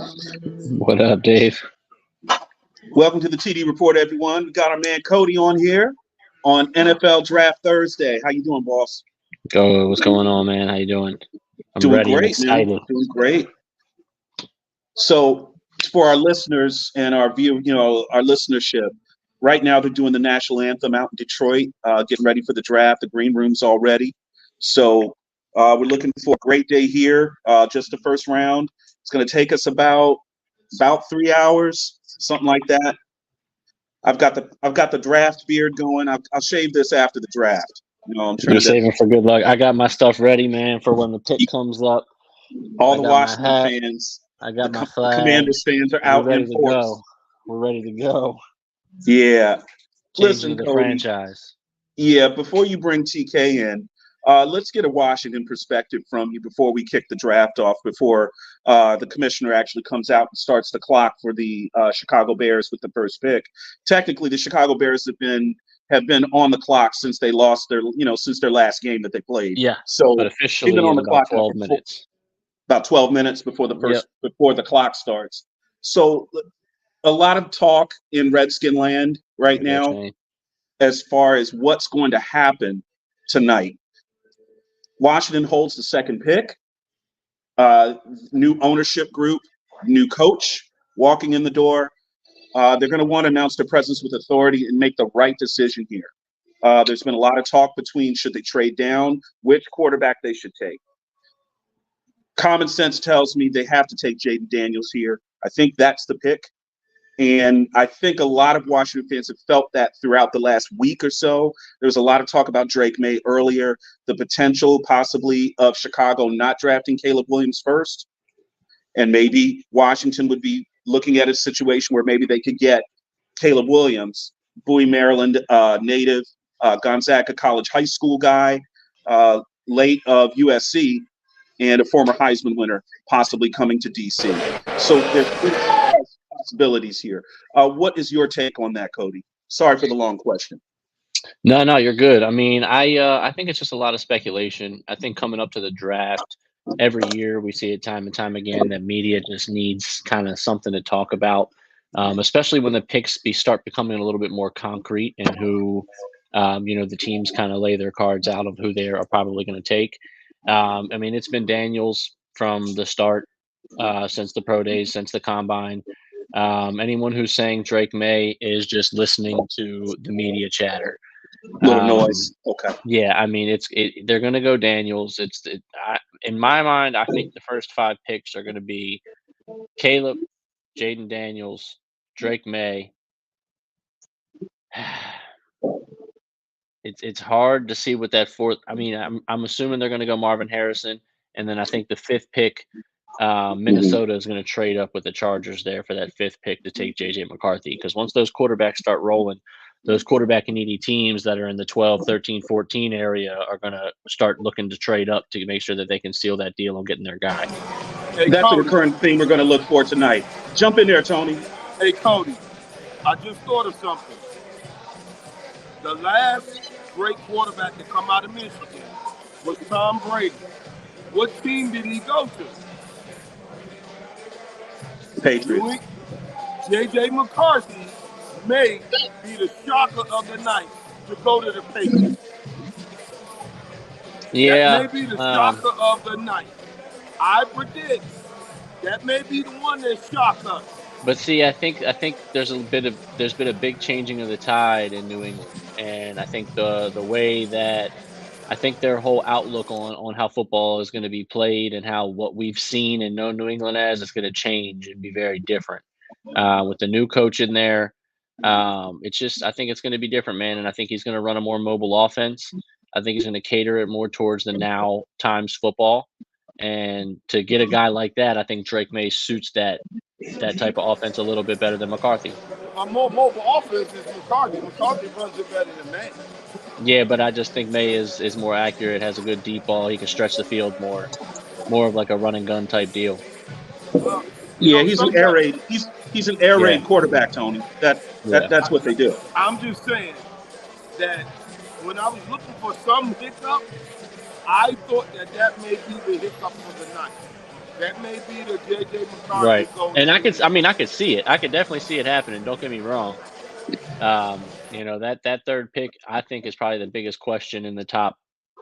What up, Dave? Welcome to the TD Report, everyone. We got our man Cody on here on NFL Draft Thursday. How you doing, boss? What's going on, man? How you doing? I'm Doing ready and great, man. excited. Doing great. So, for our listeners and our our listenership, right now they're doing the national anthem out in Detroit, getting ready for the draft. The green room's all ready. So, we're looking for a great day here. Just the first round. It's going to take us about 3 hours, something like that. I've got the draft beard going. I'll shave this after the draft. I'm You're trying to saving for good luck. I got my stuff ready, man, for when the pick comes up. all I the got my Washington hat. fans, I the got my flag. Commanders fans are We're out in ready to go. force. We're ready to go. Yeah. Changing Listen, the Cody. franchise. Yeah, before you bring TK in, let's get a Washington perspective from you before we kick the draft off, before the commissioner actually comes out and starts the clock for the Chicago Bears with the first pick. Technically, the Chicago Bears have been on the clock since they lost since their last game that they played. Yeah, So but they've been officially on in the about clock now 12 for minutes. about 12 minutes before Yep. before the clock starts. So a lot of talk in Redskin land right What now saying? as far as what's going to happen tonight. Washington holds the second pick. New ownership group, new coach walking in the door. They're going to want to announce their presence with authority and make the right decision here. There's been a lot of talk between should they trade down, which quarterback they should take. Common sense tells me they have to take Jaden Daniels here. I think that's the pick. And I think a lot of Washington fans have felt that throughout the last week or so. There was a lot of talk about Drake May earlier, the potential possibly of Chicago not drafting Caleb Williams first. And maybe Washington would be looking at a situation where maybe they could get Caleb Williams, Bowie, Maryland native, Gonzaga College high school guy, late of USC, and a former Heisman winner possibly coming to DC. So there's possibilities here. What is your take on that, Cody? Sorry for the long question. No, you're good. I mean, I think it's just a lot of speculation. I think coming up to the draft, every year we see it time and time again that media just needs kind of something to talk about, especially when the picks start becoming a little bit more concrete and who, the teams kind of lay their cards out of who they are probably going to take. I mean, it's been Daniels from the start, since the pro days, since the combine. Anyone who's saying Drake May is just listening to the media chatter. Little noise. Okay. Yeah, I mean, they're going to go Daniels. In my mind, I think the first 5 picks are going to be Caleb, Jaden Daniels, Drake May. It's hard to see what that fourth. I mean, I'm assuming they're going to go Marvin Harrison, and then I think the 5th pick, Minnesota is going to trade up with the Chargers there for that 5th pick to take JJ McCarthy, because once those quarterbacks start rolling, those quarterback needy teams that are in the 12, 13, 14 area are going to start looking to trade up to make sure that they can seal that deal on getting their guy. Hey, That's a Cody. recurrent theme we're going to look for tonight. Jump in there, Tony. Hey, Cody. I just thought of something. The last great quarterback to come out of Michigan was Tom Brady. What team did he go to? Patriots. J.J. McCarthy may be the shocker of the night to go to the Patriots. Yeah, That may be the shocker of the night. I predict that may be the one that shocked us. but see, I think there's been a big changing of the tide in New England, and I think the way that I think their whole outlook on how football is going to be played and how what we've seen and known New England as is going to change and be very different. With the new coach in there, it's just I think it's going to be different, man. And I think he's going to run a more mobile offense. I think he's going to cater it more towards the now times football. And to get a guy like that, I think Drake May suits that type of offense a little bit better than McCarthy. A more mobile offense is McCarthy. McCarthy runs it better than May. Yeah, but I just think May is more accurate, has a good deep ball. He can stretch the field more of like a run and gun type deal. Well, Yeah, he's an air raid. He's an air raid quarterback, Tony. That's what they do. I'm just saying that when I was looking for some hiccup, I thought that may be the hiccup for the night. That may be the J.J. McCarthy Right. goes And to. I mean, I could see it. I could definitely see it happening. Don't get me wrong. That third pick, I think, is probably the biggest question in the top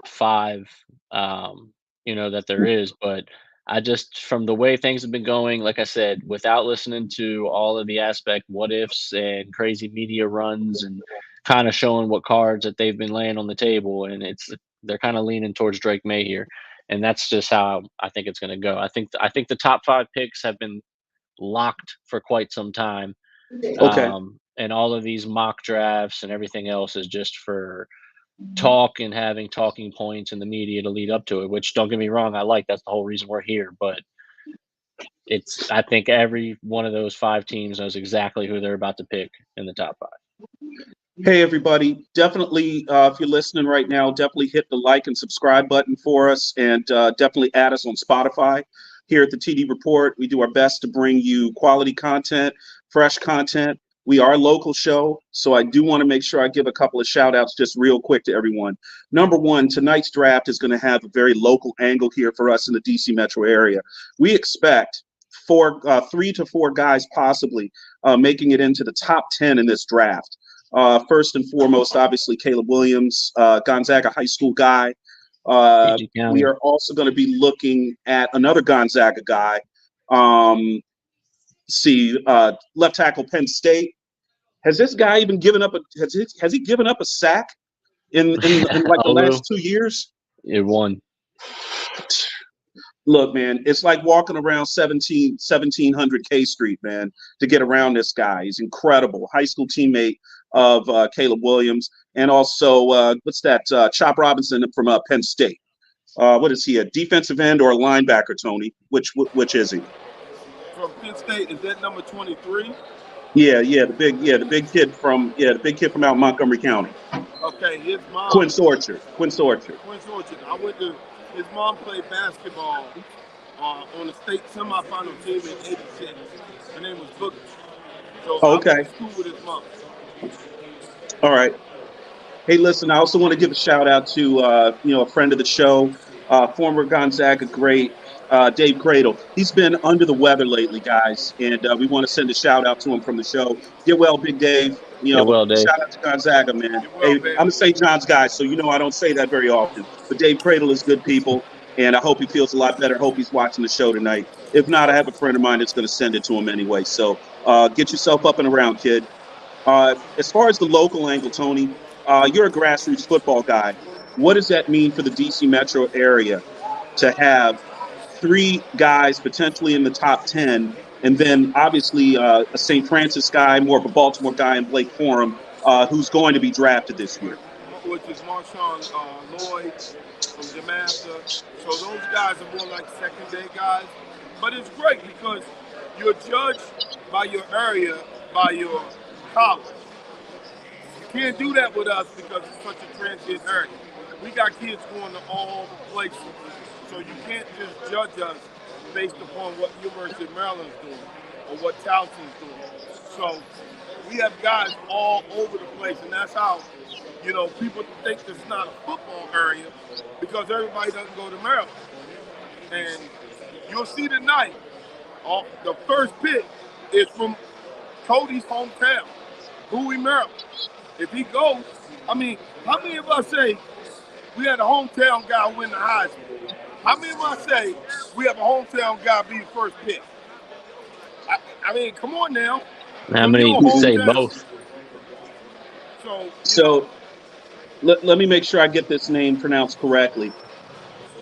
five, that there is. But I just, from the way things have been going, like I said, without listening to all of the aspect what ifs and crazy media runs and kind of showing what cards that they've been laying on the table, and they're kind of leaning towards Drake May here, and that's just how I think it's going to go. I think the top five picks have been locked for quite some time, Okay. and all of these mock drafts and everything else is just for talk and having talking points in the media to lead up to it, which, don't get me wrong, I like. That's the whole reason we're here. But I think every one of those five teams knows exactly who they're about to pick in the top five. Hey, everybody. Definitely, if you're listening right now, definitely hit the like and subscribe button for us, and definitely add us on Spotify. Here at the TD Report, we do our best to bring you quality content, fresh content. We are a local show, so I do want to make sure I give a couple of shout outs just real quick to everyone. Number one, tonight's draft is going to have a very local angle here for us in the DC metro area. We expect 3 to 4 guys possibly making it into the top 10 in this draft. First and foremost, obviously, Caleb Williams, Gonzaga high school guy. We are also going to be looking at another Gonzaga guy. Left tackle, Penn State. Has this guy even given up has he given up a sack in like the last 2 years? It won. Look, man, it's like walking around 1700 K Street, man, to get around this guy. He's incredible. High school teammate of Caleb Williams. And also, Chop Robinson from Penn State. What is he, a defensive end or a linebacker, Tony? Which is he? From Penn State, is that number 23? Yeah, the big kid from out Montgomery County. Okay, his mom. Quince Orchard. His mom played basketball on the state semifinal team in '86. Her name was Booker. So I went to school with his mom. All right. Hey, listen, I also want to give a shout out to a friend of the show, former Gonzaga great, Dave Cradle. He's been under the weather lately, guys, and we want to send a shout out to him from the show. Get well, Big Dave. Get well, Dave. Shout out to Gonzaga, man. I'm a St. John's guy, so I don't say that very often. But Dave Cradle is good people, and I hope he feels a lot better. Hope he's watching the show tonight. If not, I have a friend of mine that's going to send it to him anyway. So get yourself up and around, kid. As far as the local angle, Tony, you're a grassroots football guy. What does that mean for the DC metro area to have 3 guys potentially in the top 10, and then obviously a St. Francis guy, more of a Baltimore guy, and Blake Corum, who's going to be drafted this year? Which is Marshawn Lloyd from DeMassa. So those guys are more like second-day guys. But it's great because you're judged by your area, by your college. You can't do that with us because it's such a transient area. We got kids going to all places. So you can't just judge us based upon what University of Maryland's doing or what Towson's doing. So we have guys all over the place, and that's how, people think it's not a football area because everybody doesn't go to Maryland. And you'll see tonight, the first pick is from Cody's hometown, Bowie, Maryland. If he goes, how many of us say we had a hometown guy win the Heisman? How many of us say we have a hometown guy be the first pick? I mean, come on now. How many say both? So let me make sure I get this name pronounced correctly.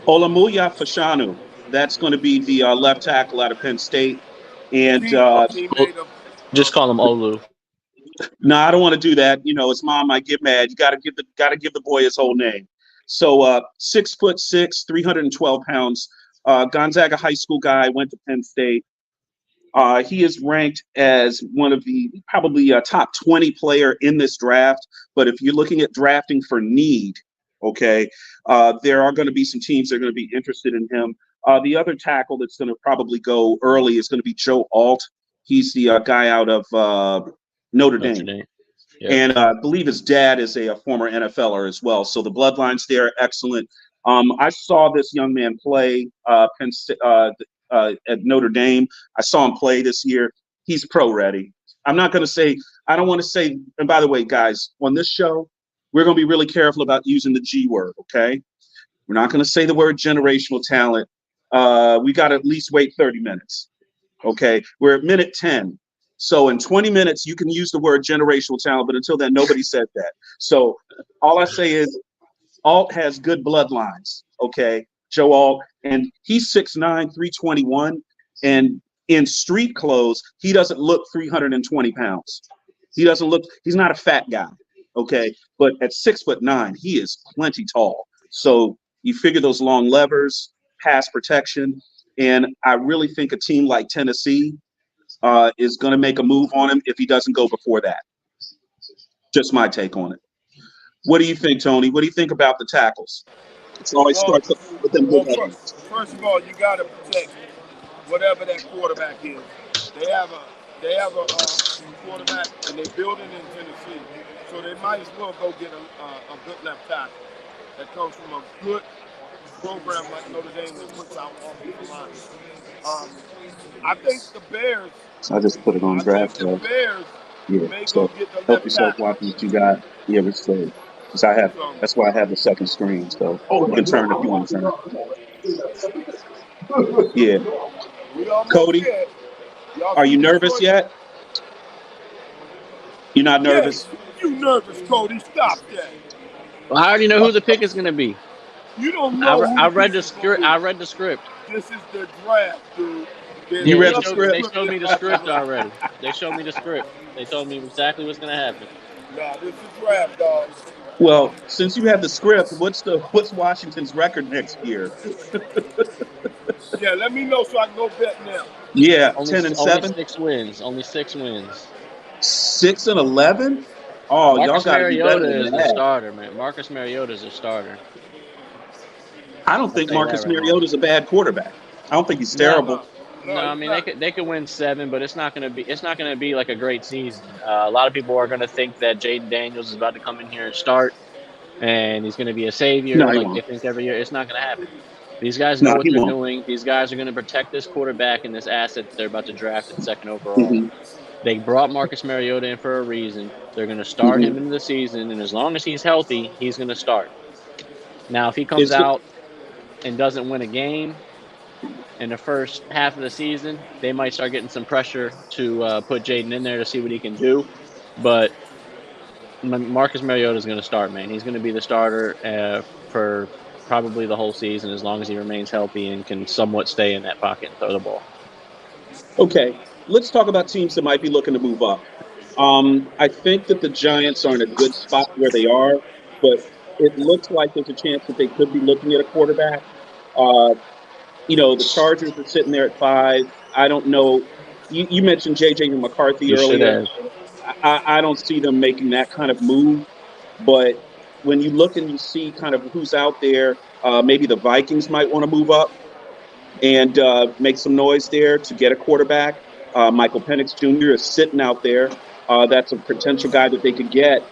Olamuya Fashanu. That's going to be the left tackle out of Penn State. And just call him Olu. No, I don't want to do that. His mom might get mad. You got to give the boy his whole name. So 6'6", 312 pounds. Gonzaga high school guy, went to Penn State. He is ranked as one of the probably top 20 player in this draft. But if you're looking at drafting for need, okay, there are going to be some teams that are going to be interested in him. The other tackle that's going to probably go early is going to be Joe Alt. He's the guy out of Notre Dame. Yeah. And I believe his dad is a former NFLer as well. So the bloodlines there are excellent. I saw this young man play at Notre Dame. I saw him play this year. He's pro ready. I'm not going to say. I don't want to say. And by the way, guys, on this show, we're going to be really careful about using the G word. Okay, we're not going to say the word generational talent. We got to at least wait 30 minutes. Okay, we're at minute 10. So in 20 minutes, you can use the word generational talent, but until then, nobody said that. So all I say is Alt has good bloodlines, okay? Joe Alt, and he's 6'9", 321, and in street clothes, he doesn't look 320 pounds. He's not a fat guy, okay? But at 6'9", he is plenty tall. So you figure those long levers, pass protection, and I really think a team like Tennessee is going to make a move on him if he doesn't go before that. Just my take on it. What do you think, Tony? What do you think about the tackles? It always starts with them good headings. First of all, you got to protect whatever that quarterback is. They have a quarterback, and they build it in Tennessee, so they might as well go get a good left tackle that comes from a good program like Notre Dame that puts out offensive line. I think the Bears. I just put it on draft. The Bears may so go get the help left yourself tackle. watching what you got. Yeah, we're straight. Because I have. That's why I have the second screen. So you can turn if you want to turn. Yeah. Cody, are you nervous yet? You're not nervous? Yes, you nervous, Cody. Stop that. Well, I already know who the pick is going to be. You don't know. I read the script. I read the script. This is the draft, dude. You read the script? They showed me the script already. They showed me the script. They told me exactly what's going to happen. Nah, this is draft, dog. Well, since you have the script, what's Washington's record next year? Yeah, let me know so I can go bet now. Yeah, only, 10-7. Only 6 wins. Only 6 wins. 6-11. Oh, Marcus y'all got to be better Mariota than is that. the starter, man. Marcus Mariota is a starter. I don't think Marcus Mariota is a bad quarterback. I don't think he's terrible. No, I mean they could win 7, but it's not gonna be like a great season. A lot of people are gonna think that Jaden Daniels is about to come in here and start, and he's gonna be a savior like they think every year. It's not gonna happen. These guys know what they're doing. These guys are gonna protect this quarterback and this asset that they're about to draft at 2nd overall. Mm-hmm. They brought Marcus Mariota in for a reason. They're gonna start him into the season, and as long as he's healthy, he's gonna start. Now, if he comes out and doesn't win a game in the first half of the season, they might start getting some pressure to put Jaden in there to see what he can do. But Marcus Mariota is going to start, man. He's going to be the starter for probably the whole season as long as he remains healthy and can somewhat stay in that pocket and throw the ball. Okay, let's talk about teams that might be looking to move up. I think that the Giants are in a good spot where they are, but it looks like there's a chance that they could be looking at a quarterback. The Chargers are sitting there at 5. I don't know. You mentioned J.J. McCarthy earlier. I don't see them making that kind of move. But when you look and you see kind of who's out there, maybe the Vikings might want to move up and make some noise there to get a quarterback. Michael Penix Jr. is sitting out there. That's a potential guy that they could get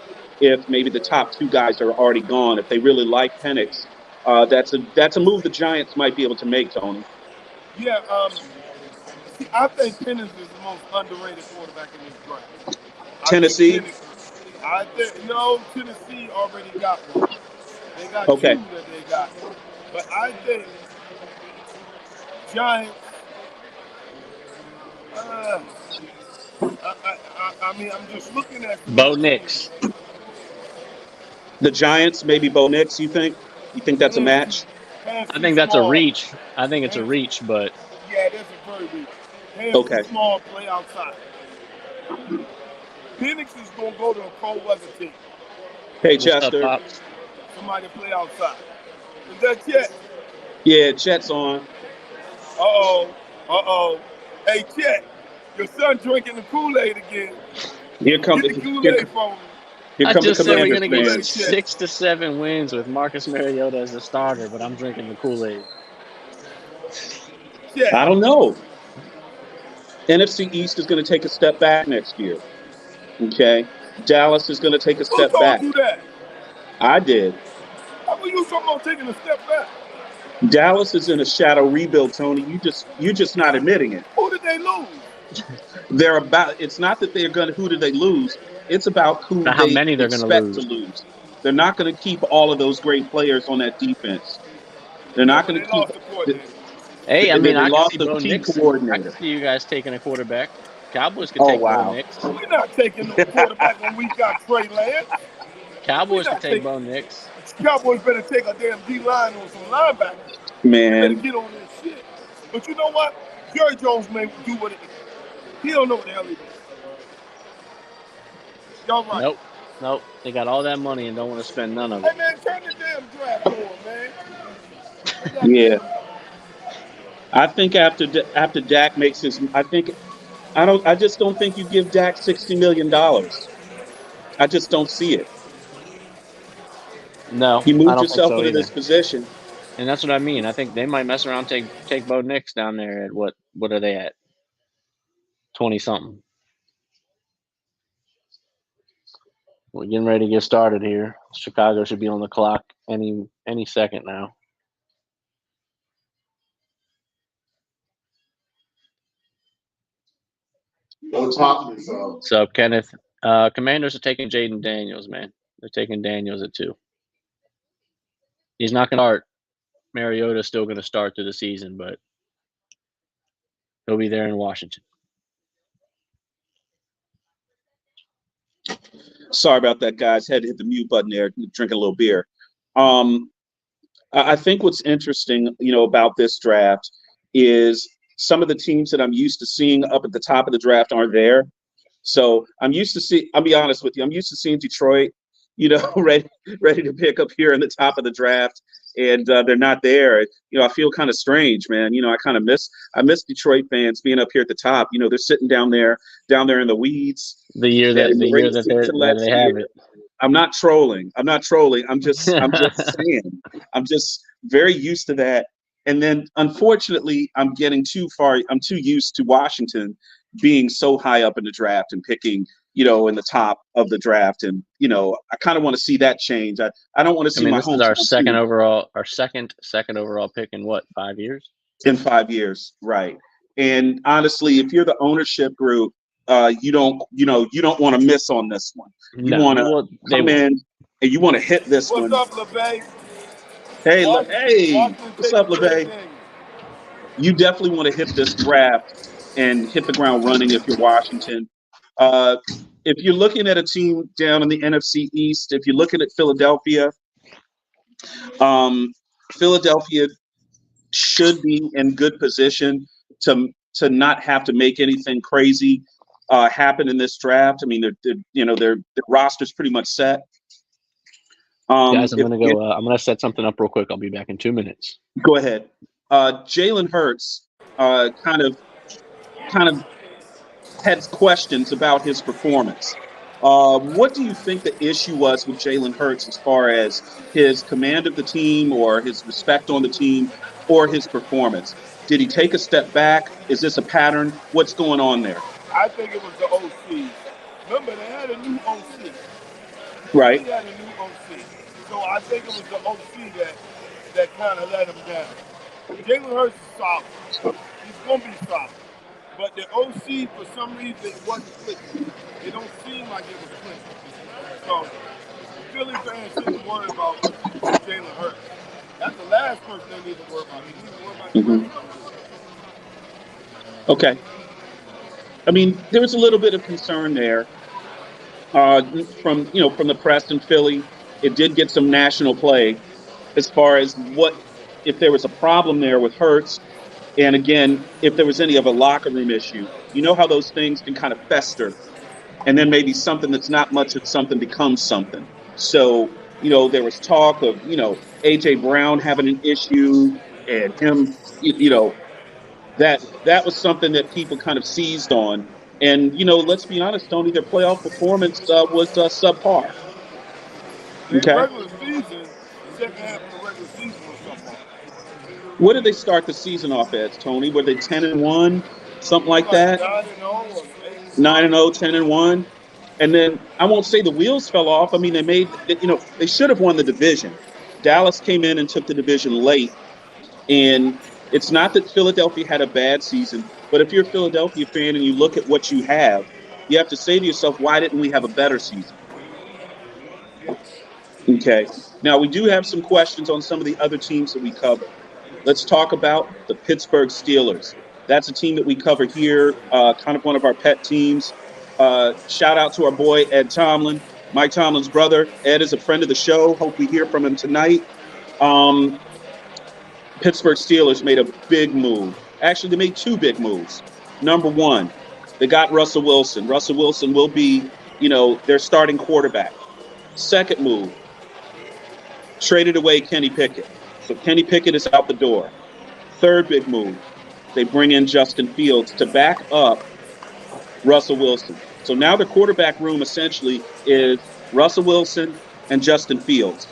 if maybe the top 2 guys are already gone. If they really like Penix. That's a move the Giants might be able to make, Tony. Yeah, I think Penix is the most underrated quarterback in this draft. Tennessee? Tennessee already got one. They got 2 that they got. But I think Giants. I'm just looking at Bo Nix. The Giants, maybe Bo Nix. You think? You think that's a match? I think that's a reach. I think it's a reach, but yeah, that's a very reach. Small, play outside. Penix is gonna go to a cold weather team. Hey, Chester. Somebody play outside. Is that Chet? Yeah, Chet's on. Hey, Chet, your son drinking the Kool-Aid again. Here comes the Kool-Aid phone. I just said we're going to get 6 to 7 wins with Marcus Mariota as a starter, but I'm drinking the Kool-Aid. Yeah. I don't know. NFC East is going to take a step back next year. Okay? Dallas is going to take a step back. Who told you that? I did. How were you talking about taking a step back? Dallas is in a shadow rebuild, Tony. You're just not admitting it. Who did they lose? They're about. It's not that they're going to. Who do they lose? It's about who Now, how they many they're going to expect to lose? lose. They're not going to keep all of those great players on that defense. They're not going They to keep. lost the coordinator. Hey, I mean, They I can lost see the Bo key Nix. I coordinator. can see you guys taking a quarterback. Cowboys could Oh, take Bo wow. Nix. We're not taking no quarterback when we got Trey Lance. Cowboys We're could not take taking- Bo Nix. Cowboys better take a damn D-line on some linebackers. Man, Better get on this shit. But you know what? Jerry Jones may do what it is. He don't know what the hell he doing. Y'all right. Nope. They got all that money and don't want to spend none of Hey it. man, turn the damn draft on, man. Yeah. I think after Dak makes his, I just don't think you give Dak $60 million. I just don't see it. No, You I moved don't think yourself so into either. this position. And that's what I mean. I think they might mess around, take Bo Nix down there at what are they at? 20-something. We're getting ready to get started here. Chicago should be on the clock any second now. Don't talk to me, so. So Kenneth, Commanders are taking Jaden Daniels, man. They're taking Daniels at 2. He's not going to start. Mariota's still going to start through the season, but he'll be there in Washington. Sorry about that, guys. Had to hit the mute button there, drinking a little beer. I think what's interesting, about this draft is some of the teams that I'm used to seeing up at the top of the draft aren't there. So I'm used to see. I'll be honest with you. I'm used to seeing Detroit, ready to pick up here in the top of the draft, and they're not there. I feel kind of strange, man. I miss Detroit fans being up here at the top. They're sitting down there in the weeds. The year that they have it. I'm not trolling. I'm just saying. I'm just very used to that. And then unfortunately, I'm too used to Washington being so high up in the draft and picking, in the top of the draft. And, I kind of want to see that change. I don't want to see my this home is our second overall pick in what, 5 years? in 5 years. Right. And honestly, if you're the ownership group, you don't want to miss on this one. You want to come in and you want to hit this one. What's up, LeBay? Hey, what's up, LeBay? You definitely want to hit this draft and hit the ground running if you're Washington. If you're looking at a team down in the NFC East, if you're looking at Philadelphia, Philadelphia should be in good position to not have to make anything crazy happen in this draft. I mean, their roster's pretty much set. Guys, I'm gonna set something up real quick. I'll be back in 2 minutes. Go ahead. Jalen Hurts kind of had questions about his performance. What do you think the issue was with Jalen Hurts as far as his command of the team or his respect on the team or his performance? Did he take a step back? Is this a pattern? What's going on there? I think it was the OC. Remember, they had a new OC. Right. They had a new OC. So I think it was the OC that kind of let him down. Jalen Hurts is solid. He's going to be solid. But the OC, for some reason, it wasn't clicking. It don't seem like it was clicking. So Philly fans shouldn't worry about Jalen Hurts. That's the last person they need to worry about. They need to worry about the rest. Okay. I mean, there was a little bit of concern there from the press in Philly. It did get some national play as far as if there was a problem there with Hurts. And again, if there was any of a locker room issue, you know how those things can kind of fester. And then maybe something that's not much of something becomes something. So, there was talk of, A.J. Brown having an issue and him, that was something that people kind of seized on. And, let's be honest, Tony, their playoff performance was subpar. Okay. Regular season, second half of the regular season was subpar. What did they start the season off as, Tony? Were they 10-1, something like that? 9-0, 9-0, 10-1. And then I won't say the wheels fell off. I mean, they should have won the division. Dallas came in and took the division late. And it's not that Philadelphia had a bad season, but if you're a Philadelphia fan and you look at what you have to say to yourself, why didn't we have a better season? Okay. Now, we do have some questions on some of the other teams that we cover. Let's talk about the Pittsburgh Steelers. That's a team that we cover here, kind of one of our pet teams. Shout out to our boy, Ed Tomlin, Mike Tomlin's brother. Ed is a friend of the show. Hope we hear from him tonight. Pittsburgh Steelers made a big move. Actually, they made two big moves. Number one, they got Russell Wilson. Russell Wilson will be, their starting quarterback. Second move, traded away Kenny Pickett. So Kenny Pickett is out the door. Third big move, they bring in Justin Fields to back up Russell Wilson. So now the quarterback room essentially is Russell Wilson and Justin Fields.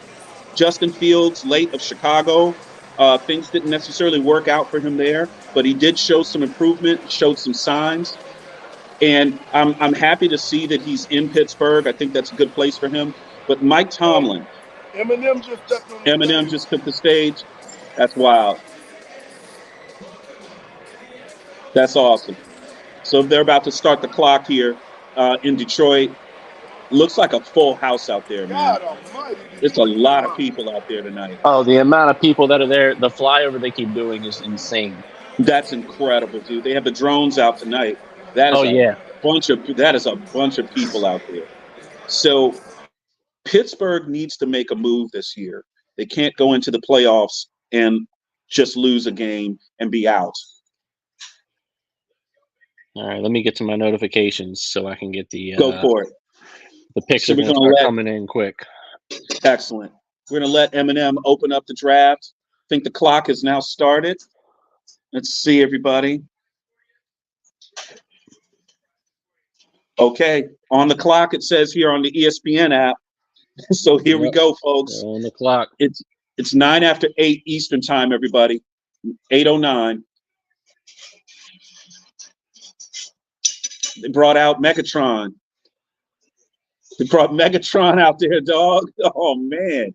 Justin Fields, late of Chicago, things didn't necessarily work out for him there, but he did show some improvement, showed some signs. And I'm happy to see that he's in Pittsburgh. I think that's a good place for him. But Mike Tomlin, Eminem just stepped on the Eminem stage. just took the stage. That's wild. That's awesome. So they're about to start the clock here in Detroit. Looks like a full house out there, man. God almighty. It's a lot of people out there tonight. Oh, the amount of people that are there, the flyover they keep doing is insane. That's incredible, dude. They have the drones out tonight. That is that is a bunch of people out there. So Pittsburgh needs to make a move this year. They can't go into the playoffs and just lose a game and be out. All right, let me get to my notifications so I can get the Go for it. The picks So are we're going to gonna start let- coming in quick. Excellent. We're going to let Eminem open up the draft. I think the clock has now started. Let's see, everybody. Okay. On the clock, it says here on the ESPN app. So here we Yep. go, folks. They're on the clock. It's 9 after 8 Eastern time, everybody. 8:09. They brought out Megatron. They brought Megatron out there, dog. Oh, man.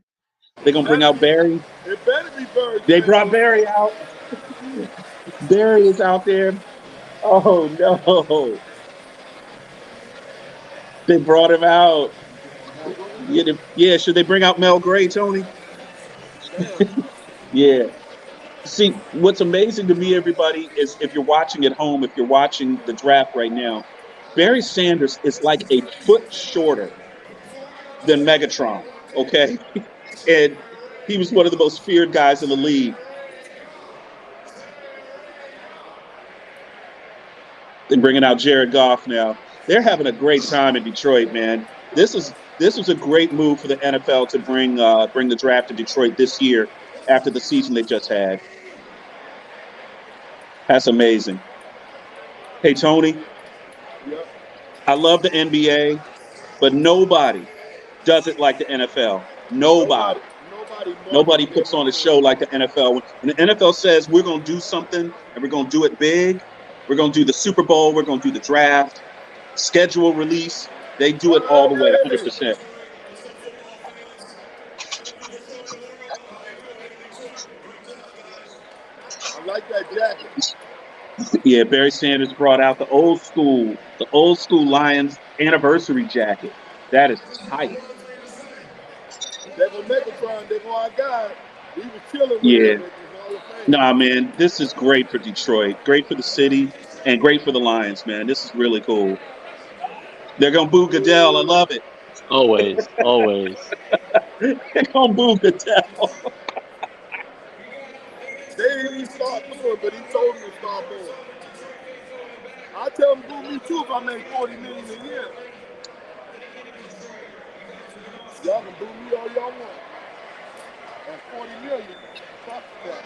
They're going to bring out Barry. It better be Barry. They brought Barry out. Barry is out there. Oh, no. They brought him out. Yeah, should they bring out Mel Gray, Tony? Yeah. See, what's amazing to me, everybody, is if you're watching at home, if you're watching the draft right now, Barry Sanders is like a foot shorter than Megatron, okay? And he was one of the most feared guys in the league. They're bringing out Jared Goff now. They're having a great time in Detroit, man. This was a great move for the NFL to bring the draft to Detroit this year after the season they just had. That's amazing. Hey, Tony, Yep. I love the NBA, but nobody does it like the NFL. Nobody puts on a show like the NFL. When the NFL says we're going to do something and we're going to do it big, we're going to do the Super Bowl, we're going to do the draft, schedule release, they do it all the way, 100%. I like that jacket. Yeah, Barry Sanders brought out the old school Lions anniversary jacket. That is tight. They're going to make it try, they're going to guy. We was chilling with Yeah. him at the Hall of Fame. Nah, man, this is great for Detroit, great for the city, and great for the Lions, man. This is really cool. They're going to boo Goodell. I love it. Always. They're going to boo Goodell. They didn't even start doing, but he told me to start doing. I tell him to boo me too if I make $40 million a year. Y'all can boo me all y'all want. At $40 million, fuck that.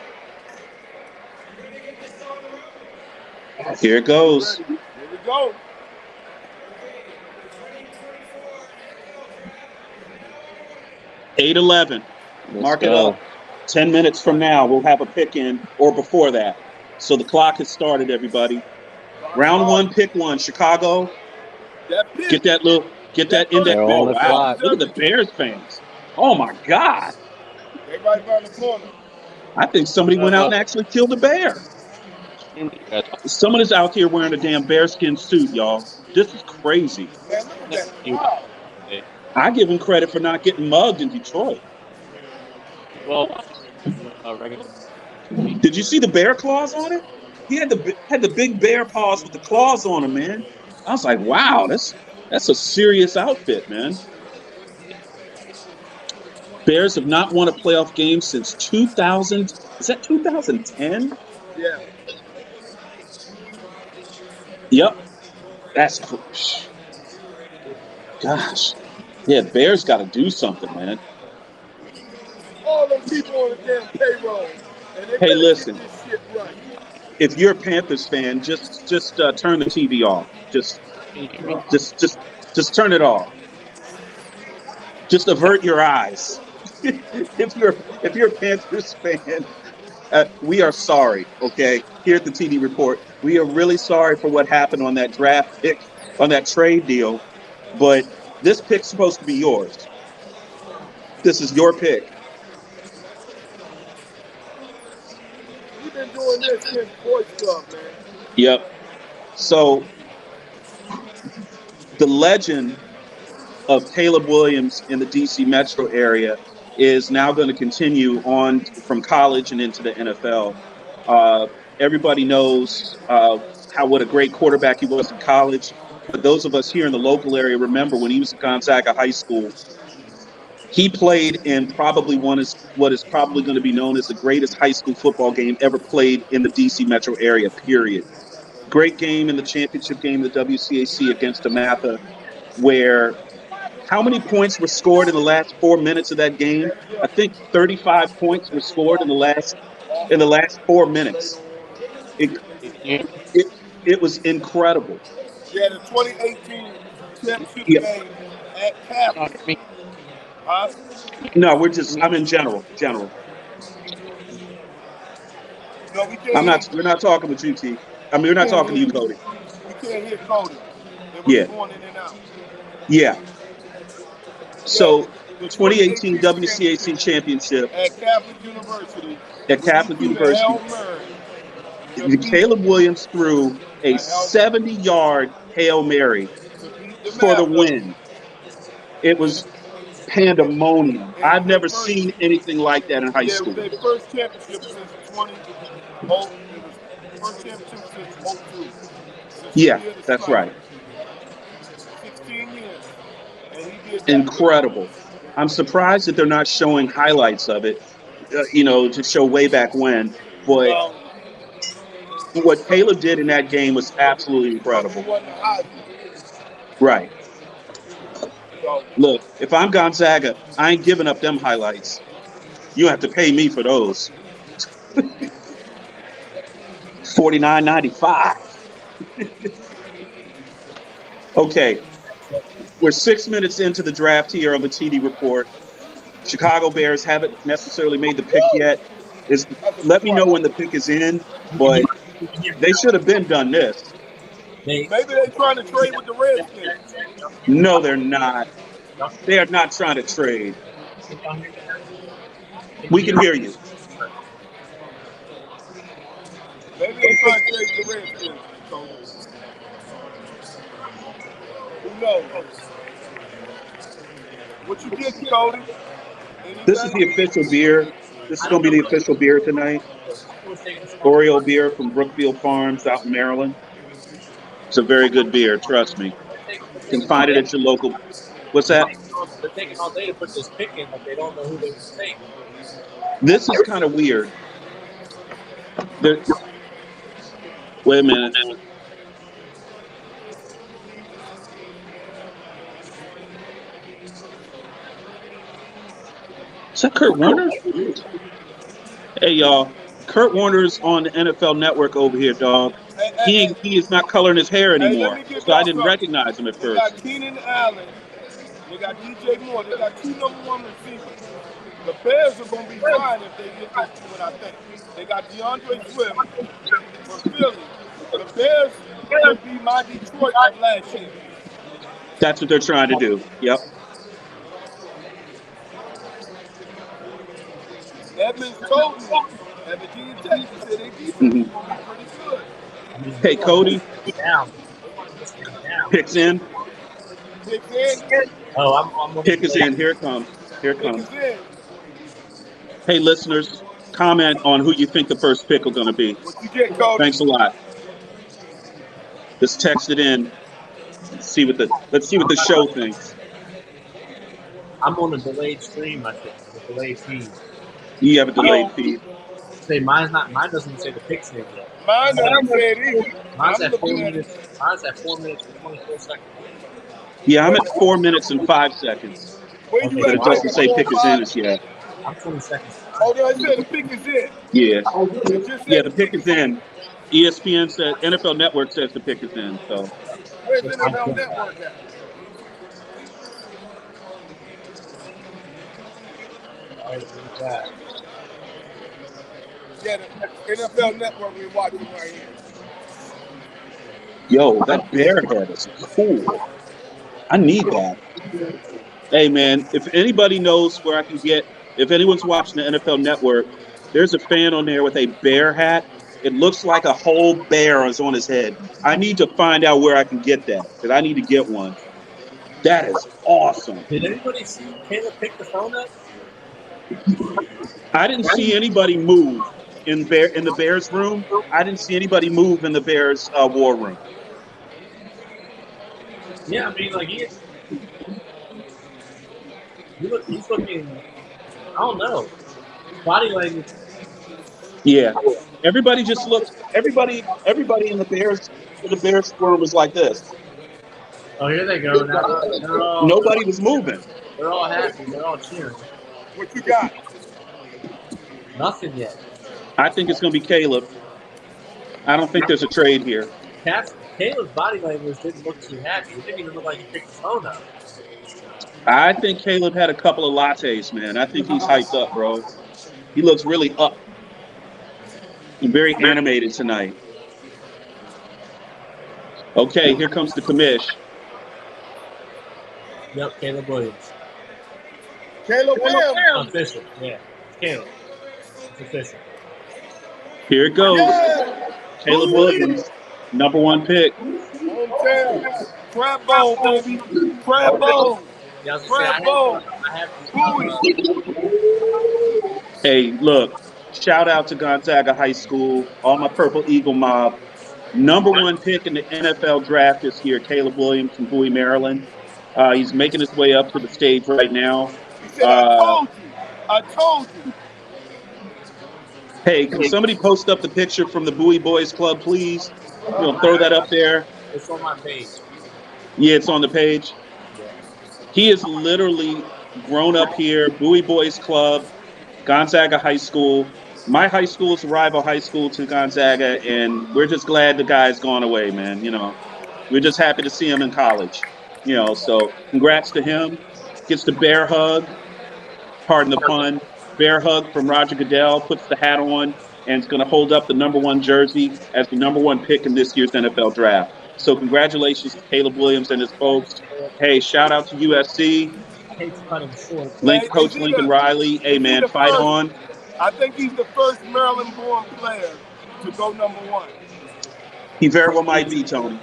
Here it goes. Here we go. $8-11. Mark it up. 10 minutes from now, we'll have a pick in, or before that. So the clock has started, everybody. Round one, pick one. Chicago, That pitch. get that index. They're on the Wow, clock. look at the Bears fans. Oh my God. Everybody around the corner. I think somebody went out and actually killed a bear. Someone is out here wearing a damn bearskin suit, y'all. This is crazy. Man, look at that crowd. I give him credit for not getting mugged in Detroit. Well, regular. Did you see the bear claws on it? He had the big bear paws with the claws on him, man. I was like, wow, that's a serious outfit, man. Bears have not won a playoff game since 2000. Is that 2010? Yeah. Yep. That's gosh. Yeah, Bears got to do something, man. All them people on the damn payroll. And they Hey, better listen. get this shit right. If you're a Panthers fan, just turn the TV off. Just turn it off. Just avert your eyes. if you're a Panthers fan, we are sorry. Okay, here at the TD Report, we are really sorry for what happened on that draft pick, on that trade deal. But this pick's supposed to be yours. This is your pick. You've been doing this since Boys Club, man. Yep. So the legend of Caleb Williams in the DC metro area is now going to continue on from college and into the NFL. Everybody knows what a great quarterback he was in college. But those of us here in the local area remember when he was at Gonzaga High School, he played in probably what is probably going to be known as the greatest high school football game ever played in the DC metro area, period. Great game in the championship game, the WCAC against DeMatha, where how many points were scored in the last 4 minutes of that game? I think 35 points were scored in the last 4 minutes. It was incredible. Yeah, the 2018 championship game at Catholic. Huh? No, I'm in general. No, we can't. We're not talking with you, T. I mean, we're not talking to you, Cody. We can't hear Cody. Yeah. Going in and out. Yeah. So, 2018 WCAC championship at Catholic University. Caleb Williams threw a 70-yard Hail Mary for the win. It was pandemonium. I've never seen anything like that in high school. It was their first championship since 2002. Yeah, that's right. 16 years. And he did incredible. I'm surprised that they're not showing highlights of it, to show way back when. But what Caleb did in that game was absolutely incredible. Right. Look, if I'm Gonzaga, I ain't giving up them highlights. You have to pay me for those. $49.95. Okay. We're 6 minutes into the draft here on the TD Report. Chicago Bears haven't necessarily made the pick yet. Let me know when the pick is in, but they should have been done this. Maybe they're trying to trade with the Redskins. No, they're not. They are not trying to trade. We can hear you. Maybe they're trying to trade with the Redskins. Who knows? What you get, Cody? This is the official beer. This is going to be the official beer tonight. Oreo beer from Brookfield Farms out in Maryland. It's a very good beer, trust me. You can find it at your local. What's that? They're taking all day to put this pick in, but they don't know who they take. This is kind of weird. Wait a minute. Is that Kurt Warner? Hey, y'all. Kurt Warner's on the NFL Network over here, dog. He is not coloring his hair anymore, so I didn't recognize him at first. They got Keenan Allen. They got DJ Moore. They got two number one receivers. The Bears are going to be fine if they get those two, I think. They got DeAndre Swift from Philly. The Bears will be my Detroit of last year. That's what they're trying to do. Yep. Edmonds told me at Virginia Tech, he said they defense Mhm. is going to be pretty good. I mean, Hey, Cody, down. They want this game down. picks in. Pick in, Oh, I'm on Pick the is in. Here it comes. Here it pick comes. is in. Hey, listeners, comment on who you think the first pick are going to be. What you get, Cody? Thanks a lot. Just text it in. Let's see what the show thinks. I'm on a delayed stream, I think. The delayed feed. You have a delayed No. feed. Say mine doesn't say the picks in yet. Mine doesn't say it either. Mine's I'm at 4 looking at minutes. Mine's at 4 minutes and 24 seconds. Yeah, I'm at 4 minutes and 5 seconds, where you but at, it doesn't say Michael? pick is in as yet. I'm 20 seconds. Oh, no, it said the pick is in. Yeah, It just said yeah, the pick is in. ESPN said, NFL Network says the pick is in. So Where's NFL Network at? All right, look at that. Yeah, the NFL Network we're watching right here. yo, that bear head is cool. I need that. Hey man, if anybody knows where I can get, if anyone's watching the NFL Network, there's a fan on there with a bear hat. It looks like a whole bear is on his head. I need to find out where I can get that because I need to get one. That is awesome. Did anybody see Caleb pick the phone up? I didn't see anybody move in the Bears room. I didn't see anybody move in the Bears war room. Yeah, I mean, like he's looking. I don't know. Body language. Yeah, everybody just looked. Everybody in the Bears room was like this. Oh, here they go. Now they're all, Nobody was moving. they're all happy. They're all cheering. What you got? Nothing yet. I think it's going to be Caleb. I don't think there's a trade here. Caleb's body language didn't look too happy. It didn't even look like he picked the phone up. I think Caleb had a couple of lattes, man. I think he's hyped up, bro. He looks really up. He's very animated tonight. Okay, here comes the commish. Yep, Caleb Williams. Caleb Williams. Official. Yeah, it's Caleb. It's official. Here it goes. Yeah. Caleb Williams, number 1 pick. Hometown. Crab bowl, baby. Crab bowl. Yeah, I was gonna say, Crab bowl. I have Bowie. Hey, look, shout out to Gonzaga High School, all my Purple Eagle mob. Number 1 pick in the NFL draft this year, Caleb Williams from Bowie, Maryland. He's making his way up to the stage right now. He said, I told you. Hey, can somebody post up the picture from the Bowie Boys Club, please? Throw that up there. It's on my page. Yeah, it's on the page. He is literally grown up here, Bowie Boys Club, Gonzaga High School. My high school is a rival high school to Gonzaga, and we're just glad the guy's gone away, man. We're just happy to see him in college. So congrats to him. Gets the bear hug, pardon the pun, bear hug from Roger Goodell, puts the hat on, and is going to hold up the number 1 jersey as the number 1 pick in this year's NFL draft. So congratulations to Caleb Williams and his folks. Hey, shout out to USC. I hate to cut him short. Coach Lincoln Riley. Hey, man, fight on. I think he's the first Maryland-born player to go number 1. He very well might be, Tony.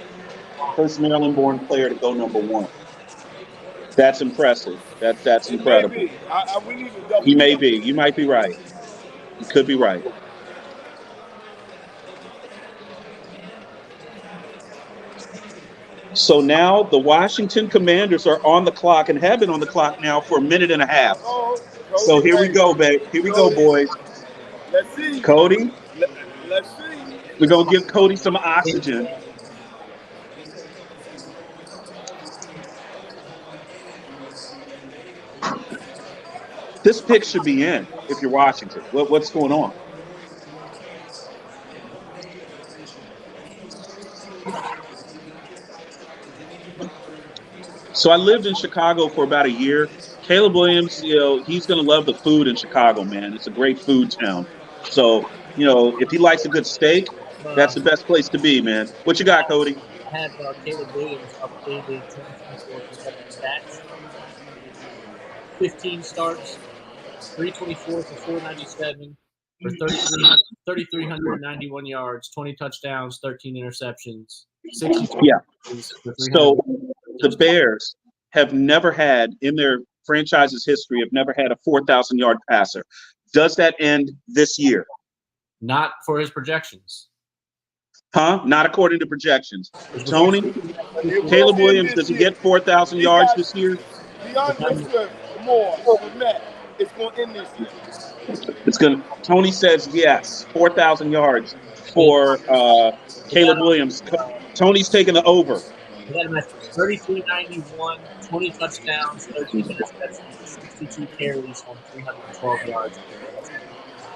First Maryland-born player to go number 1. That's impressive. That's incredible. Maybe. We need to double He may check. be. You might be right. You could be right. So now the Washington Commanders are on the clock and have been on the clock now for a minute and a half. So here we go, babe. Here we go, boys. Let's see. Cody, Let's see. we're going to give Cody some oxygen. This pick should be in if you're Washington. What's going on? So I lived in Chicago for about a year. Caleb Williams, he's going to love the food in Chicago, man. It's a great food town. So, if he likes a good steak, that's the best place to be, man. What you got, Cody? I have Caleb Williams updated 2024 stats. 15 starts, 324 for 497 for 3,391 yards, 20 touchdowns, 13 interceptions, 62 Yeah. for 300. So the Bears have never had, in their franchise's history, have never had a 4,000-yard passer. Does that end this year? Not for his projections. Huh? Not according to projections. His Tony, projections- Caleb will end Williams, this does he year. get 4,000 He yards got- this year? DeAndre Swift, more, Fournette. It's going to end this year. It's gonna. Tony says yes, 4,000 yards for Caleb Williams. Tony's taking the over. He had him at 3391, 20 touchdowns, 13 interceptions, 62 carries on 312 yards.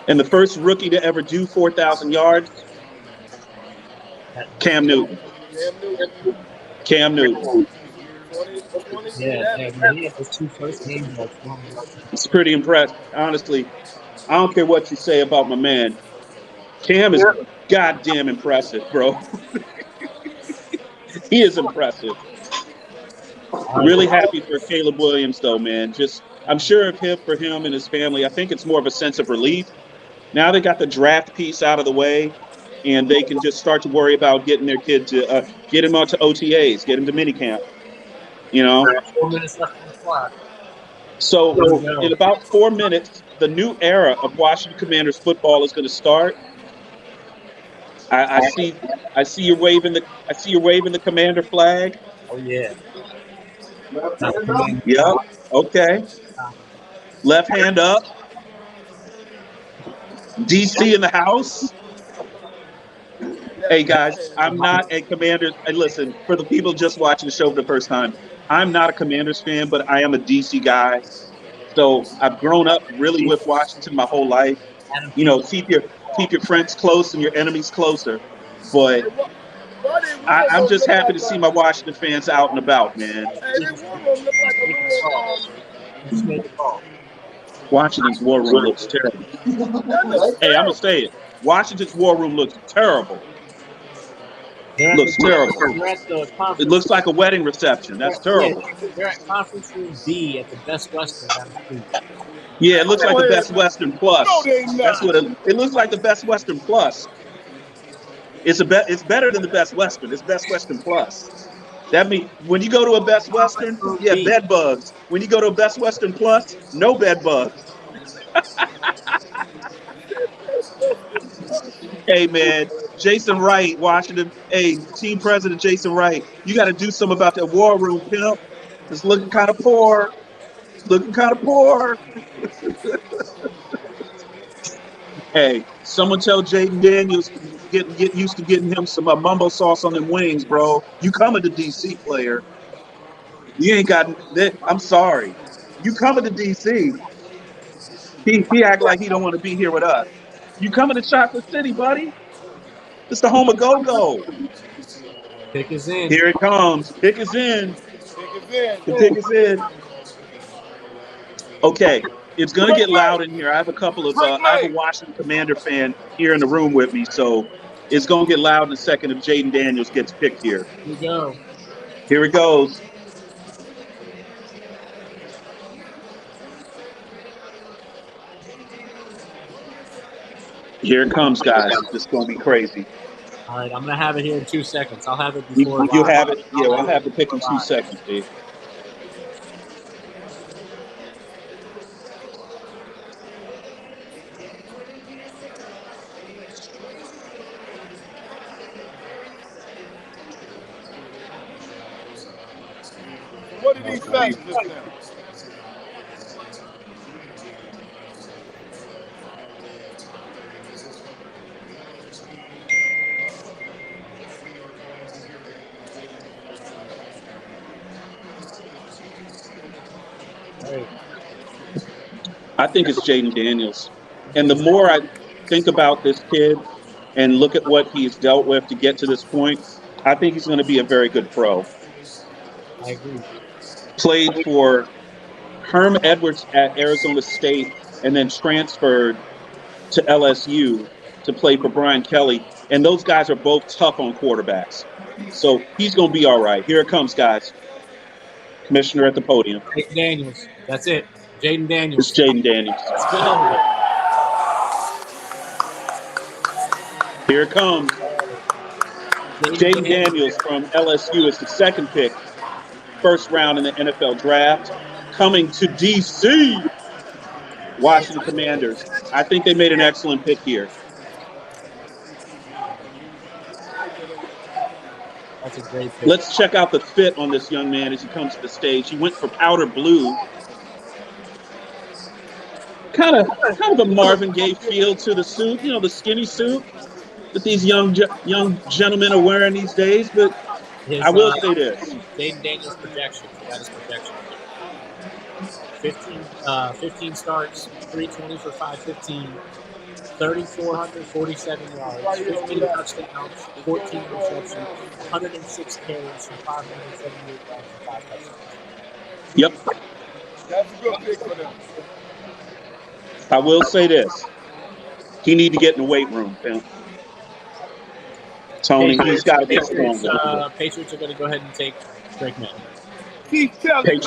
And the first rookie to ever do 4,000 yards, Cam Newton. Cam Newton. Yeah, he had those two first games. It's pretty impressive. Honestly, I don't care what you say about my man. Cam is goddamn impressive, bro. He is impressive. Really happy for Caleb Williams, though, man. I'm sure for him and his family, I think it's more of a sense of relief. Now they got the draft piece out of the way, and they can just start to worry about getting their kid to get him out to OTAs, get him to minicamp. 4 minutes left on the clock. So in about 4 minutes, the new era of Washington Commanders football is going to start. I see you're waving the Commander flag. Oh yeah. Yep. Okay. Left hand up. DC in the house. Hey guys, I'm not a Commanders. And listen, for the people just watching the show for the first time, I'm not a Commanders fan, but I am a DC guy. So I've grown up really with Washington my whole life. Keep your friends close and your enemies closer. But I'm just happy to see my Washington fans out and about, man. Washington's war room looks terrible. Hey, I'm gonna say it. Washington's war room looks terrible. Looks terrible. It looks like a wedding reception. That's terrible. They're at Conference Room B at the Best Western down the street. Yeah, it looks like the Best Western Plus. No, they not. That's what it looks like. The Best Western Plus. It's better than the Best Western. It's Best Western Plus. That means when you go to a Best Western, yeah, bed bugs. When you go to a Best Western Plus, no bed bugs. Hey man, Jason Wright, Washington. Hey, team president Jason Wright, you got to do something about that war room, pimp. It's looking kind of poor. Hey, someone tell Jaden Daniels get used to getting him some mumbo sauce on them wings, bro. You coming to DC, player? You ain't got that. I'm sorry. You coming to DC? He act like he don't want to be here with us. You coming to Chocolate City, buddy? It's the home of go-go. Pick is in. Here it comes. Pick is in. The pick is in. Okay, it's gonna get loud in here. I have a couple of I have a Washington Commander fan here in the room with me, so it's gonna get loud in a second if Jaden Daniels gets picked here. Here we go. Here it goes. Here it comes, guys. This is gonna be crazy. All right, I'm gonna have it here in 2 seconds. I'll have it You before. have it. Yeah, I'll have the pick in 2 seconds, Dave. What did he say just now? I think it's Jaden Daniels. And the more I think about this kid and look at what he's dealt with to get to this point, I think he's going to be a very good pro. I agree. Played for Herm Edwards at Arizona State and then transferred to LSU to play for Brian Kelly. And those guys are both tough on quarterbacks. So he's going to be all right. Here it comes, guys. Commissioner at the podium. Jaden Daniels. That's it. Jaden Daniels. It's Jaden Daniels. Let's go. Here it comes. Jaden Daniels from LSU is the second pick, first round in the NFL draft, coming to DC. Washington Commanders. I think they made an excellent pick here. That's a great pick. Let's check out the fit on this young man as he comes to the stage. He went for powder blue. Kind of a Marvin Gaye feel to the suit, the skinny suit that these young gentlemen are wearing these days. But I will say this. Jaden Daniels projections. That is projections. 15 starts, 320 for 515, 3,447 yards, 15 touchdowns, 14 receptions, 106 carries for 578 yards and 5 touchdowns. Yep. That's a good pick for them. I will say this. He need to get in the weight room, Phil. Tony, he's got to get stronger. Patriots are going to go ahead and take Drake May. Keith Kelly,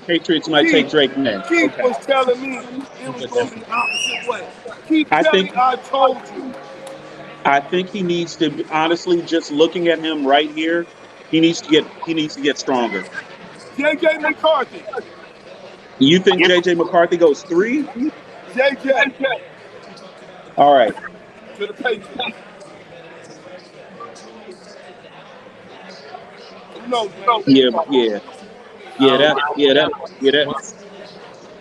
Patriots might take Drake May. Keith was telling me it was going to be the opposite way. Keith Kelly, I told you. I think he needs to, honestly, just looking at him right here, he needs to get stronger. J.J. McCarthy. You think J.J. McCarthy goes 3? J.J. All right. To the Patriots.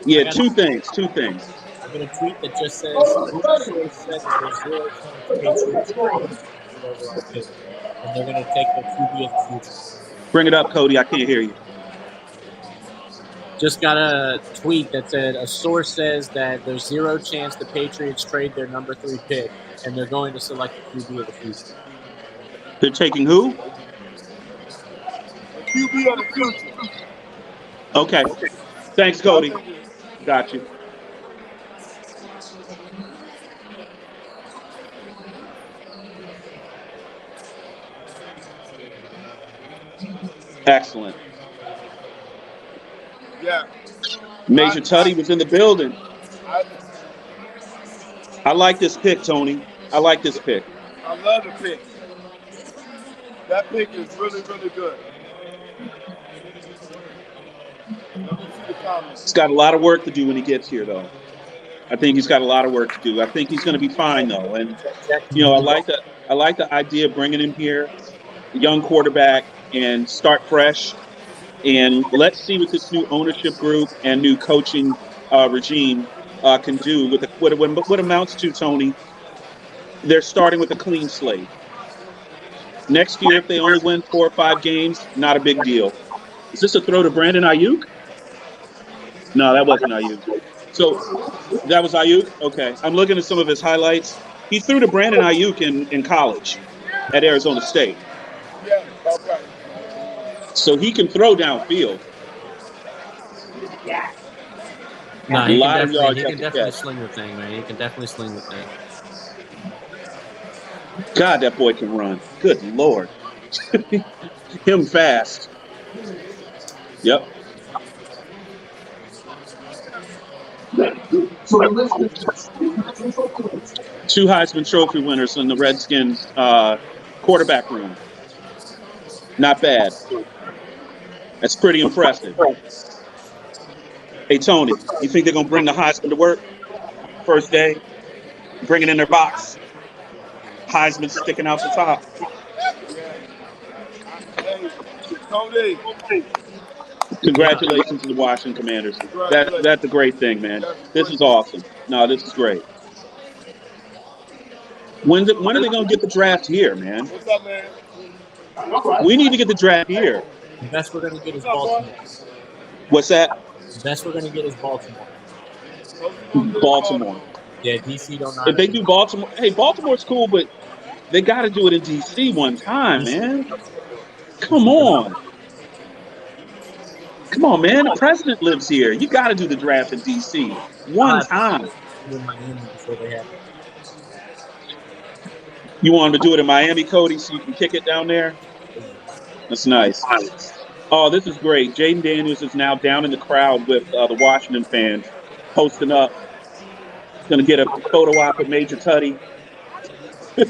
Yeah, two things. I got a tweet that just says, there's 0 chance Patriots and they're going to take the QB of the future. Bring it up, Cody. I can't hear you. Just got a tweet that said a source says that there's 0 chance the Patriots trade their number 3 pick and they're going to select the QB of the future. They're taking who? QB of the future. Okay. Thanks, Cody. Got you. Excellent. Yeah. Major Tutty was in the building. I like this pick, Tony. I like this pick. I love the pick. That pick is really, really good. Let me see the comments. He's got a lot of work to do when he gets here, though. I think he's got a lot of work to do. I think he's going to be fine, though. And I like the idea of bringing him here, young quarterback, and start fresh. And let's see what this new ownership group and new coaching regime can do with what amounts to, Tony. They're starting with a clean slate. Next year, if they only win 4 or 5 games, not a big deal. Is this a throw to Brandon Ayuk? No, that wasn't Ayuk. So that was Ayuk? Okay. I'm looking at some of his highlights. He threw to Brandon Ayuk in college at Arizona State. Yeah, okay. So he can throw downfield. No, A he lot of can yards definitely catch. sling the thing, man. He can definitely sling the thing. God, that boy can run. Good Lord. Him fast. Yep. Two Heisman Trophy winners in the Redskins quarterback room. Not bad. That's pretty impressive. Hey, Tony, you think they're going to bring the Heisman to work first day? Bring it in their box. Heisman sticking out the top. Hey, Tony. Congratulations to the Washington Commanders. That's a great thing, man. This is awesome. No, this is great. When are they going to get the draft here, man? What's up, man? We need to get the draft here. The best we're going to get is Baltimore. What's that? The best we're going to get is Baltimore. Baltimore. Yeah, DC don't know. If they do Baltimore, hey, Baltimore's cool, but they got to do it in DC one time, man. Come on. Come on, man. The president lives here. You got to do the draft in DC one time. In Miami before they have it. You want them to do it in Miami, Cody, so you can kick it down there? That's nice. Oh, this is great. Jaden Daniels is now down in the crowd with the Washington fans, posting up. Going to get a photo op with Major Tuddy. Man,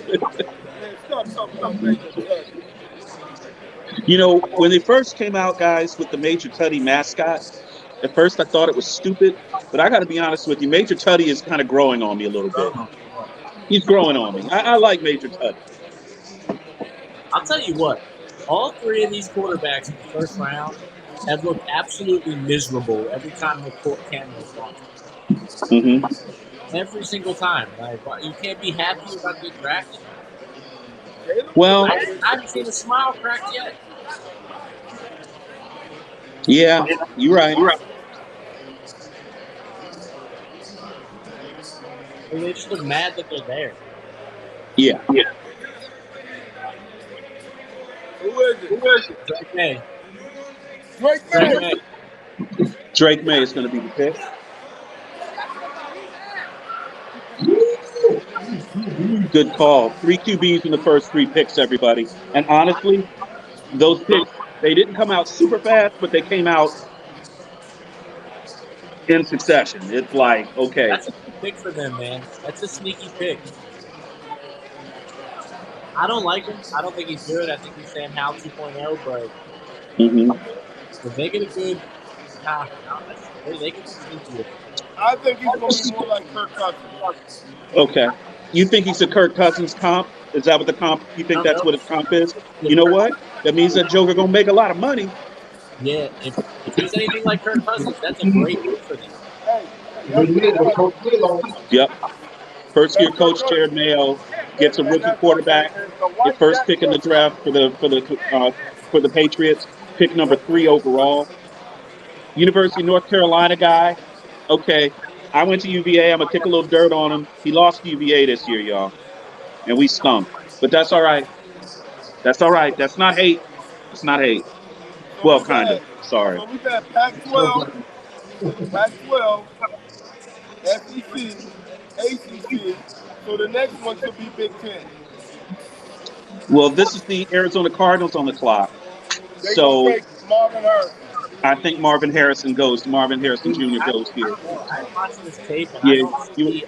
stop talking about Major Tuddy. You know, when they first came out, guys, with the Major Tuddy mascot, at first I thought it was stupid, but I got to be honest with you, Major Tuddy is kind of growing on me a little bit. He's growing on me. I like Major Tuddy. I'll tell you what, all three of these quarterbacks in the first round have looked absolutely miserable every time the court camera's on. Mm-hmm. Every single time. Like, you can't be happy about getting drafted. Well, I haven't seen a smile cracked yet. yeah, you're right. They just look mad that they're there. Yeah. Who is it? Drake May. Drake May. Drake May is going to be the pick. Good call. 3 QBs in the first 3 picks, everybody. And honestly, those picks, they didn't come out super fast, but they came out in succession. It's like, okay. That's a good pick for them, man. That's a sneaky pick. I don't like him. I don't think he's good. I think he's Sam Howell 2.0, but if they get a good, they can be sneaky. I think he's going to be more like Kirk Cousins. Okay. You think he's a Kirk Cousins comp? Is that what the comp? You think that's what his comp is? You know what? That means that Joker going to make a lot of money. Yeah, if he's anything like Kirk Cousins, that's a great move for them. Yep. First year coach Jared Mayo gets a rookie quarterback. The first pick in the draft for the Patriots, pick number 3 overall. University of North Carolina guy. Okay, I went to UVA. I'm gonna kick a little dirt on him. He lost to UVA this year, y'all, and we stunk. But that's all right. That's all right. That's not hate. It's not hate. Well, kind of. Sorry. So we got Pac-12, SEC, ACC. So the next one could be Big Ten. Well, this is the Arizona Cardinals on the clock. So Marvin Harrison. I think Marvin Harrison Jr. goes here. I'm watching this tape, and Yeah,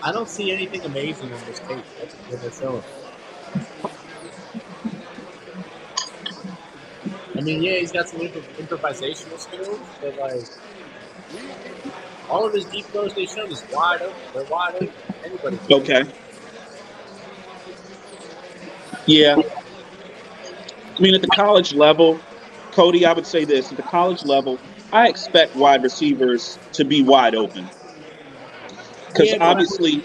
I don't see anything amazing in this tape that they're showing. I mean, yeah, he's got some improvisational skills, but like all of his deep throws they showed is wide open. They're wide open. Anybody. Okay. Yeah. I mean, at the college level, Cody, I would say this. At the college level, I expect wide receivers to be wide open. Because obviously,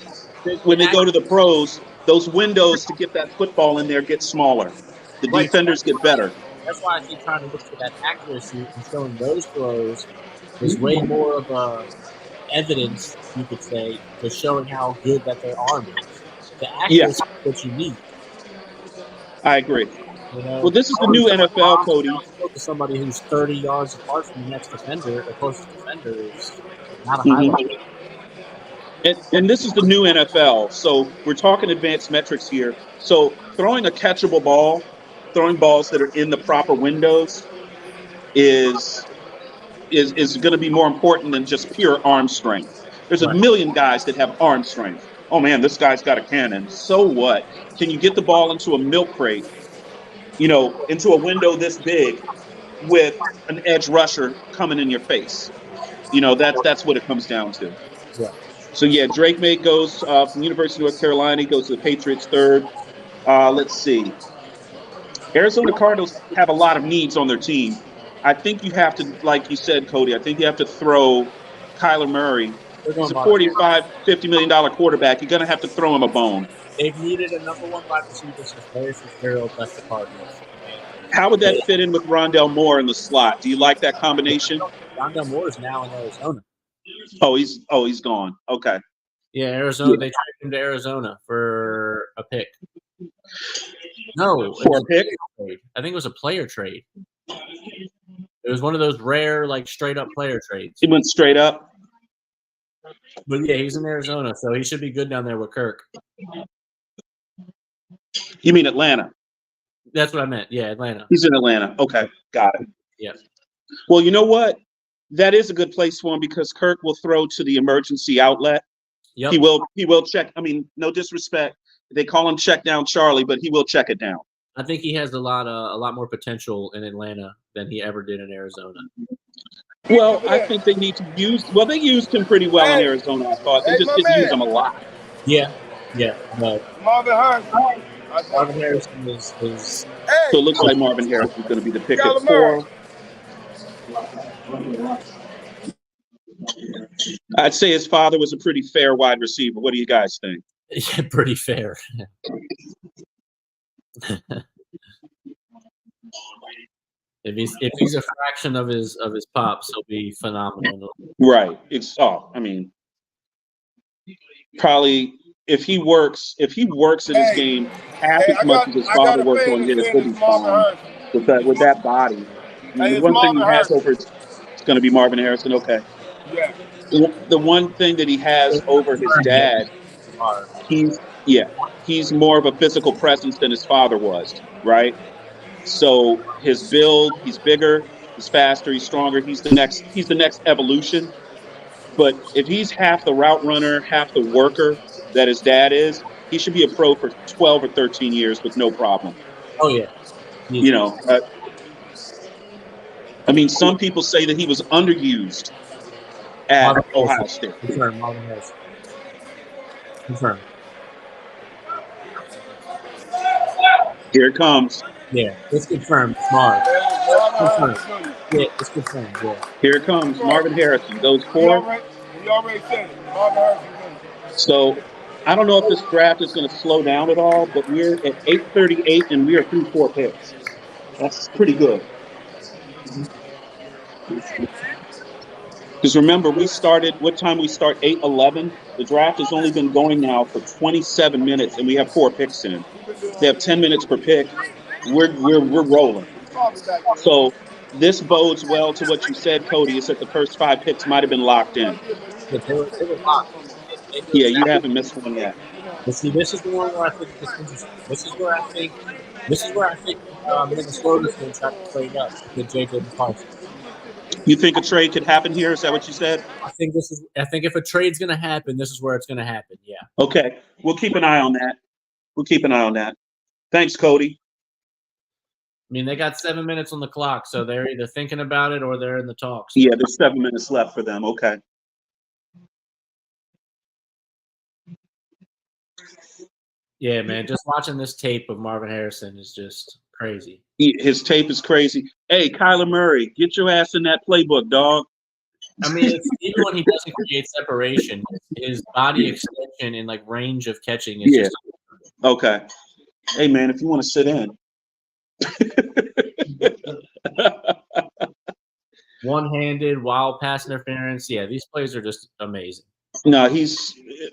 when they go to the pros, those windows to get that football in there get smaller. The defenders get better. That's why I keep trying to look for that accuracy and showing those throws is way more of a evidence, you could say, for showing how good that their arm is. The accuracy is what you need. I agree. You know, well, this is the new NFL, Cody. Somebody who's 30 yards apart from the next defender, the closest defender, is not a highlight. And this is the new NFL. So we're talking advanced metrics here. So throwing a catchable ball, throwing balls that are in the proper windows is going to be more important than just pure arm strength. There's a million guys that have arm strength. Oh, man, this guy's got a cannon. So what? Can you get the ball into a milk crate, into a window this big with an edge rusher coming in your face? That's what it comes down to. Yeah. So, Drake May goes from University of North Carolina. He goes to the Patriots 3rd. Let's see. Arizona Cardinals have a lot of needs on their team. I think you have to, like you said, Cody, I think you have to throw Kyler Murray. He's a $45, $50 million quarterback. You're going to have to throw him a bone. They've needed a number 1 wide receiver since Larry Fitzgerald left the Cardinals. How would that fit in with Rondell Moore in the slot? Do you like that combination? Rondell Moore is now in Arizona. Oh, he's gone. Okay. Yeah, Arizona. They traded him to Arizona for a pick. No, for a pick. I think it was a player trade. It was one of those rare, straight up player trades. He went straight up. But yeah, he's in Arizona, so he should be good down there with Kirk. You mean Atlanta? That's what I meant. Yeah, Atlanta. He's in Atlanta. Okay, got it. Yeah. Well, you know what? That is a good place for him because Kirk will throw to the emergency outlet. Yep. He will check. I mean, no disrespect. They call him check down Charlie, but he will check it down. I think he has a lot more potential in Atlanta than he ever did in Arizona. Well, I think they need to use. Well, they used him pretty well in Arizona. I thought they just didn't use him a lot. Yeah, but Marvin Harrison. Marvin Harrison is So it looks like Marvin Harrison is going to be the pick at 4. I'd say his father was a pretty fair wide receiver. What do you guys think? yeah, pretty fair. If he's a fraction of his pops, he'll be phenomenal. Right. I mean, probably if he works in his game half as much as his father worked on his, he'll be fine with that body. I mean, the one thing he has over it's going to be Marvin Harrison. Okay. Yeah. The one thing that he has over his dad, he's more of a physical presence than his father was, right? So his build, he's bigger, he's faster, he's stronger. He's the next evolution. But if he's half the route runner, half the worker that his dad is, he should be a pro for 12 or 13 years with no problem. Oh yeah. You know, I mean, some people say that he was underused at Ohio State. Confirmed. Marvin Harrison. Confirmed. Here it comes. Yeah, it's confirmed. Smart. Confirmed. Yeah, it's confirmed. Yeah. Here it comes. Marvin Harrison. Those 4. You already said it. Marvin Harrison. So I don't know if this draft is going to slow down at all, but we're at 8:38 and we are through 4 picks. That's pretty good. Because remember, we started, what time we start? 8:11. The draft has only been going now for 27 minutes, and we have 4 picks in. They have 10 minutes per pick. We're rolling. So this bodes well to what you said, Cody, is that the first 5 picks might have been locked in. They were locked. Yeah, you haven't missed one yet. But see, this is the one where I think it's interesting. This is where I think Minnesota's going to try to trade up with J.J. McCarthy. You think a trade could happen here? Is that what you said? I think if a trade's going to happen, this is where it's going to happen. Yeah. Okay, we'll keep an eye on that. Thanks, Cody. I mean, they got 7 minutes on the clock, so they're either thinking about it or they're in the talks. Yeah, there's 7 minutes left for them. Okay. Yeah, man, just watching this tape of Marvin Harrison is just crazy. His tape is crazy. Hey, Kyler Murray, get your ass in that playbook, dog. I mean, even when he doesn't create separation, his body extension and like range of catching is just okay. Hey, man, if you want to sit in. One-handed, wild pass interference. Yeah, these plays are just amazing. No,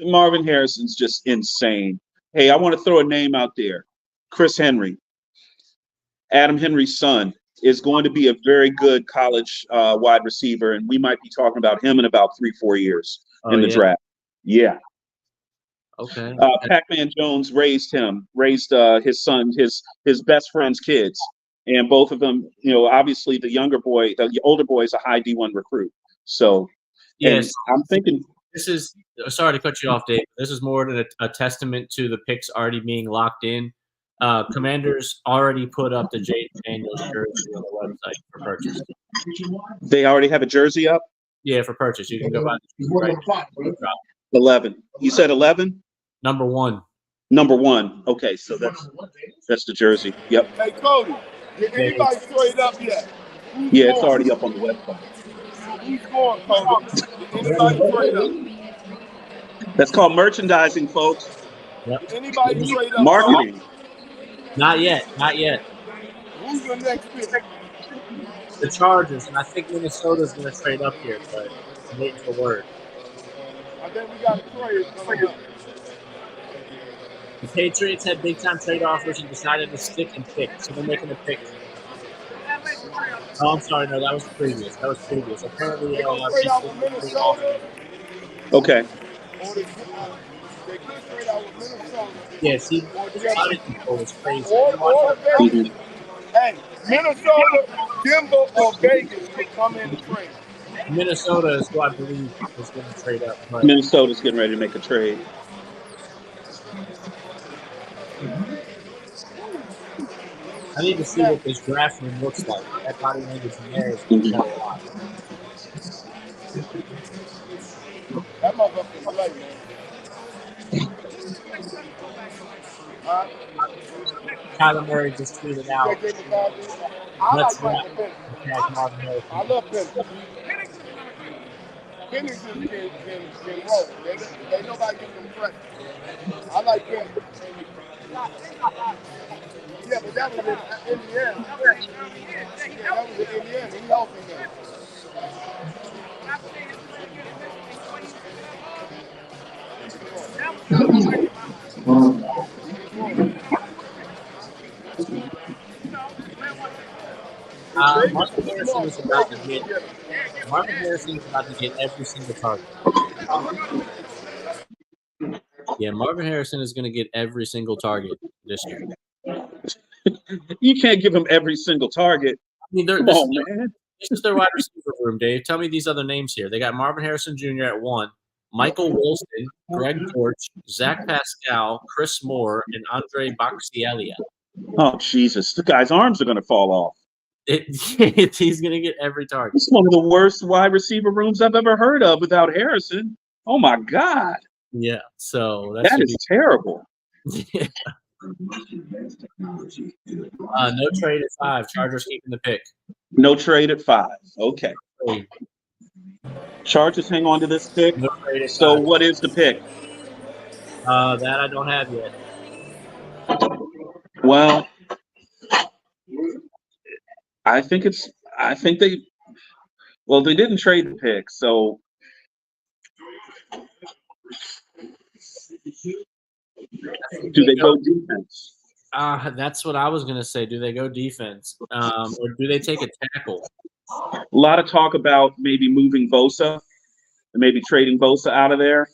Marvin Harrison's just insane. Hey, I want to throw a name out there. Chris Henry, Adam Henry's son, is going to be a very good college wide receiver, and we might be talking about him in about 3-4 years in the draft. Yeah. Okay. Pac-Man Jones raised his son, his best friend's kids, and both of them, obviously the older boy is a high D1 recruit. So, yes, I'm thinking. This is sorry to cut you off, Dave. This is more than a testament to the picks already being locked in. Commanders already put up the Jaden Daniels jersey on the website for purchase. They already have a jersey up? Yeah, for purchase. You can go buy the 11. You said 11? Number 1. Number 1. Okay, so that's the jersey. Yep. Hey, Cody, did anybody trade up yet? Yeah, it's already up on the website. Who's going, Cody? Did anybody trade up? That's called merchandising, folks. Yep. Did anybody trade up? Marketing. Not yet. Who's your next pick? The Chargers, and I think Minnesota's going to trade up here, but I'm waiting for word. I think we got a trade coming up. The Patriots had big-time trade offers and decided to stick and pick, so they're making a pick. Oh, I'm sorry. No, that was previous. Apparently, Minnesota. Okay. They could trade out with Minnesota. Yeah, see, Or this Denver. audit people is crazy. Or You Vegas. Hey, Minnesota, Denver, or Vegas could come in and trade. Minnesota is who I believe is going to trade up, but Minnesota's getting ready to make a trade. I need to see what this draft room looks like. That body language in there is going to tell a lot. That motherfucker can play, man. Kyler Murray just tweeted out, JJ McCarthy. I let's like not Michael Penix. attack Marvin Harrison. I love Penix. Penix just can roll. They nobody give them credit. I like Penix. Yeah, but that was in Indiana. Yeah, that was in Indiana. He helped me there. Marvin Harrison is about to get every single target. Yeah, Marvin Harrison is going to get every single target this year. You can't give him every single target. I mean, Come on, man. This is their wide receiver room, Dave. Tell me these other names here. They got Marvin Harrison Jr. at 1, Michael Wilson, Greg Dortch, Zach Pascal, Chris Moore, and Andre Boxielia. Oh, Jesus. The guy's arms are going to fall off. He's going to get every target. It's one of the worst wide receiver rooms I've ever heard of without Harrison. Oh, my God. Yeah, so that is terrible. No trade at 5. Chargers keeping the pick. No trade at 5. Okay. Chargers hang on to this pick. No trade at so 5. What is the pick? That I don't have yet. Well, I think they didn't trade the pick, so do they go defense? That's what I was going to say. Do they go defense? Or do they take a tackle? A lot of talk about maybe moving Bosa and maybe trading Bosa out of there.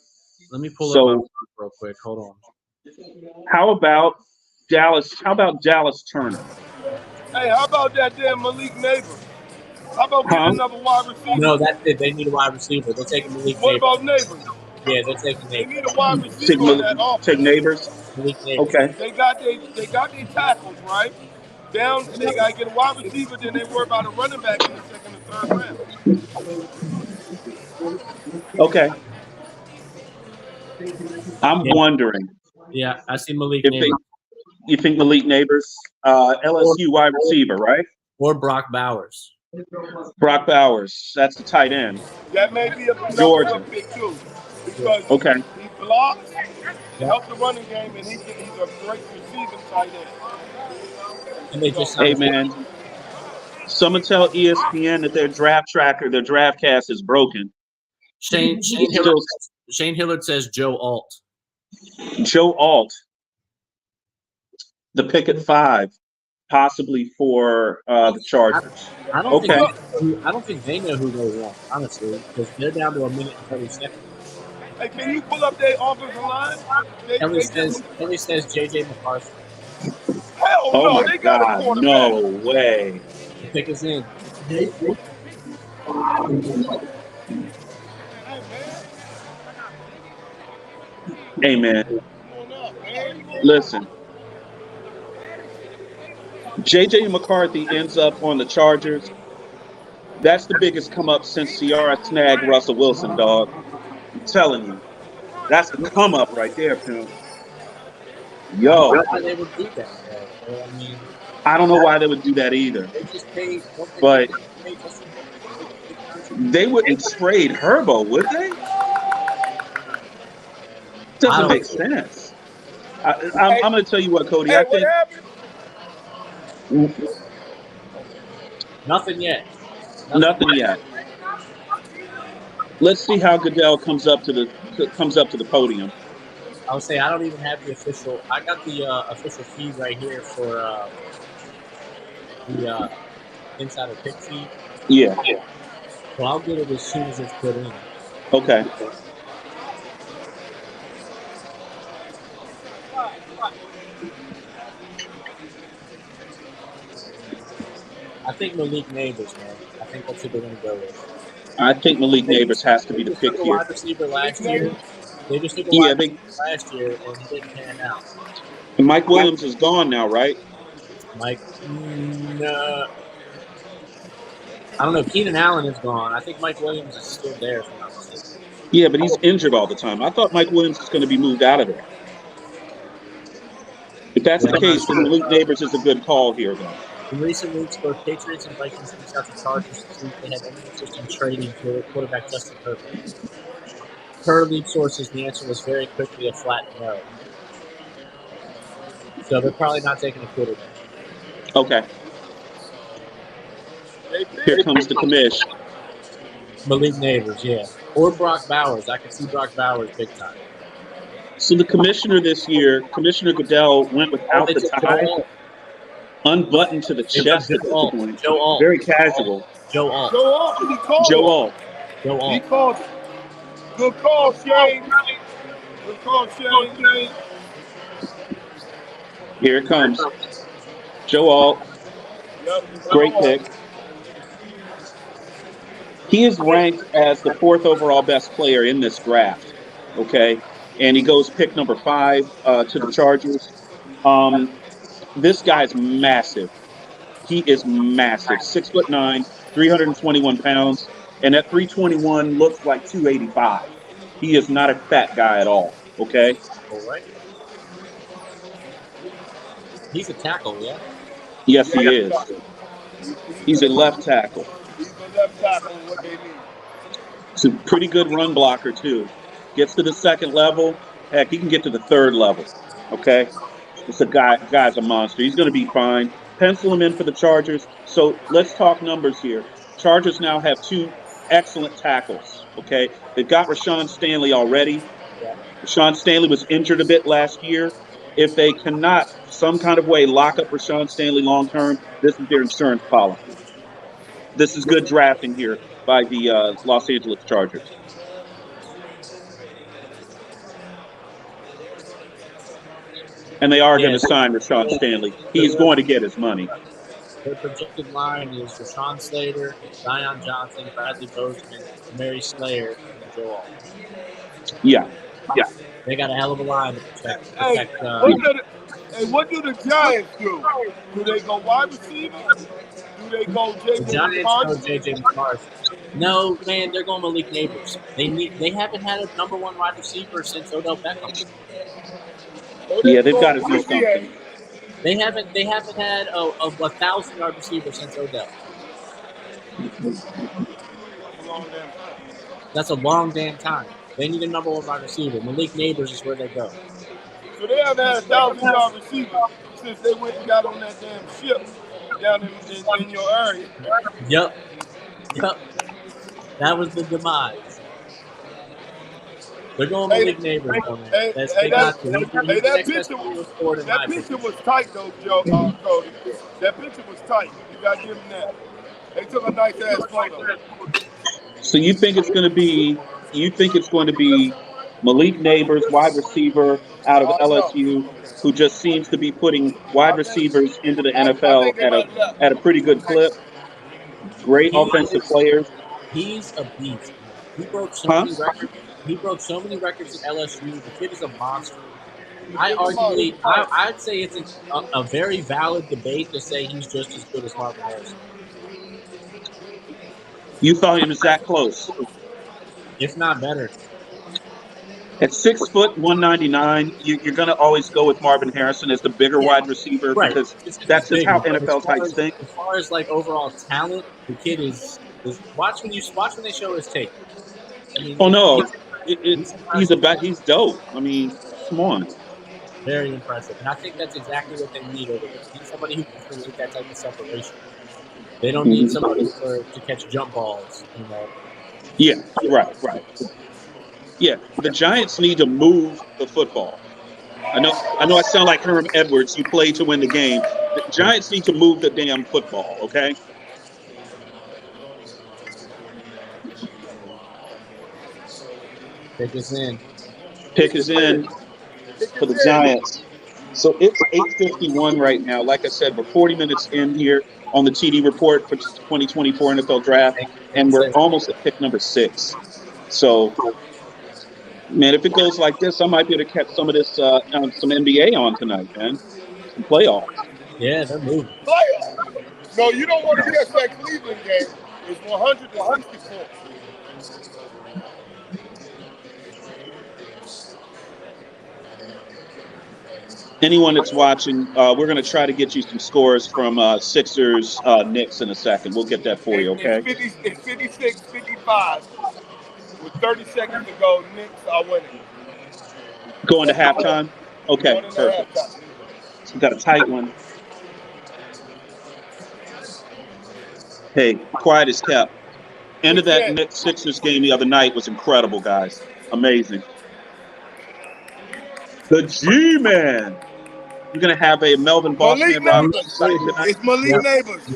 Let me pull up my book real quick. Hold on. How about Dallas Turner? Hey, how about that damn Malik Neighbors? How about getting another wide receiver? No, that's it. They need a wide receiver. They're taking Malik Neighbors. What about Neighbors? Yeah, they're taking Neighbors. They need a wide receiver on that offense. Take Neighbors? Okay. They got their tackles, right? Down, they got to get a wide receiver, then they worry about a running back in the second and third round. Okay. I'm wondering. Yeah, I see Malik Neighbors. You think Malik Neighbors, LSU wide receiver, right? Or Brock Bowers. Brock Bowers, that's the tight end. That may be a Georgia pick too, because he blocks, he helps the running game, and he's a great receiving tight end. And they just hey man, someone tell ESPN that their draft tracker, their draft cast is broken. Shane Hillard says Joe Alt. Joe Alt, the pick at 5, possibly for the Chargers. I don't think they know who they want, honestly, because they're down to 1 minute and 30 seconds. Hey, can you pull up their offensive line? Kelly says JJ McCarthy. Hell no, they got a quarterback. No way. The pick is in. Hey man, listen. JJ McCarthy ends up on the Chargers. That's the biggest come up since Ciara snagged Russell Wilson, dog. I'm telling you. That's the come up right there, Pimp. Yo. Why they would do that, I don't know why they would do that either. But they wouldn't trade Herbo, would they? Doesn't make sense. I'm going to tell you what, Cody. I think nothing yet. Nothing yet. Let's see how Goodell comes up to the podium. I would say I don't even have the official. I got the official feed right here for the Insider Pick feed. Yeah. So I'll get it as soon as it's put in. Okay. I think Malik Neighbors, man. I think that's who they're going to go with. I think Malik Neighbors has to be the They pick took a here. wide receiver last year. They just took a Yeah, wide receiver last year, and he didn't pan out. Mike Williams is gone now, right? Mike, I don't know. Keenan Allen is gone. I think Mike Williams is still there, if I'm not mistaken. Yeah, but he's injured all the time. I thought Mike Williams was going to be moved out of there. If that's the case, then Malik Neighbors is a good call here, though. In recent weeks, both Patriots and Vikings reached out to Chargers to see if they had any interest in trading quarterback Justin Herbert. Per league sources, the answer was very quickly a flat no. So they're probably not taking a quarterback. Okay. Here comes the commish. Malik Neighbors, yeah. Or Brock Bowers. I can see Brock Bowers big time. So the commissioner this year, Commissioner Goodell, went without the tie, unbuttoned to the chest at this point. Joe Alt. Very casual. Joe Alt. Joe Alt. He called Joe it. Alt. Joe Alt. He called it. Good call, Shane. Good call, Shane. Here it comes. Joe Alt. Yep. Great pick. He is ranked as the 4th overall best player in this draft. Okay. And he goes pick number 5 to the Chargers. This guy's massive. He is massive. 6'9", 321 pounds. And at 321 looks like 285. He is not a fat guy at all. Okay. All right. He's a tackle, yeah? Yes, he is. He's a left tackle. He's a left tackle, what they need. He's a pretty good run blocker, too. Gets to the 2nd level. Heck, he can get to the 3rd level. Okay? It's a guy's a monster. He's going to be fine. Pencil him in for the Chargers. So let's talk numbers here. Chargers now have 2 excellent tackles. Okay? They've got Rashawn Stanley already. Rashawn Stanley was injured a bit last year. If they cannot, some kind of way, lock up Rashawn Stanley long term, this is their insurance policy. This is good drafting here by the Los Angeles Chargers. And they are going to sign Rashawn Stanley. He's going to get his money. Their projected line is Rashawn Slater, Zion Johnson, Bradley Bozeman, Mary Slayer, and Joe Alt. Yeah. They got a hell of a line to protect. What do the Giants do? Do they go wide receiver? Do they go The J.J. Giants McCarthy? go J.J. McCarthy. No, man, they're going Malik Neighbors. They haven't had a number 1 wide receiver since Odell Beckham. Yeah, they've got to do something. They haven't had a 1,000-yard receiver since Odell. That's a long damn time. They need a number 1 wide receiver. Malik Neighbors is where they go. So they haven't had a 1,000-yard receiver since they went and got on that damn ship down in your area. Yep. That was the demise. They're going Malik Neighbors, man. That picture was tight, though, Cody. That picture was tight. You got to give them that. They took a nice-ass photo. So you think it's going to be Malik Neighbors, wide receiver out of LSU, who just seems to be putting wide receivers into the NFL at a pretty good clip. Great offensive players. He's a beast. He broke so many records. He broke so many records at LSU. The kid is a monster. I'd say it's a very valid debate to say he's just as good as Marvin Harrison. You thought he was that close? If not better. At 6 foot 199, you're going to always go with Marvin Harrison as the bigger wide receiver because that's just how NFL types think. As far as like overall talent, the kid is watch when they show his tape. I mean, he's dope. I mean, come on. Very impressive, and I think that's exactly what they need over there. They need somebody who can create that type of separation. They don't need somebody to catch jump balls, you know. Yeah, right. Yeah, the Giants need to move the football. I know I sound like Herm Edwards. You play to win the game. The Giants need to move the damn football, okay? Pick is in for the Giants. So it's 8:51 right now. Like I said, we're 40 minutes in here on the TD report for 2024 NFL Draft, and we're almost at pick number 6. So, man, if it goes like this, I might be able to catch some of this, some NBA on tonight, man. Some playoffs. Yeah, they're moving. Playoff. No, you don't want to catch that Cleveland game. It's 164. Anyone that's watching, we're going to try to get you some scores from Sixers Knicks in a second. We'll get that for you, okay? It's 56-55. With 30 seconds to go, Knicks are winning. Going to halftime? Okay, perfect. We got a tight one. Hey, quiet as kept. End of that Knicks Sixers game the other night was incredible, guys. Amazing. The G-Man. You're going to have a Melvin Bossman Robinson. It's Malik Neighbors.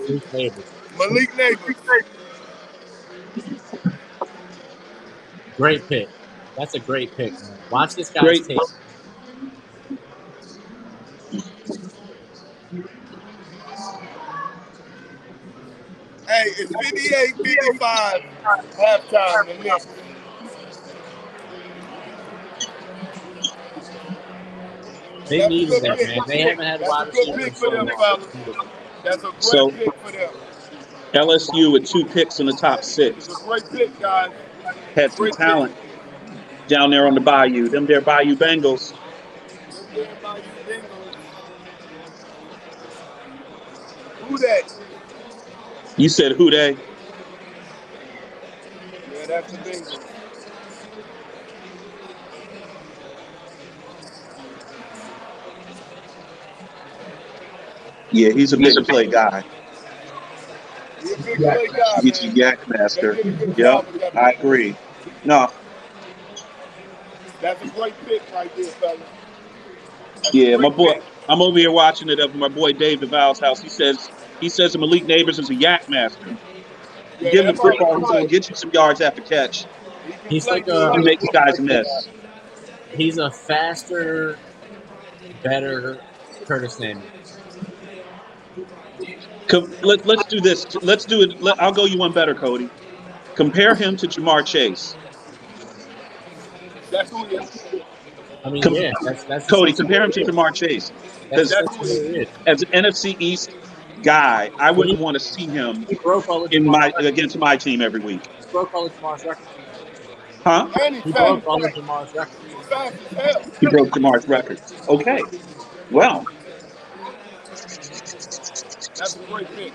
Malik Neighbors. Great pick. That's a great pick, man. Watch this guy's tape. Hey, it's 58-55 halftime. The Knicks. They needed that, man. They haven't had wide receivers for them, fellas. That's a great pick for them. LSU with 2 picks in the top 6. It's a great pick, guys. Had some talent down there on the Bayou. Them there Bayou Bengals. Who that? You said who they? Yeah, that's the Bengals. Yeah, he's a big play guy. He's a big play guy, He's a yak master. Yep, I agree. No. That's a great pick right there, fella. Yeah, my boy. Pick. I'm over here watching it at my boy Dave DeVal's house. He says Malik Neighbors is a yak master. You give him the football, he's going to get you some yards after catch. He's like he makes guys miss. He's a faster, better Curtis Samuel. Let's do this. Let's do it. I'll go you one better, Cody. Compare him to Jamar Chase. That's who he is. I mean, that's Cody, compare him to Jamar Chase. Because as an NFC East guy, I wouldn't want to see him against my team every week. He broke all of Jamar's records. Huh? He broke all of Jamar's records. He broke Jamar's records. Okay. Well. That's a great pick.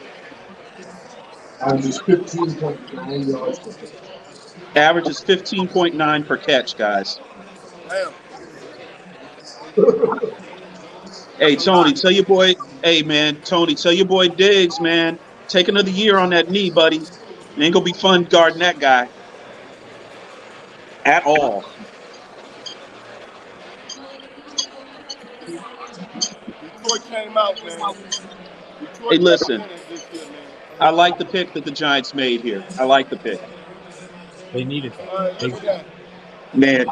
Averages 15.9 yards per catch. Averages 15.9 per catch, guys. Damn. Hey, Tony, tell your boy, Tony, tell your boy Diggs, man, take another year on that knee, buddy. It ain't gonna be fun guarding that guy. At all. Detroit came out, man. Hey, listen. I like the pick that the Giants made here. I like the pick. They needed that. Man,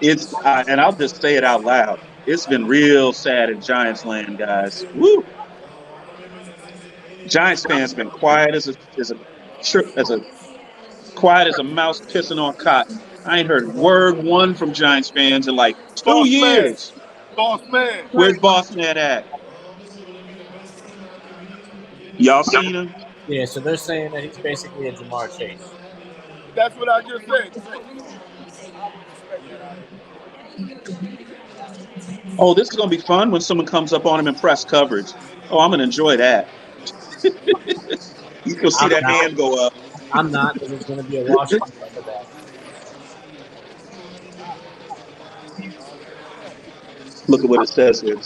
it's and I'll just say it out loud. It's been real sad in Giants land, guys. Woo! Giants fans been quiet as a quiet as a mouse pissing on cotton. I ain't heard word one from Giants fans in like 2 years. Boss man. Where's Boss Man at? Y'all seen him? Yeah, so they're saying that he's basically a Jamar Chase. That's what I just said. Oh, this is going to be fun when someone comes up on him in press coverage. Oh, I'm going to enjoy that. You can see that hand go up. I'm not, because it's going to be a Washington quarterback. Look at what it says here.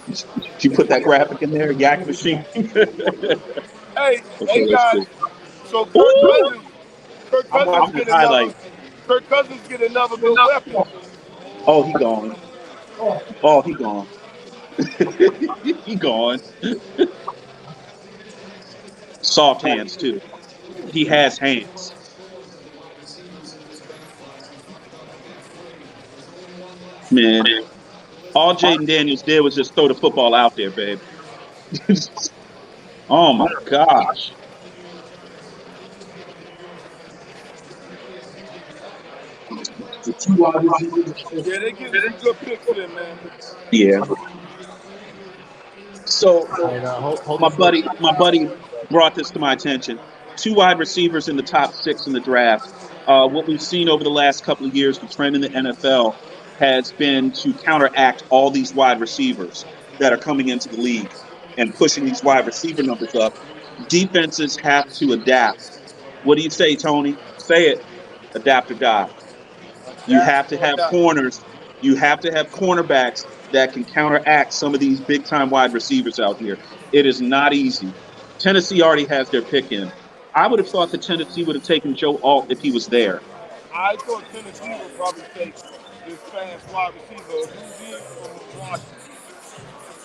Did you put that graphic in there? Yak machine? Hey guys. So Kirk Cousins get another good weapon. Oh, he gone. Oh, he gone. He gone. Soft hands, too. He has hands. Man. All Jaden Daniels did was just throw the football out there, babe. Oh my gosh. The two wide receivers. Yeah, they getting some good picks in, man. Yeah. So And hold my the fort. buddy brought this to my attention. Two wide receivers in the top 6 in the draft. What we've seen over the last couple of years, the trend in the NFL has been to counteract all these wide receivers that are coming into the league and pushing these wide receiver numbers up. Defenses have to adapt. What do you say, Tony? Say it. Adapt or die. You have to have corners. You have to have cornerbacks that can counteract some of these big time wide receivers out here. It is not easy. Tennessee already has their pick in. I would have thought that Tennessee would have taken Joe Alt if he was there. I thought Tennessee would probably take this fast wide receiver Rudy from Washington.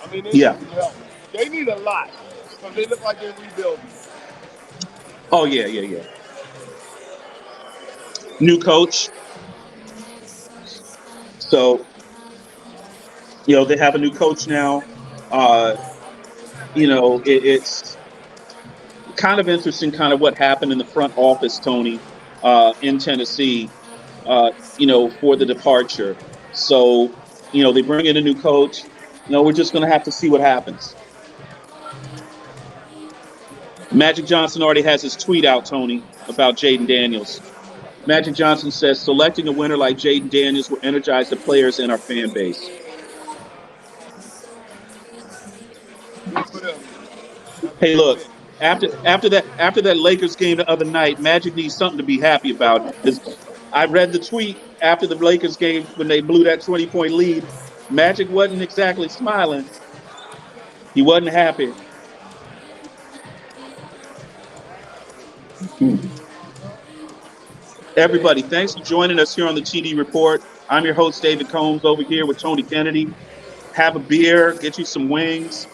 I mean, they need some help. They need a lot because they look like they're rebuilding. Oh yeah. New coach. So, they have a new coach now. It's kind of interesting, kind of what happened in the front office, Tony, in Tennessee, for the departure. So, they bring in a new coach. We're just going to have to see what happens. Magic Johnson already has his tweet out, Tony, about Jaden Daniels. Magic Johnson says, selecting a winner like Jaden Daniels will energize the players and our fan base. Hey, look, after that Lakers game the other night, Magic needs something to be happy about. I read the tweet after the Lakers game when they blew that 20-point lead. Magic wasn't exactly smiling. He wasn't happy. Everybody, thanks for joining us here on the TD Report. I'm your host, David Combs, over here with Tony Kennedy. Have a beer, get you some wings.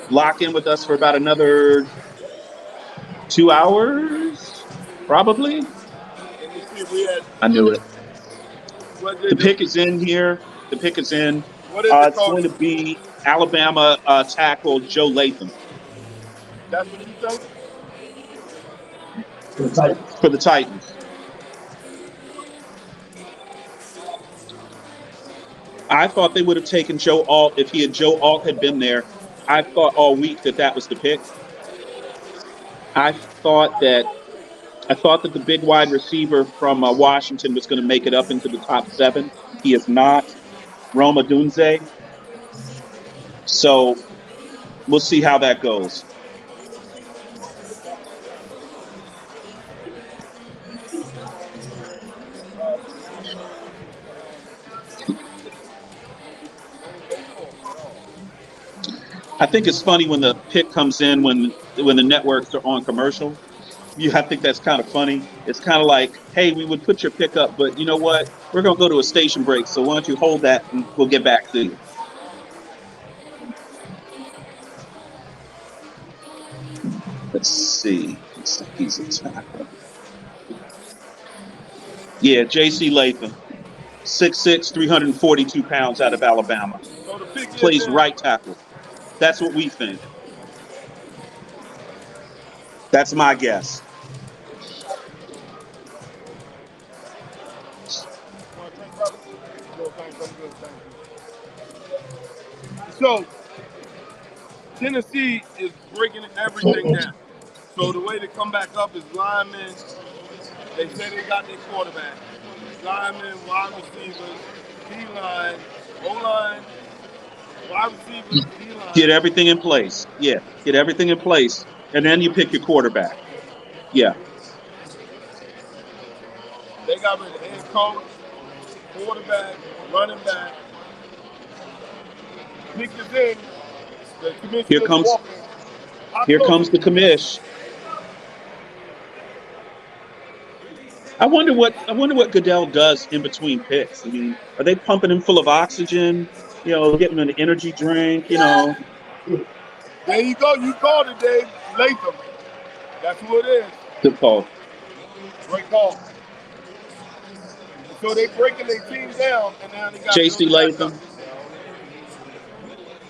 Lock in with us for about another 2 hours, probably. I knew it. The pick is in here. The pick is in. It's going to be Alabama tackle Joe Latham. That's what you think? For the Titans. I thought they would have taken Joe Alt if Joe Alt had been there. I thought all week that was the pick. I thought that the big wide receiver from Washington was going to make it up into the top 7. He is not. Rome Odunze. So we'll see how that goes. I think it's funny when the pick comes in when the networks are on commercial. I think that's kind of funny. It's kind of like, hey, we would put your pick up, but you know what? We're going to go to a station break, so why don't you hold that and we'll get back to you. Let's see. He's a tackle. Yeah, J.C. Latham. 6'6", 342 pounds out of Alabama. Plays right tackle. That's what we think. That's my guess. So, Tennessee is breaking everything down. So the way to come back up is linemen. They say they got their quarterback. Linemen, wide receivers, D-line, O-line, wide receivers, D-line. Get everything in place. Yeah, get everything in place. And then you pick your quarterback. Yeah. They got rid of head coach, quarterback, running back. Pick is in. The commissioner Here comes the commish. I wonder what Goodell does in between picks. I mean, are they pumping him full of oxygen? Getting an energy drink. There you go. You called it, Dave. Latham. That's who it is. Good call. Great call. So they breaking their team down, and now they got J.C. Latham.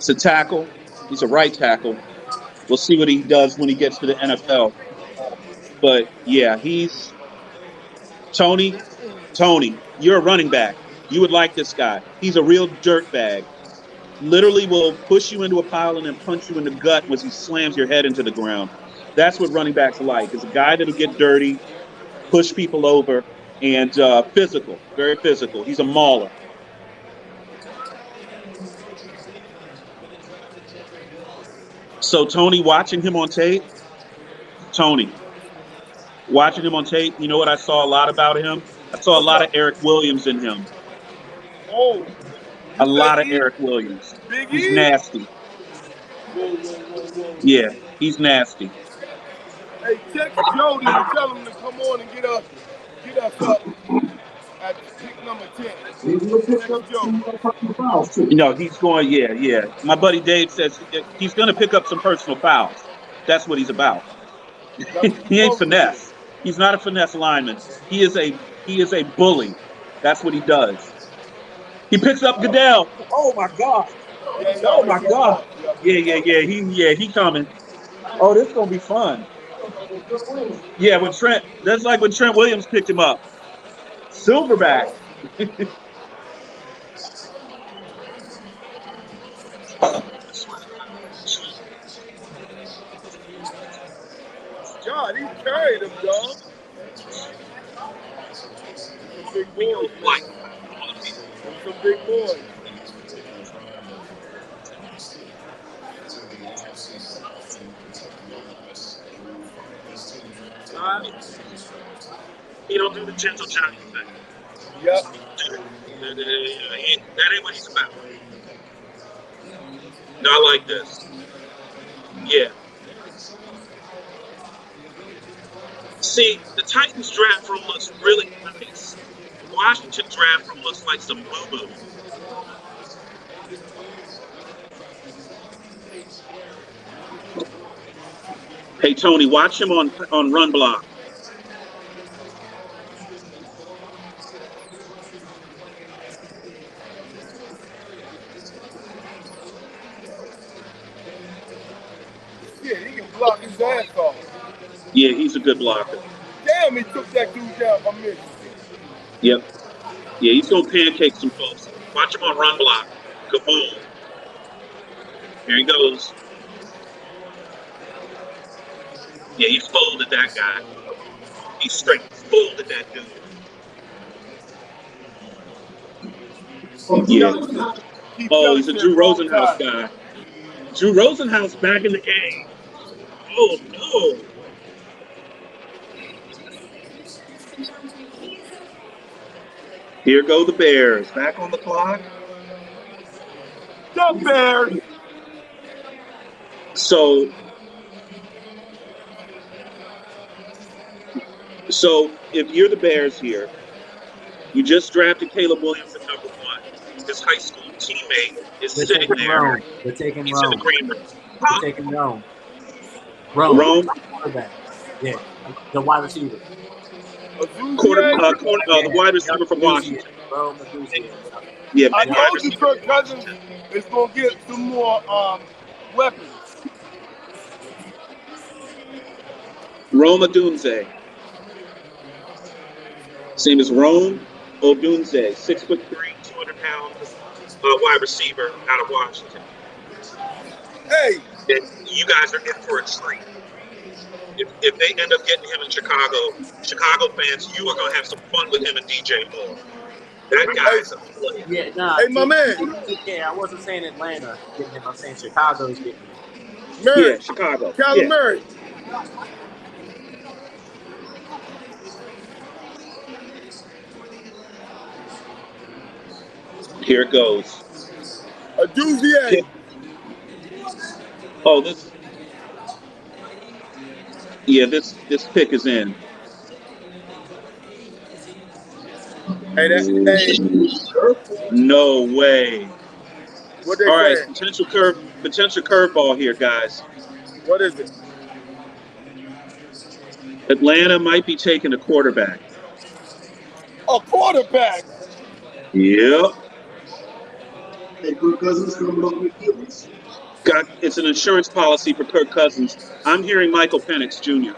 It's a tackle. He's a right tackle. We'll see what he does when he gets to the NFL. But yeah, he's Tony. Tony, you're a running back. You would like this guy. He's a real dirtbag. Literally will push you into a pile and then punch you in the gut once he slams your head into the ground. That's what running backs are like. Is a guy that'll get dirty, push people over, and physical, very physical. He's a mauler. So Tony, watching him on tape, you know what I saw a lot about him? I saw a lot of Eric Williams in him. Oh, A lot of Eric Williams. Big He's E? nasty. Whoa. Yeah, he's nasty. Hey, text Jody and tell him to come on and get us up at pick number 10. He will pick up some personal fouls too. You know, he's going, yeah. My buddy Dave says he's going to pick up some personal fouls. That's what he's about. He ain't finesse. He's not a finesse lineman. He is a bully. That's what he does. He picks up Goodell. Oh my God. Oh my God. Yeah. He coming. Oh, this is gonna be fun. Yeah, when Trent. That's like when Trent Williams picked him up. Silverback. God, he carried him, dog. Some big boys. Some big boys. He don't do the gentle Johnny thing. Yep. That ain't what he's about. Not like this. Yeah. See, the Titans draft room looks really nice. Washington draft room looks like some boo-boo. Hey, Tony, watch him on run block. Yeah, he can block his ass off. Yeah, he's a good blocker. Damn, he took that dude down from Michigan. Yep. Yeah, he's going to pancake some folks. Watch him on run block. Kaboom. Here he goes. Yeah, he's folded that guy. He straight folded that dude. Yeah. Oh, he's a Drew Rosenhaus guy. Drew Rosenhaus back in the game. Oh, no. Here go the Bears. Back on the clock. The Bears. So if you're the Bears here, you just drafted Caleb Williams at number 1. His high school teammate is sitting there. They're taking He's in the Rome. green room. They're taking Rome. Rome? Quarterback. Yeah, the wide receiver. The wide receiver from Washington. Rome Aduzian. Yeah, I wide told you receiver Kirk from Cousins Washington. is going to get some more weapons. Rome Odunze. Same as Rome Odunze, 6'3", 200-pound wide receiver out of Washington. Hey, And you guys are in for a treat. If they end up getting him in Chicago fans, you are going to have some fun with him and DJ Moore. That guy's a player. Yeah, nah. Hey, my man. Yeah, I wasn't saying Atlanta getting him. I'm saying Chicago's getting him. Murray, Yeah, Chicago. Kyler Yeah. Murray. Here it goes. A doozy. Oh, this pick is in. Hey, that's No way. what they All right, saying. potential curveball here, guys. What is it? Atlanta might be taking a quarterback. A quarterback. Yep. Hey, Kirk Cousins coming off with Achilles. It's an insurance policy for Kirk Cousins. I'm hearing Michael Penix Jr.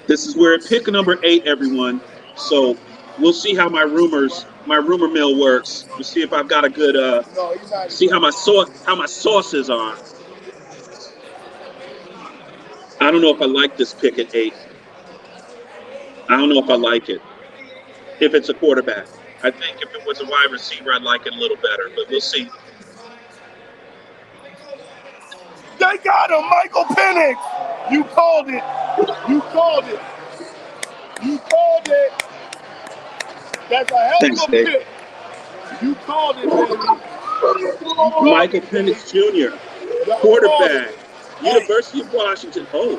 This is where pick number 8, everyone. So we'll see how my rumor mill works. We'll see if I've got a good see how my sources are. I don't know if I like this pick at 8. I don't know if I like it. If it's a quarterback. I think if it was a wide receiver, I'd like it a little better, but we'll see. They got him, Michael Penix. You called it. You called it. You called it. That's a hell Thanks, of a Dave. pick. You called it, baby. Michael Penix Jr., quarterback, University of Washington. Oh,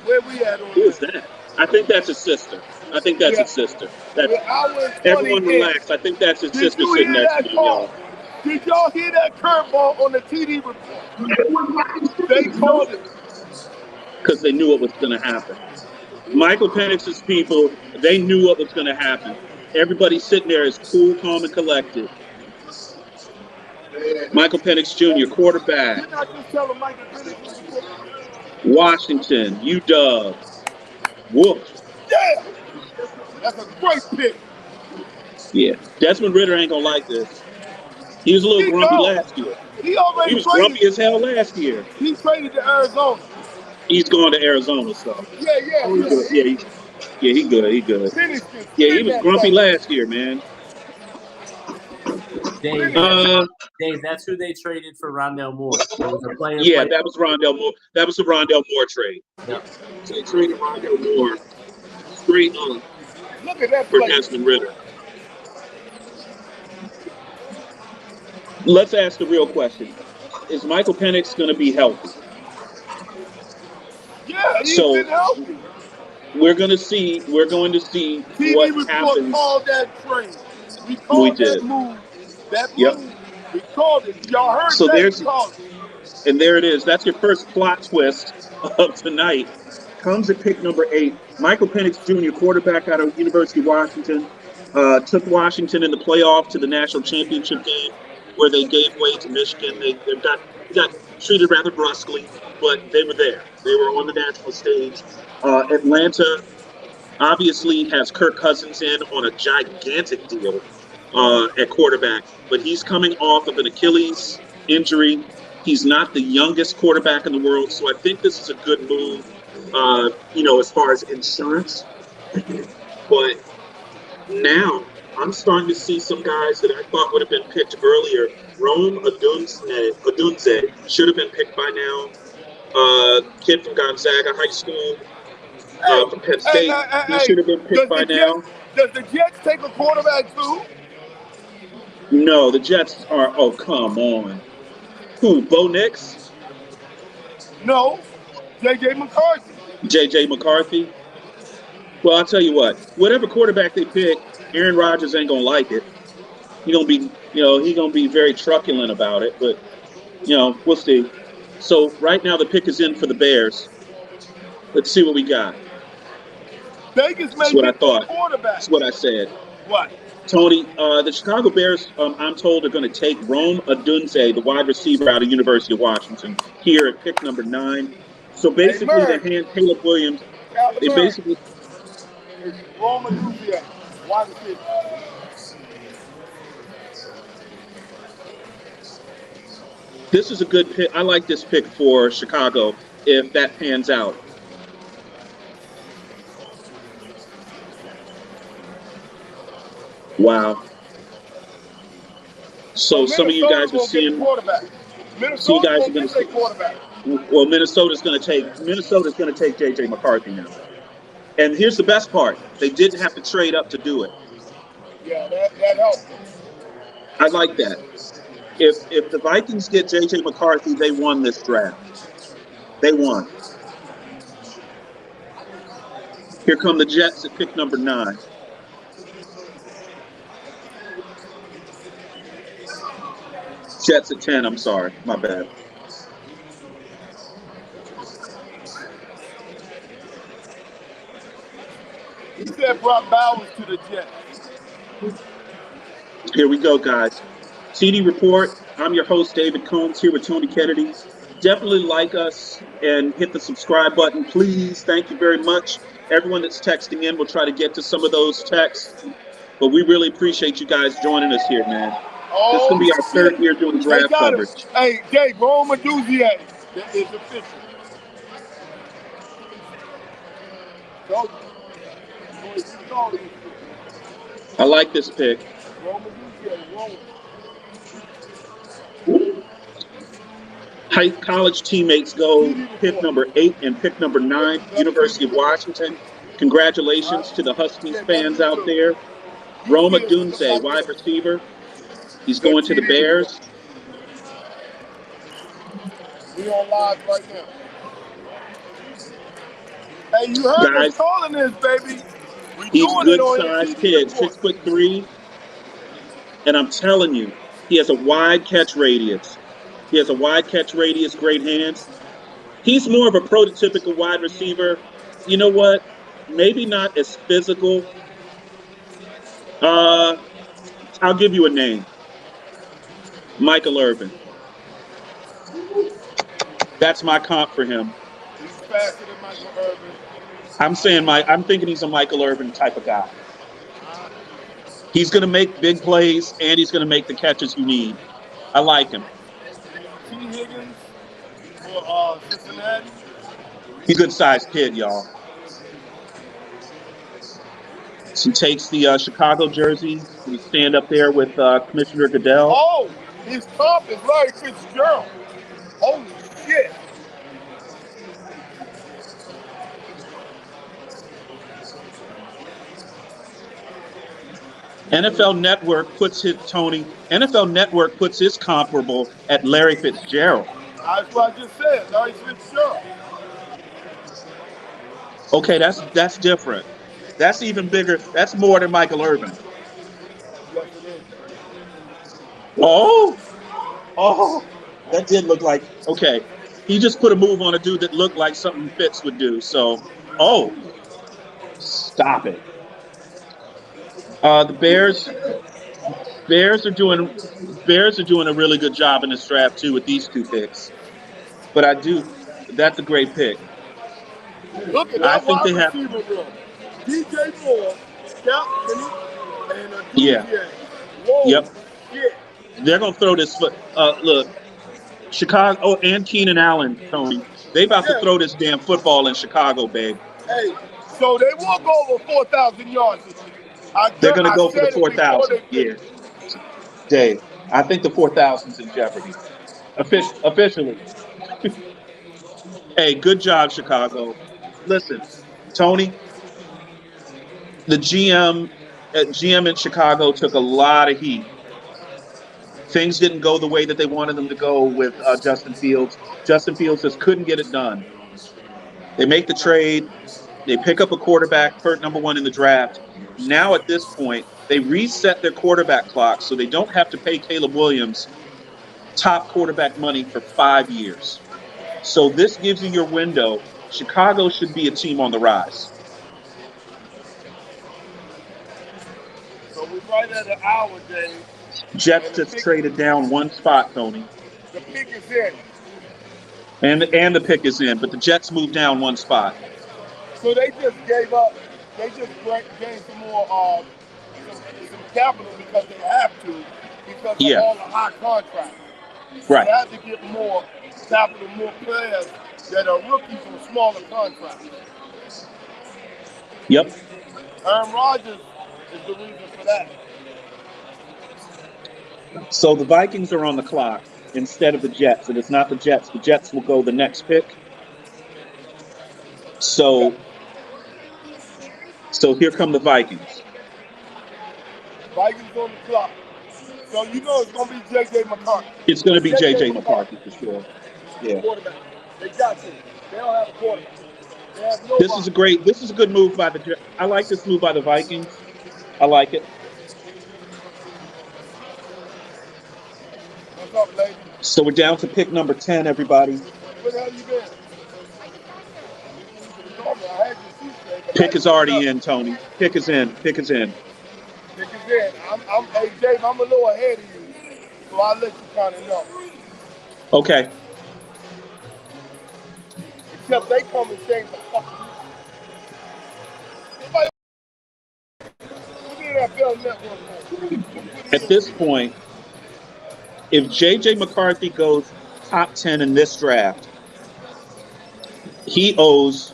where we at on who is that? I think that's his sister. His sister. Everyone relax. I think that's his sister sitting next to you, y'all. Did y'all hear that curveball on the TD report? They called it. Because they knew what was going to happen. Michael Penix's people, they knew what was going to happen. Everybody sitting there is cool, calm, and collected. Michael Penix Jr., quarterback. Didn't I just tell him Michael Penix? Washington, UW. Woof. Yeah! That's a great pick. Yeah. Desmond Ridder ain't going to like this. He was a little grumpy last year. He was grumpy as hell last year. He traded to Arizona. He's going to Arizona, so. Yeah. He good. Yeah, he was grumpy last year, man. Dave, that's who they traded for Rondale Moore. There was a player. Yeah, that was Rondale Moore. That was the Rondale Moore trade. Yep. So they traded Rondale Moore straight on. Look at that for play. Desmond Ridder. Let's ask the real question: is Michael Penix going to be healthy? Yeah, he's been healthy. We're going to see what happens. Called that trade. We called that move. We called it. Y'all heard that? And there it is. That's your first plot twist of tonight. Comes at pick number 8. Michael Penix Jr., quarterback out of University of Washington, took Washington in the playoff to the national championship game, where they gave way to Michigan. They got treated rather brusquely, but they were there. They were on the national stage. Atlanta obviously has Kirk Cousins in on a gigantic deal at quarterback, but he's coming off of an Achilles injury. He's not the youngest quarterback in the world, so I think this is a good move, as far as insurance. But now I'm starting to see some guys that I thought would have been picked earlier. Rome Odunze should have been picked by now. Kid from Gonzaga High School, from Penn State, he should have been picked by now. Does the Jets take a quarterback too? No, the Jets are. Oh, come on. Who? Bo Nix? No, J.J. McCarthy. J.J. McCarthy. Well, I'll tell you what. Whatever quarterback they pick, Aaron Rodgers ain't gonna like it. He's gonna be very truculent about it. But we'll see. So right now the pick is in for the Bears. Let's see what we got. Vegas That's what I thought. Quarterback. That's what I said. What? Tony, the Chicago Bears, I'm told, are going to take Rome Odunze, the wide receiver out of University of Washington, here at pick number 9. So basically, they hand Caleb Williams. They basically. It's Rome Odunze, wide receiver. This is a good pick. I like this pick for Chicago if that pans out. Wow. So some of you guys are seeing. So you guys are going to see quarterback. Well, Minnesota's going to take J.J. McCarthy now. And here's the best part: they didn't have to trade up to do it. Yeah, that helped. I like that. If the Vikings get J.J. McCarthy, they won this draft. They won. Here come the Jets at pick number 9. Jets at 10, I'm sorry. My bad. He said Brock Bowers to the Jets. Here we go, guys. TD Report. I'm your host, David Combs, here with Tony Kennedy. Definitely like us and hit the subscribe button, please. Thank you very much. Everyone that's texting in, we'll try to get to some of those texts. But we really appreciate you guys joining us here, man. This is going to be our third year doing draft coverage. Hey, Jay, Rome Aduzier is official. I like this pick. High college teammates go pick number 8 and pick number 9, University of Washington. Congratulations to the Huskies fans out there. Rome Odunze, wide receiver. He's going to the Bears. We on live right now. Hey, you heard us calling this, baby. He's a good-sized kid, 6'3", and I'm telling you, he has a wide catch radius. He has a wide catch radius, great hands. He's more of a prototypical wide receiver. You know what? Maybe not as physical. I'll give you a name. Michael Irvin. That's my comp for him. He's faster than Michael Irvin. I'm thinking he's a Michael Irvin type of guy. He's going to make big plays, and he's going to make the catches you need. I like him. T. Higgins for Cincinnati. He's a good-sized kid, y'all. So he takes the Chicago jersey. We stand up there with Commissioner Goodell. Oh, his comp is Larry Fitzgerald. Holy shit. NFL Network puts his comparable at Larry Fitzgerald. That's what I just said, Larry Fitzgerald. Okay, that's different. That's even bigger. That's more than Michael Irvin. Yes, it is. Oh, that did look like, okay. He just put a move on a dude that looked like something Fitz would do. So, stop it. The Bears are doing a really good job in this draft too with these 2 picks. But that's a great pick. Look at that. I think they have DJ Moore, Scout Kenny, and yeah. Whoa, yep. Shit. They're gonna throw this foot. Look, Chicago and Keenan Allen, Tony. They about to throw this damn football in Chicago, babe. Hey, so they won't go over 4,000 yards this year. They're going to go for the 4,000. Yeah. Dave, I think the 4,000's in jeopardy. Officially. Hey, good job, Chicago. Listen, Tony, the GM in Chicago took a lot of heat. Things didn't go the way that they wanted them to go with Justin Fields. Justin Fields just couldn't get it done. They make the trade. They pick up a quarterback, number 1 in the draft. Now at this point, they reset their quarterback clock so they don't have to pay Caleb Williams top quarterback money for 5 years. So this gives you your window. Chicago should be a team on the rise. So we're right at an hour, Dave. Jets just traded down 1 spot, Tony. The pick is in. And the pick is in, but the Jets moved down 1 spot. So they just gave up. They just gained some more some capital because they have to, because of all the high contracts. Right. They have to get more capital, more players that are rookies on smaller contracts. Yep. Aaron Rodgers is the reason for that. So the Vikings are on the clock instead of the Jets, and it's not the Jets. The Jets will go the next pick. So here come the Vikings. Vikings on the clock. So you know it's going to be J.J. McCarthy. It's going to be J.J. McCarthy for sure. Yeah. Quarterback. They got to. They don't have a quarterback. They have nobody. This is a good move by the Jets. I like this move by the Vikings. I like it. What's up, lady? So we're down to pick number 10, everybody. Where the hell you been? I had you Tuesday, but Pick is already in, Tony. Pick is in. Pick is in. Because then, hey, Dave, I'm a little ahead of you, so I'll let you kind of know. Okay. Except they come and change the fucking. Anybody look at NFL Network. At this point, if J.J. McCarthy goes top 10 in this draft, he owes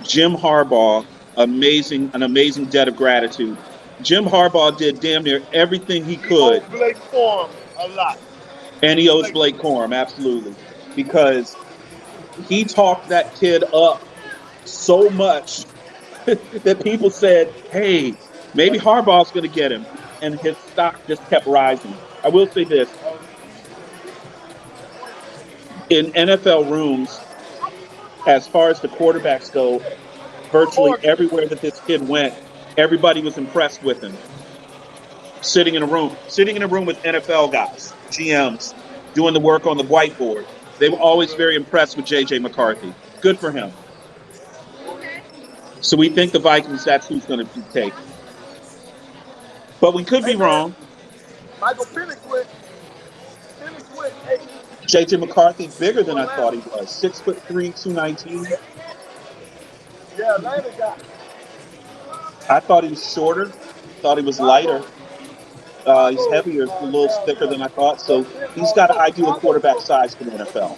Jim Harbaugh an amazing debt of gratitude. Jim Harbaugh did damn near everything he could. He owes Blake Corum a lot. And he owes Blake Corum, absolutely. Because he talked that kid up so much that people said, hey, maybe Harbaugh's going to get him. And his stock just kept rising. I will say this. In NFL rooms, as far as the quarterbacks go, virtually everywhere that this kid went, everybody was impressed with him. Sitting in a room with NFL guys, GMs, doing the work on the whiteboard. They were always very impressed with J.J. McCarthy. Good for him. So we think the Vikings, that's who's going to take. But we could be wrong. Michael Penix went 8. J.J. McCarthy bigger than I thought he was. 6'3", 219. Yeah, Atlanta got it. I thought he was shorter. Thought he was lighter. He's heavier, a little thicker than I thought. So he's got an ideal quarterback size for the NFL.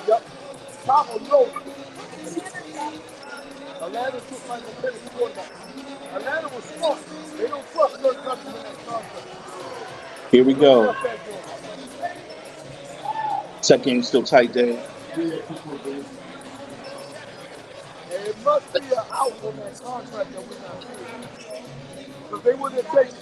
Yep. Papa knows. Atlanta took Michael Penix quarterback. Atlanta was smart. They don't trust Kirk Cousins in that contract. Here we go. Is that game still tight, Dave? It must be an out on that contract that we're not seeing. Because they wouldn't have taken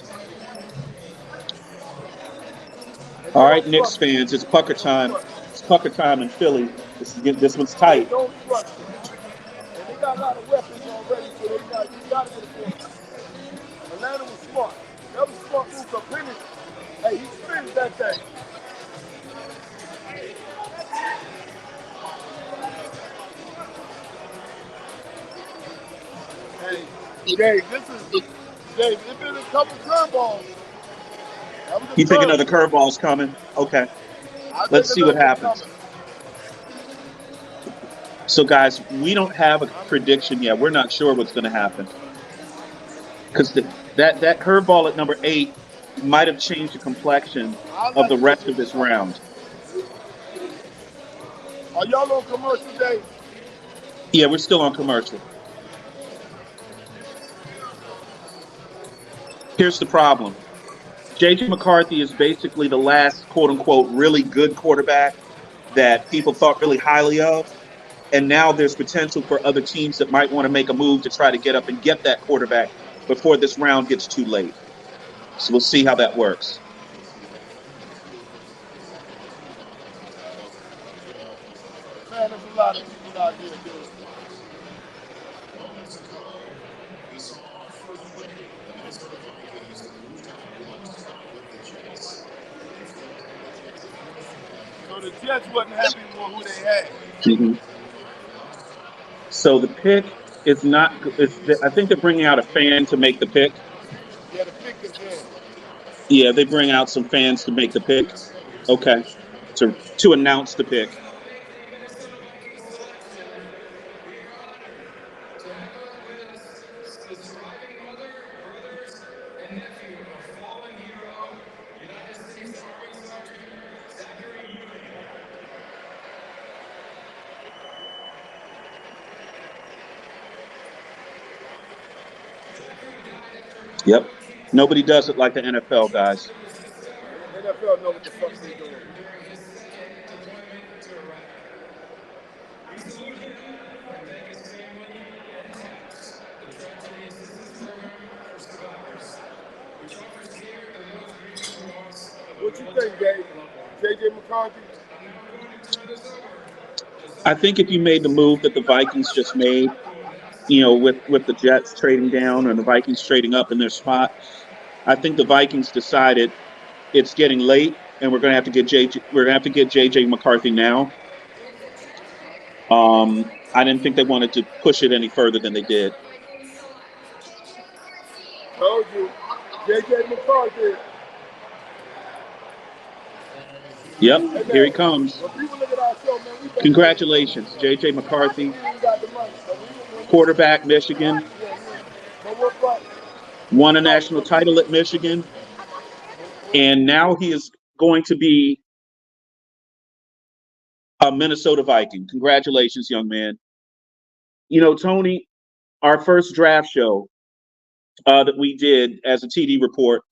it. All right, Knicks fans, it's pucker time. It's pucker time in Philly. This one's tight. They don't trust it. And they got a lot of weapons already, so you got to get it. Atlanta was smart. That was smart move for Penix. Hey, he spins that thing. Hey, Dave, Dave, it's been a couple curveballs. You think another curveball's coming? Okay. Let's see what happens. So, guys, we don't have a prediction yet. We're not sure what's going to happen. Because that curveball at number 8 might have changed the complexion of the rest of this round. Are y'all on commercial, Dave? Yeah, we're still on commercial. Here's the problem. J.J. McCarthy is basically the last, quote-unquote, really good quarterback that people thought really highly of. And now there's potential for other teams that might want to make a move to try to get up and get that quarterback before this round gets too late. So we'll see how that works. Man, there's a lot of people out here doing it. So the Jets wasn't happy with who they had. Mm-hmm. So the pick is not. I think they're bringing out a fan to make the pick. Yeah, the pick is in. Yeah, they bring out some fans to make the pick. Okay, to announce the pick. Yep. Nobody does it like the NFL, guys. The NFL know what the fuck they're doing. What you think, Dave? J.J. McCarthy? I think if you made the move that the Vikings just made, with the Jets trading down and the Vikings trading up in their spot, I think the Vikings decided it's getting late and we're going to have to get J.J. McCarthy now. I didn't think they wanted to push it any further than they did. Told you. J.J. McCarthy. Yep, Hey, man, here he comes. when people look at our show, man, we Congratulations, J.J. McCarthy, we ain't got the money. But we quarterback, Michigan, but we're fighting. won a national title at Michigan, and now he is going to be a Minnesota Viking. Congratulations, young man. You know, Tony, our first draft show that we did as a TD report,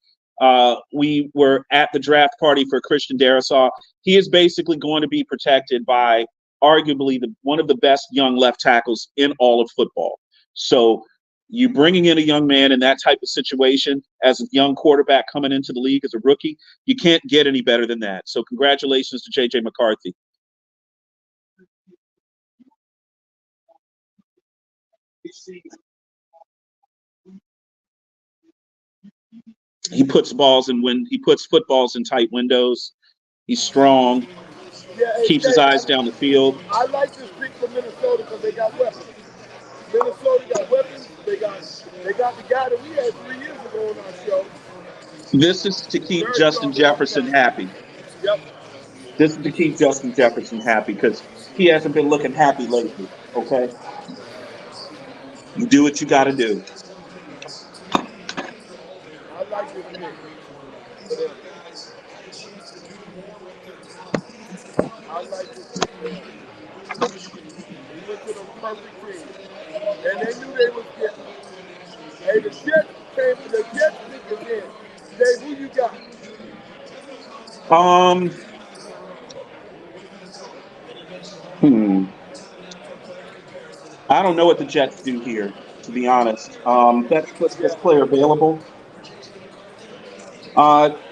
we were at the draft party for Christian Darrisaw. He is basically going to be protected by arguably one of the best young left tackles in all of football. So you bringing in a young man in that type of situation as a young quarterback coming into the league as a rookie, you can't get any better than that. So congratulations to J.J. McCarthy. He puts footballs in tight windows. He's strong. Keeps his eyes down the field. I like this pick for Minnesota because they got weapons. Minnesota got weapons. They got the guy that we had 3 years ago on our show. This is to keep Justin Jefferson happy. Yep. This is to keep Justin Jefferson happy because he hasn't been looking happy lately. Okay. You do what you got to do. I like this pick. I like this pick. He went to the perfect green. And they knew they was getting. Hey, the Jets pick again. Dave, who you got? I don't know what the Jets do here, to be honest. Best player available.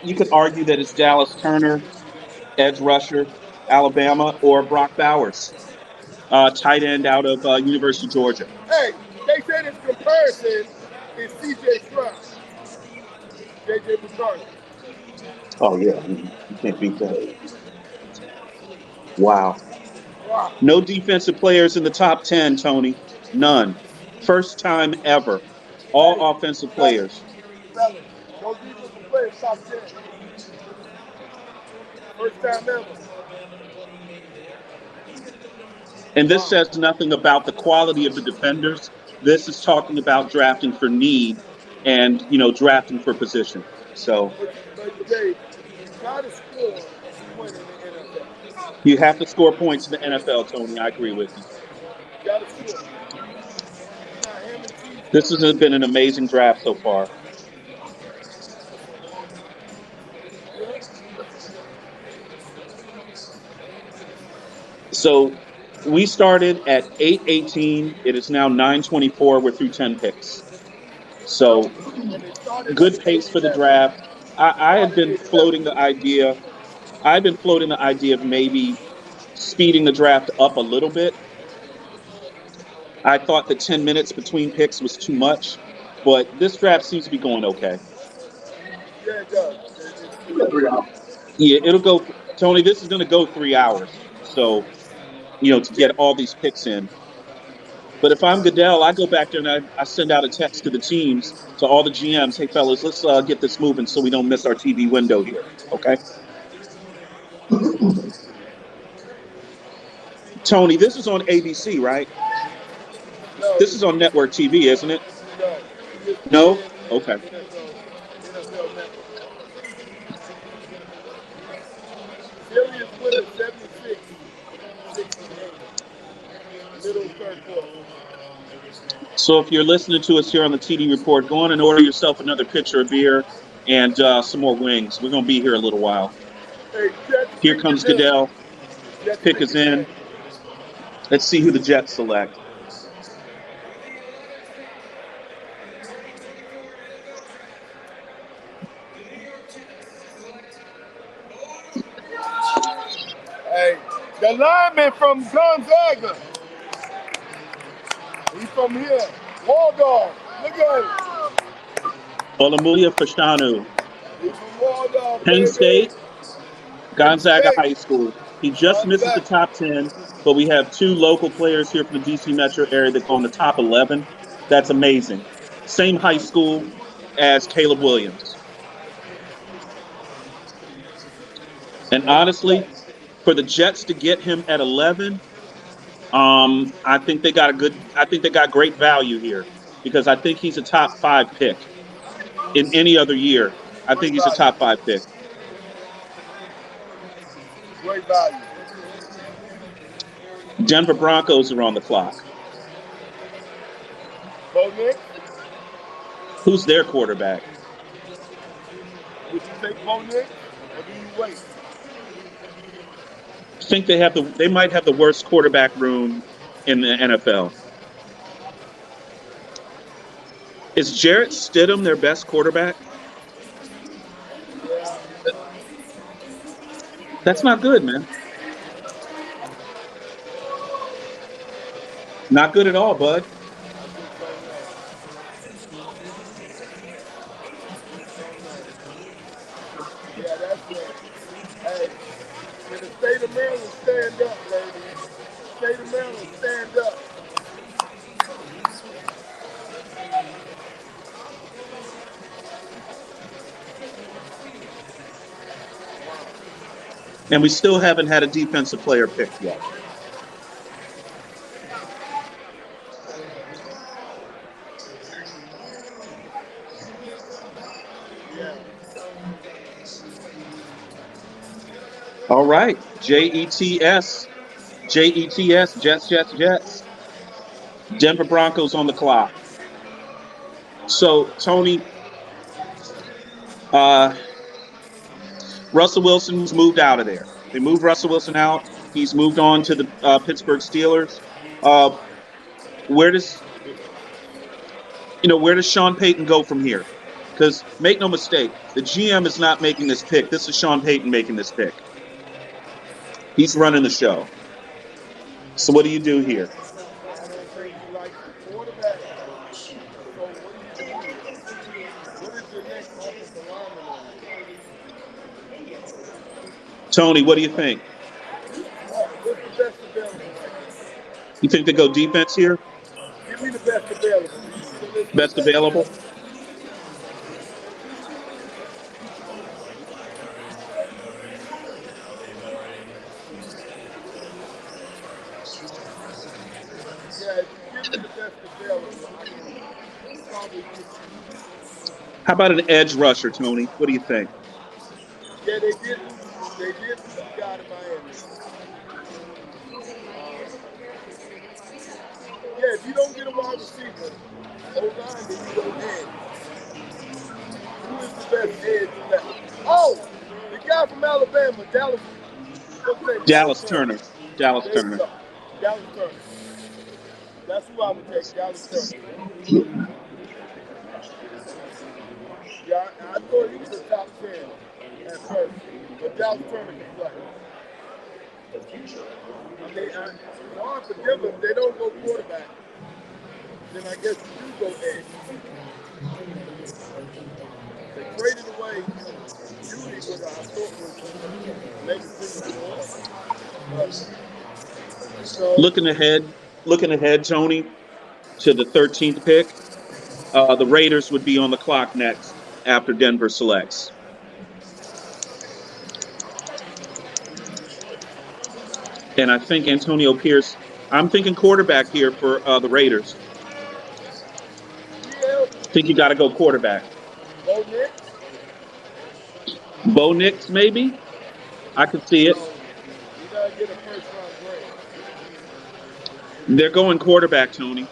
You could argue that it's Dallas Turner, edge rusher, Alabama, or Brock Bowers, tight end out of University of Georgia. Hey, they said its comparison is C.J. Stroud. J.J. McCarthy. Oh, yeah. You can't beat that. Wow. No defensive players in the top 10, Tony. None. First time ever. All offensive players. No defensive players top 10. First time ever. And this says nothing about the quality of the defenders. This is talking about drafting for need and, drafting for position. So But Dave, you got to score to win in the NFL. You have to score points in the NFL, Tony. I agree with you. You got to score. This has been an amazing draft so far. So we started at 8:18. It is now 9:24. We're through 10 picks. So good pace for the draft. I had been floating the idea. I've been floating the idea of maybe speeding the draft up a little bit. I thought the 10 minutes between picks was too much, but this draft seems to be going okay. Yeah, it does. Yeah, it'll go, Tony, this is going to go 3 hours. So, to get all these picks in. But if I'm Goodell, I go back there and I send out a text to the teams, to all the GMs, hey, fellas, let's get this moving so we don't miss our TV window here, okay? Tony, this is on ABC, right? No, this is on network TV, isn't it? No? Okay. Philly is winning 76. Middle third quarter. So if you're listening to us here on the TD Report, go on and order yourself another pitcher of beer and some more wings. We're going to be here a little while. Here comes Goodell. Pick is in. Let's see who the Jets select. Hey, the lineman from Gonzaga. He's from here. Waldorf. Look at him. Olamuya Fashanu. He's from Waldorf. Penn State, Gonzaga High School. He just misses the top 10, but we have 2 local players here from the DC metro area that go in the top 11. That's amazing. Same high school as Caleb Williams. And honestly, for the Jets to get him at 11, I think they got great value here because I think he's a top 5 pick. In any other year, I think he's a top 5 pick. Great value. Denver Broncos are on the clock. Bo Nix, Who's their quarterback? would you take Bo Nix or do you wait? I think they might have the worst quarterback room in the NFL. Is Jarrett Stidham their best quarterback? That's not good, man. Not good at all, bud. Yeah, that's it. Hey, can the state of Maryland stand up, baby? State of Maryland, stand up. And we still haven't had a defensive player picked yet. All right, Jets. Denver Broncos on the clock. So, Tony, Russell Wilson's moved out of there. They moved Russell Wilson out. He's moved on to the Pittsburgh Steelers. Where does Sean Payton go from here? Because make no mistake, the GM is not making this pick. This is Sean Payton making this pick. He's running the show. So what do you do here? Tony, what do you think? You think they go defense here? Give me the best available. Best available? How about an edge rusher, Tony? What do you think? Yeah, they did lose a guy to Miami. Yeah, if you don't get a wide receiver, O-line, then you go edge. Who is the best edge left? Oh, the guy from Alabama, Dallas. What's his name? Dallas Turner. Dallas Turner. Dallas Turner. That's who I would take, Dallas Turner. Yeah, I thought he was a top 10 at first, but Dallas Turner can play. I mean, hard for them if they don't go quarterback. Then I guess you do go edge. They traded away Judy, which I thought was maybe pretty so, looking ahead, Tony, to the 13th pick. The Raiders would be on the clock next after Denver selects. And I think Antonio Pierce, I'm thinking quarterback here for the Raiders. I think you got to go quarterback. Bo Nix, maybe? I could see it. They're going quarterback, Tony.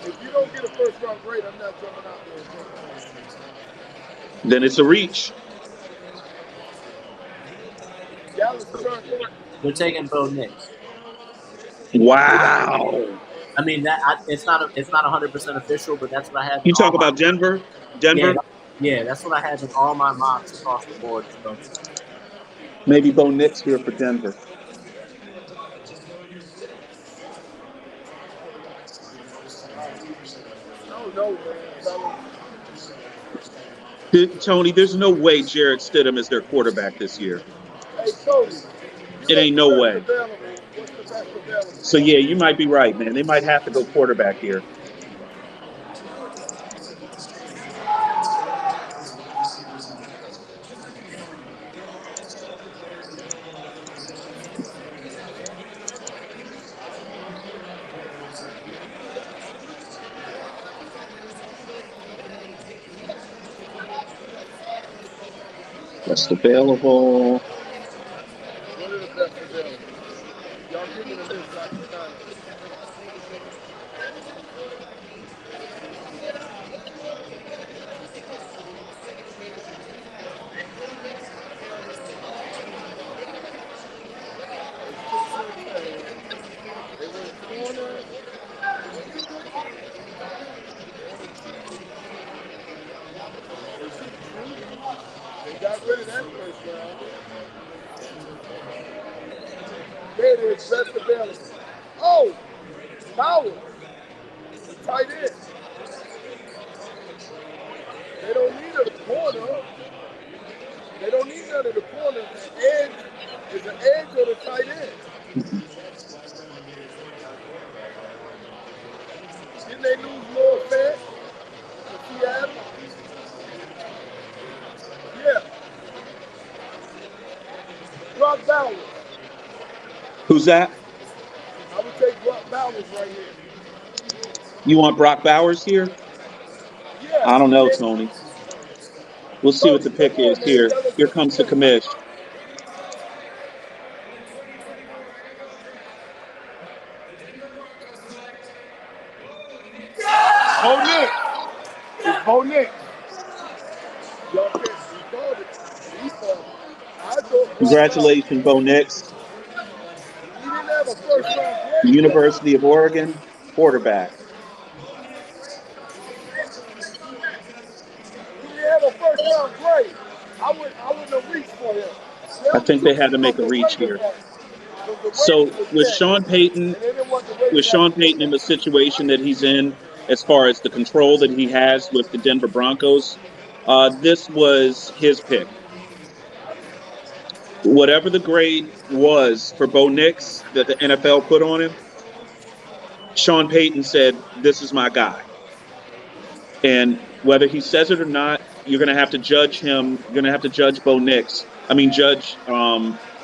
If you don't get a first round grade, I'm not jumping out there. Then it's a reach. They're taking Bo Nix. Wow. I mean it's not 100% official, but that's what I have. You talk about Denver? Yeah, that's what I have in all my mocks across the board. So. Maybe Bo Nix here for Denver. Tony, there's no way Jarrett Stidham is their quarterback this year. Hey, Tony, It ain't no way. Available? What's the best available? So yeah, you might be right, man. They might have to go quarterback here. Best available. What are the best available? Y'all give me the list so I can find it. They went corner. They got rid of that first round. There it is, best available. Oh, Howard, the tight end. They don't need a corner. They don't need none of the corners. The edge is the edge or the tight end. Didn't they lose more fans to Seattle? Yeah. Brock Bowers. Who's that? I would take Brock Bowers right here. You want Brock Bowers here? Yeah. I don't know, Tony. We'll see what the pick is here. Here comes the commish. Bo Nix. It's Bo Nix. Y'all can't recall it. He called it. I thought Brock Congratulations, Bo Nix. Bowers. He didn't have a first round grade. University of Oregon, quarterback. He didn't have a first round grade. I wouldn't have reached for him. I think they had to make a reach here. So with Sean Payton in the situation that he's in, as far as the control that he has with the Denver Broncos, this was his pick. Whatever the grade was for Bo Nix that the NFL put on him, Sean Payton said, "This is my guy." And whether he says it or not, you're going to have to judge him. You're going to have to judge judge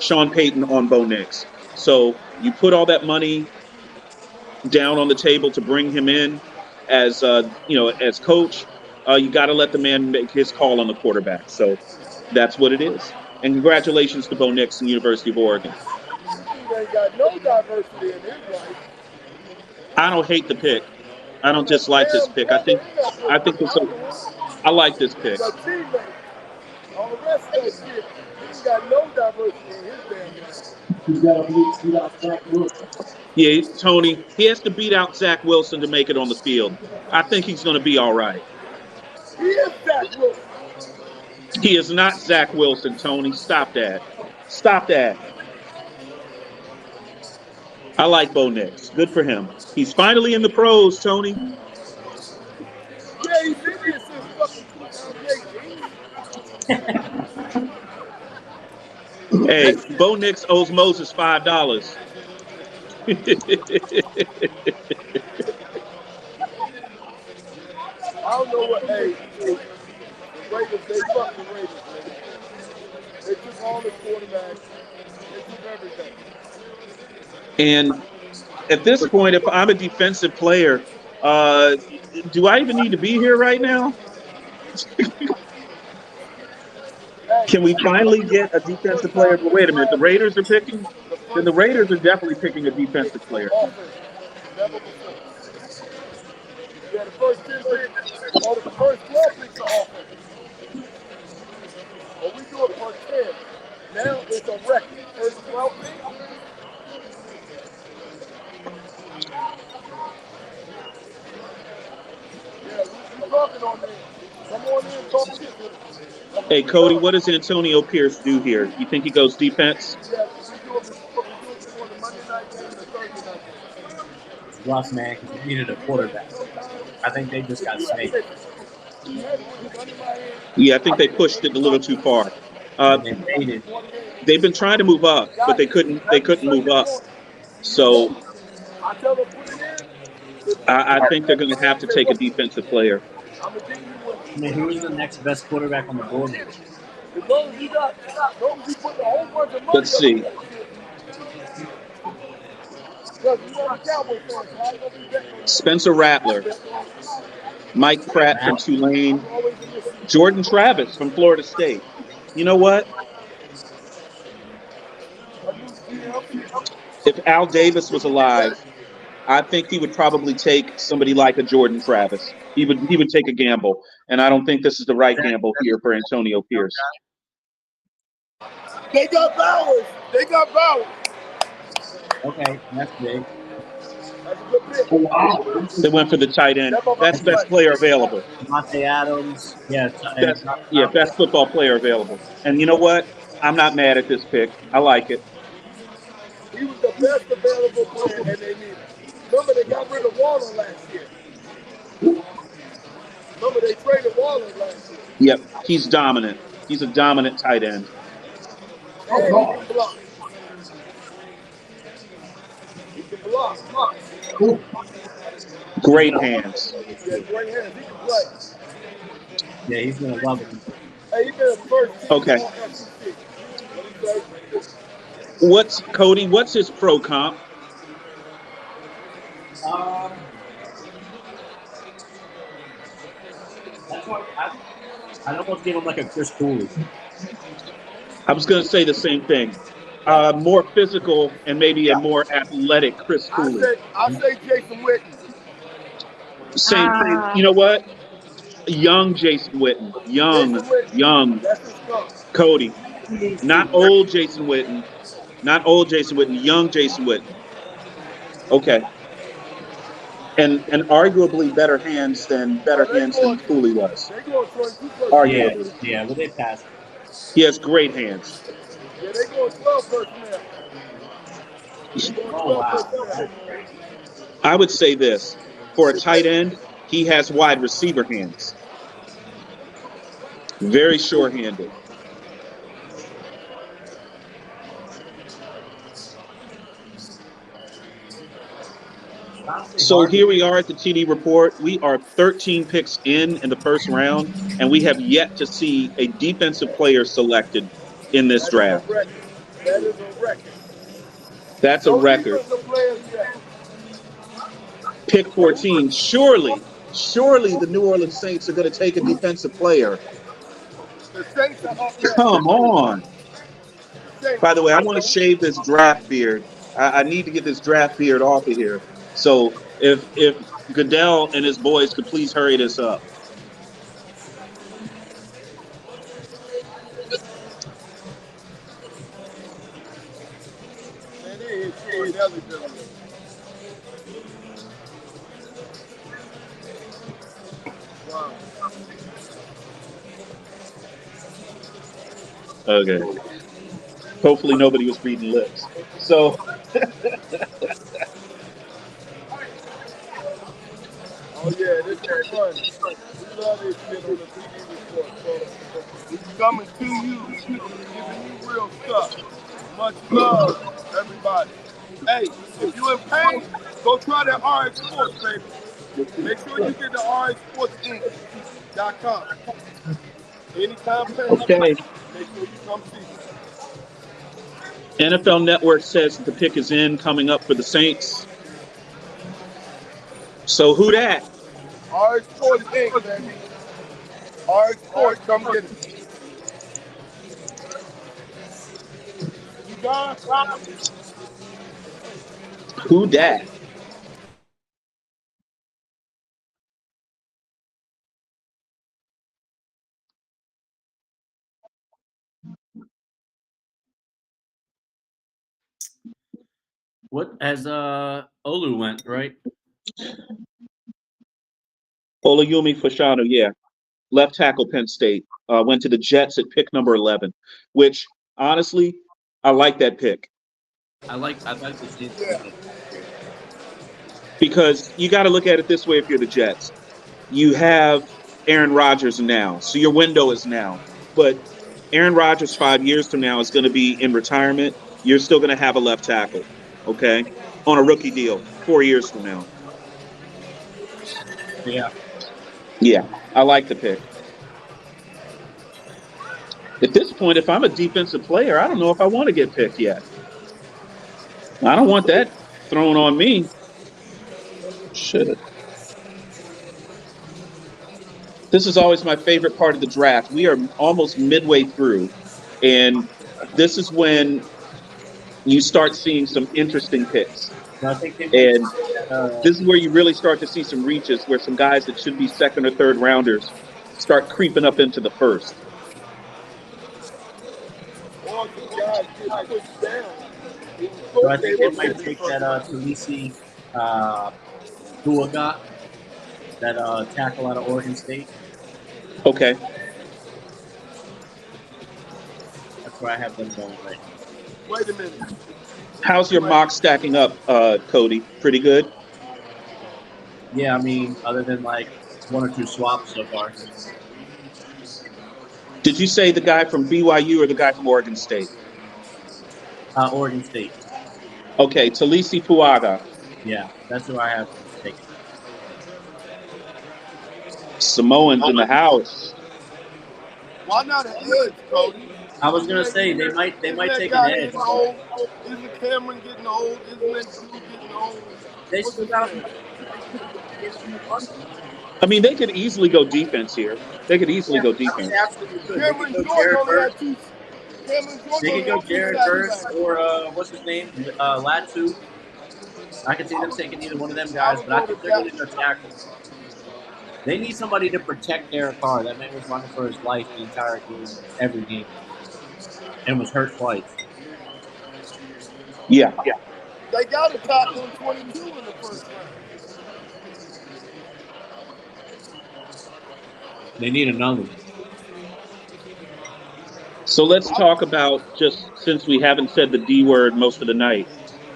Sean Payton on Bo Nix. So you put all that money down on the table to bring him in as as coach. You got to let the man make his call on the quarterback. So that's what it is. And congratulations to Bo Nix and University of Oregon. He ain't got no diversity in his life. I don't hate the pick. I don't dislike this pick. I think I like this pick. He's a teammate. All the rest of those kids, he's got no diversity in his damn life. He's got to beat out Zach Wilson. Yeah, Tony, he has to beat out Zach Wilson to make it on the field. I think he's going to be all right. He is Zach Wilson. He is not Zach Wilson, Tony. Stop that. Stop that. I like Bo Nix. Good for him. He's finally in the pros, Tony. Yeah, he's been here since fucking 2018. Hey, Bo Nix owes Moses $5. I don't know what, hey, the Raiders, they fucked the Raiders, man. They took all the quarterbacks. They took everything. And at this point, if I'm a defensive player, do I even need to be here right now? Can we finally get a defensive player? But wait a minute, the Raiders are picking? Then the Raiders are definitely picking a defensive player. Never before. Yeah, the first 10 picks, or the first 12 picks are offense. But we do it for 10. Now it's a record. First 12 picks. Yeah, we're talking on there. Come on in and talk shit with us. Hey, Cody, what does Antonio Pierce do here? You think he goes defense? Yeah, we do it before the Monday night game and the Thursday night game. Rough, man, because he needed a quarterback. I think they just got snaked. Yeah, I think they pushed it a little too far. And they made it. They've been trying to move up, but they couldn't move up. So I tell them put it in. I think they're going to have to take a defensive player. I'm gonna give you one. I mean, who is the next best quarterback on the board now? As long as you put a whole bunch of money. Let's see. Because you know the Cowboy fans, right? Don't be betting on Spencer Rattler, Mike Pratt from Tulane, always in this. Jordan Travis from Florida State. You know what? If Al Davis was alive, I think he would probably take somebody like a Jordan Travis. He would take a gamble, and I don't think this is the right gamble here for Antonio Pierce. They got Bowers. Okay, that's big. That's a good pick. Wow. They went for the tight end. That's best player available. Devontae Adams. Yeah. Best football player available. And you know what? I'm not mad at this pick. I like it. He was the best available player, and they needed. Remember, they got rid of Waller last year. Remember, they traded Waller last year. Yep, he's dominant. He's a dominant tight end. And he can block. He can block. Great hands. Yeah, great hands. He can play. Yeah, he's gonna love it. Hey, he been a first team Okay. All-SEC. What's his pro comp? That's what I'd almost give him like a Chris Cooley. I was going to say the same thing. More physical and maybe a more athletic Chris Cooley. I say Jason Witten. Same thing. You know what? Young Jason Witten. Young. That's his stuff. Cody. Not old Jason Witten. Young Jason Witten. Okay. And arguably better hands than Cooley was. They going 22 first. Arguably. Yeah, but they passed. He has great hands. Yeah, they going 12 personnel. Oh wow. I would say this. For a tight end, he has wide receiver hands. Very sure-handed. So here we are at the TD Report. We are 13 picks in the first round, and we have yet to see a defensive player selected in this draft. That is a record. That's a record. Pick 14. Surely the New Orleans Saints are going to take a defensive player. The Saints are up there. Come on. By the way, I want to shave this draft beard. I need to get this draft beard off of here. So if Goodell and his boys could please hurry this up. Man, they hit Corey Nelly down there. Wow. Okay. Hopefully nobody was reading lips. So Oh yeah, this is fun. We love this shit on the TV report. So we're coming to you, giving you real stuff. Much love, everybody. Hey, if you're in pain, go try that RX Sports, baby. Make sure you get the RxSportsInc.com. Anytime pain, okay. make sure you come see me. NFL Network says that the pick is in coming up for the Saints. So who that? RX Sports Inc., baby. RX Sports, come get it. You got it? Who dat? What has Olu went, right? Olayumi Fashanu, yeah. Left tackle, Penn State. Went to the Jets at pick number 11, which, honestly, I like that pick. I like to see it. Because you got to look at it this way if you're the Jets. You have Aaron Rodgers now, so your window is now. But Aaron Rodgers 5 years from now is going to be in retirement, you're still going to have a left tackle, okay, on a rookie deal 4 years from now. Yeah. Yeah, I like the pick. At this point, if I'm a defensive player, I don't know if I want to get picked yet. I don't want that thrown on me. Shit. This is always my favorite part of the draft. We are almost midway through, and this is when you start seeing some interesting picks. So I think they And this is where you really start to see some reaches where some guys that should be second or third rounders start creeping up into the first. All these guys get pushed down. So I think they might take that Talisi Tuaga, that tackle out of Oregon State. Okay. That's where I have them going right now. Wait a minute. How's your mock stacking up, Cody? Pretty good? Yeah, I mean, other than like one or two swaps so far. Did you say the guy from BYU or the guy from Oregon State? Oregon State. Okay, Talisi Fuaga. Yeah, that's who I have taken. Samoans in the house. Why not an edge, Cody? I was gonna say they might take an edge. Isn't Cameron getting old? Isn't that Drew getting old? They still got. I mean, they could easily go defense here. They could easily go defense. They absolutely could. Cameron They could go Jordan Jared only had Burks. two. Cameron Jordan They could go only had two Jared sacks Burks back. or what's his name, Latu. I could see them taking either one of them guys, but I think they're going to go tackle. They need somebody to protect Derek Carr. That man was running for his life the entire game, every game, and was hurt twice. Yeah. They got a tackle in 22 in the first round. They need another one. So let's talk about, just since we haven't said the D word most of the night,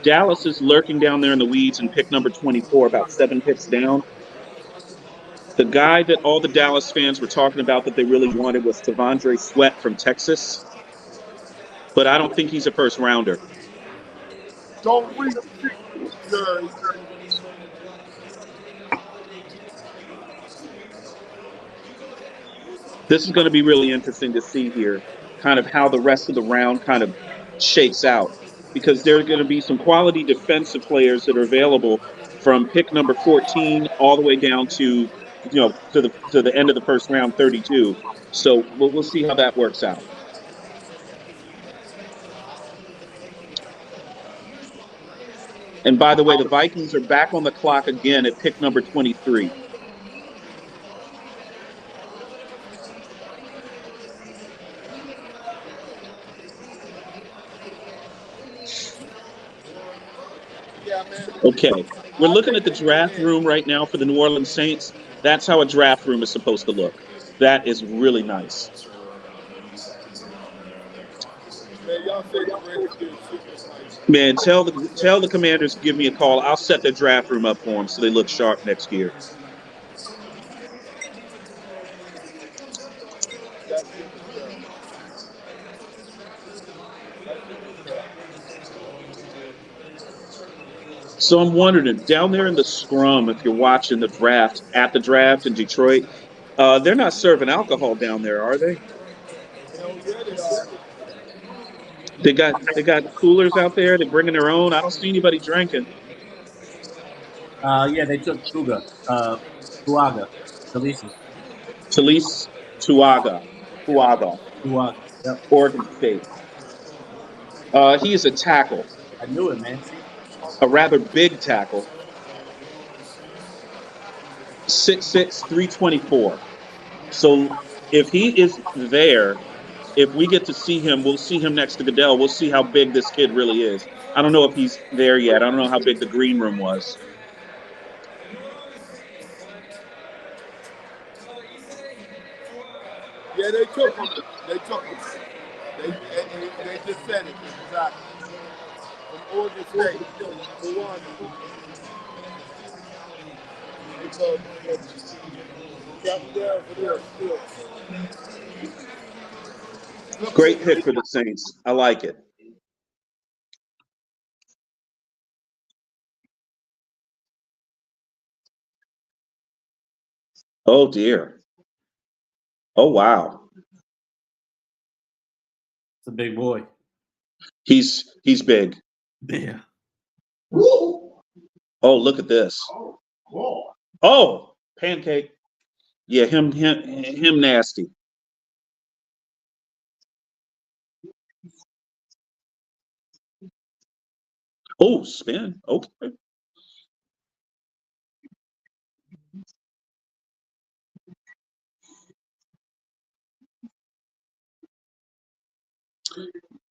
Dallas is lurking down there in the weeds and pick number 24, about 7 picks down. The guy that all the Dallas fans were talking about that they really wanted was T'Vondre Sweat from Texas. But I don't think he's a first rounder. Don't reach, Jerry. This is going to be really interesting to see here, kind of how the rest of the round kind of shakes out. Because there are going to be some quality defensive players that are available from pick number 14 all the way down to, to the end of the first round, 32. So we'll see how that works out. And by the way, the Vikings are back on the clock again at pick number 23. Okay, we're looking at the draft room right now for the New Orleans Saints. That's how a draft room is supposed to look. That is really nice. Man, tell the Commanders to give me a call. I'll set their draft room up for them so they look sharp next year. So I'm wondering, down there in the scrum, if you're watching the draft, at the draft in Detroit, they're not serving alcohol down there, are they? They got coolers out there. They're bringing their own. I don't see anybody drinking. Yeah, they took Tuaga, Talisi. Talise Fuaga. Yep. Oregon State. He is a tackle. I knew it, man. A rather big tackle. 6'6", 324. So if he is there, if we get to see him, we'll see him next to Goodell. We'll see how big this kid really is. I don't know if he's there yet. I don't know how big the green room was. Yeah, they took him. They just said it. Exactly. From Oregon State. For one. Because Captain down for this. Great pick for the Saints. I like it. Oh dear. Oh wow. It's a big boy. He's big. Yeah. Oh, look at this. Oh, pancake. Yeah, him nasty. Oh, spin. Okay.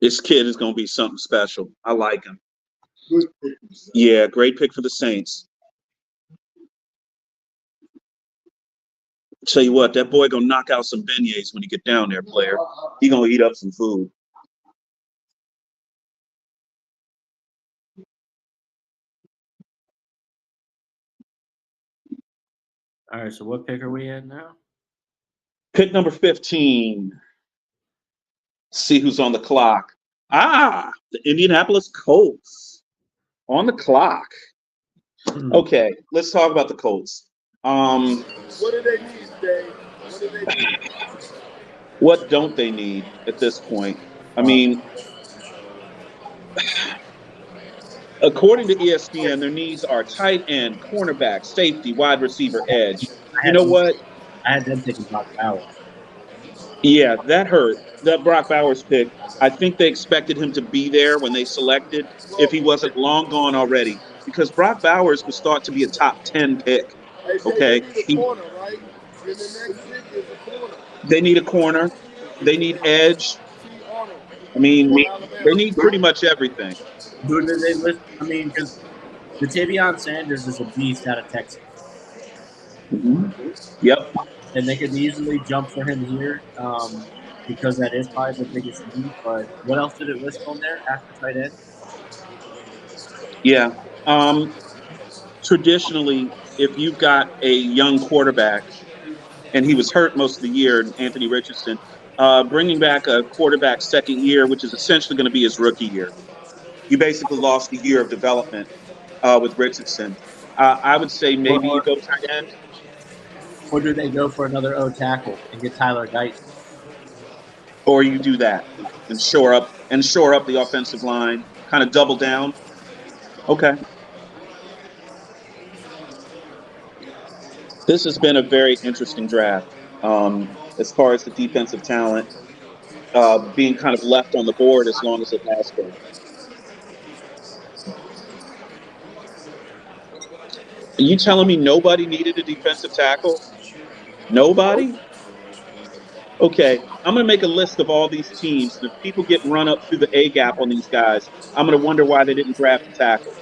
This kid is going to be something special. I like him. Yeah, great pick for the Saints. Tell you what, that boy gonna knock out some beignets when he get down there, player. He gonna eat up some food. All right, so what pick are we at now? Pick number 15. See who's on the clock. Ah, the Indianapolis Colts on the clock. Okay, let's talk about the Colts. What do they need, Dave? What do they need? What don't they need at this point? I mean, according to ESPN, their needs are tight end, cornerback, safety, wide receiver, edge. You know what? I had them taking Brock Bowers. Yeah, that hurt. That Brock Bowers pick. I think they expected him to be there when they selected, if he wasn't long gone already. Because Brock Bowers was thought to be a top 10 pick. Okay. They need a corner, right? Then the next pick is a corner. They need a corner. They need edge. I mean, they need pretty much everything. Who did they list? I mean, because Ja'Tavion Sanders is a beast out of Texas. Mm-hmm. Yep. And they could easily jump for him here because that is probably the biggest need. But what else did it list on there after tight end? Yeah. Traditionally, if you've got a young quarterback, and he was hurt most of the year, Anthony Richardson, bringing back a quarterback second year, which is essentially going to be his rookie year. You basically lost a year of development with Richardson. I would say maybe you go tight end. Or do they go for another O tackle and get Tyler Guyton? Or you do that and shore up the offensive line, kind of double down. Okay. This has been a very interesting draft as far as the defensive talent being kind of left on the board as long as it has been. Are you telling me nobody needed a defensive tackle? Nobody? Okay, I'm going to make a list of all these teams. And if people get run up through the A gap on these guys, I'm going to wonder why they didn't draft a tackle.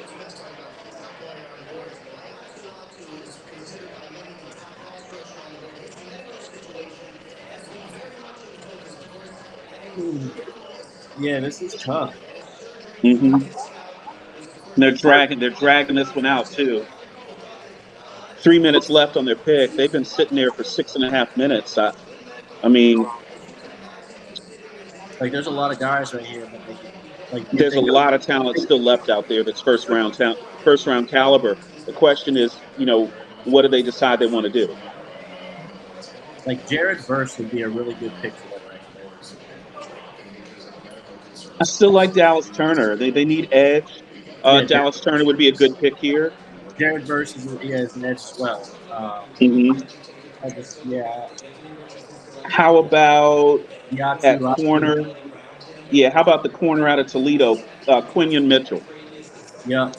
Yeah, this is tough. Mm-hmm. They're dragging this one out too. 3 minutes left on their pick. They've been sitting there for 6.5 minutes. I mean, like there's a lot of guys right here. There's a lot of talent still left out there that's first round caliber. The question is, what do they decide they want to do? Like Jared Verse would be a really good pick for them right there. I still like Dallas Turner. They need edge. Dallas Turner would be a good pick here. Jared Verse is an edge as well. How about at corner? Yeah, how about the corner out of Toledo, Quinion Mitchell? Yeah.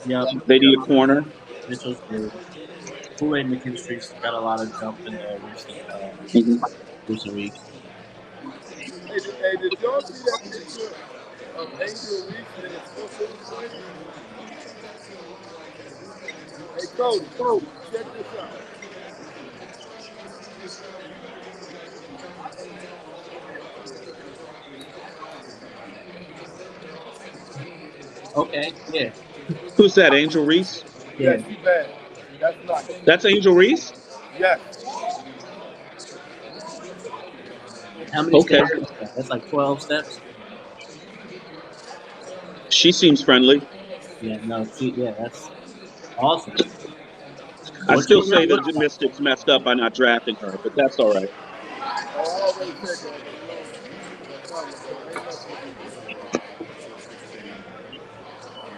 They need a corner. Mitchell's good. Kool-Aid McKinstry's got a lot of jump in there recent weeks. Hey, did y'all see that picture of Angel Reese and his foot? Hey, Cody, check this out. Okay, yeah. Who's that, Angel Reese? Yeah, he's bad. That's nice. That's Angel Reese? Yes. How many Okay. steps is that? That's like 12 steps. She seems friendly. Yeah, no, that's awesome. I What's still your say what, that the Mystics messed up by not drafting her, but that's all right. Oh, I already said that.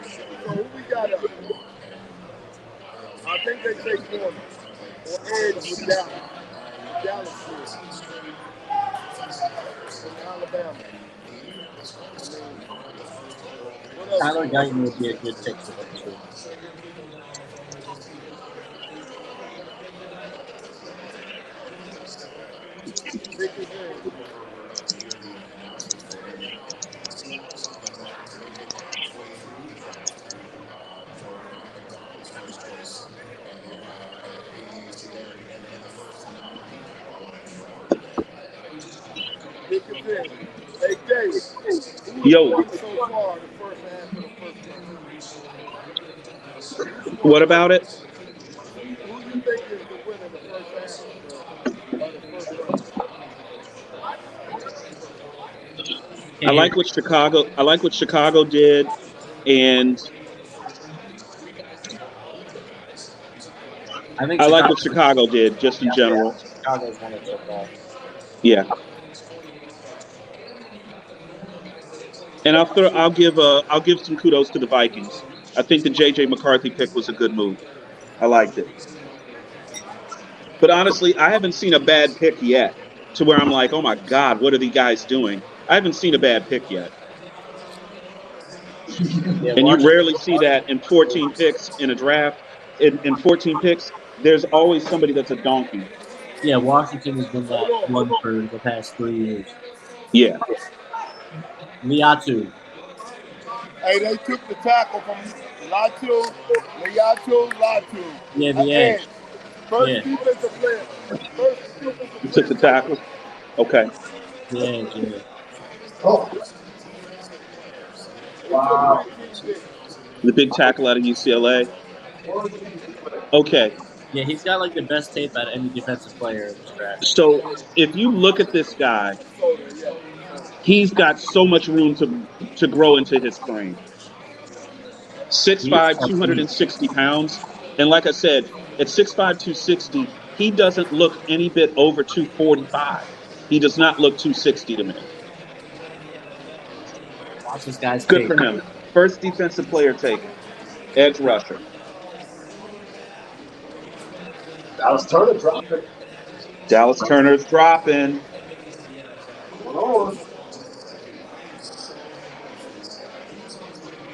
So who we got up? I think they say corner or edge with Dallas. Dallas kid from Alabama. What else? Tyler Guyton would be a good pick for them too. Pick his name. Pick his name. Hey, Dave. Who Yo, has won so far the first half of the first round? what about it? Who you think is the winner the first half of the first round? I like what Chicago did, and I think I like what Chicago did just in general. Chicago's won it so far. Yeah. And I'll give some kudos to the Vikings. I think the JJ McCarthy pick was a good move. I liked it. But honestly, I haven't seen a bad pick yet to where I'm like, oh my God, what are these guys doing? I haven't seen a bad pick yet. Yeah, And you rarely see that in 14 picks in a draft. In 14 picks, there's always somebody that's a donkey. Yeah, Washington has been that one for the past 3 years. Yeah. Liatu. Hey, they took the tackle from Latu. Yeah, the edge. First defensive player. First defensive You took the tackle? Okay. The edge, yeah. Oh. Wow. The big tackle out of UCLA. Okay. Yeah, he's got like the best tape out of any defensive player in this draft. So if you look at this guy, he's got so much room to grow into his frame. 6'5", 260 pounds. And like I said, at 6'5", 260, he doesn't look any bit over 245. He does not look 260 to me. Watch this guy's Good tape. for him. First defensive player taken. Edge rusher. Dallas Turner dropping. Dallas Turner's dropping. Lord.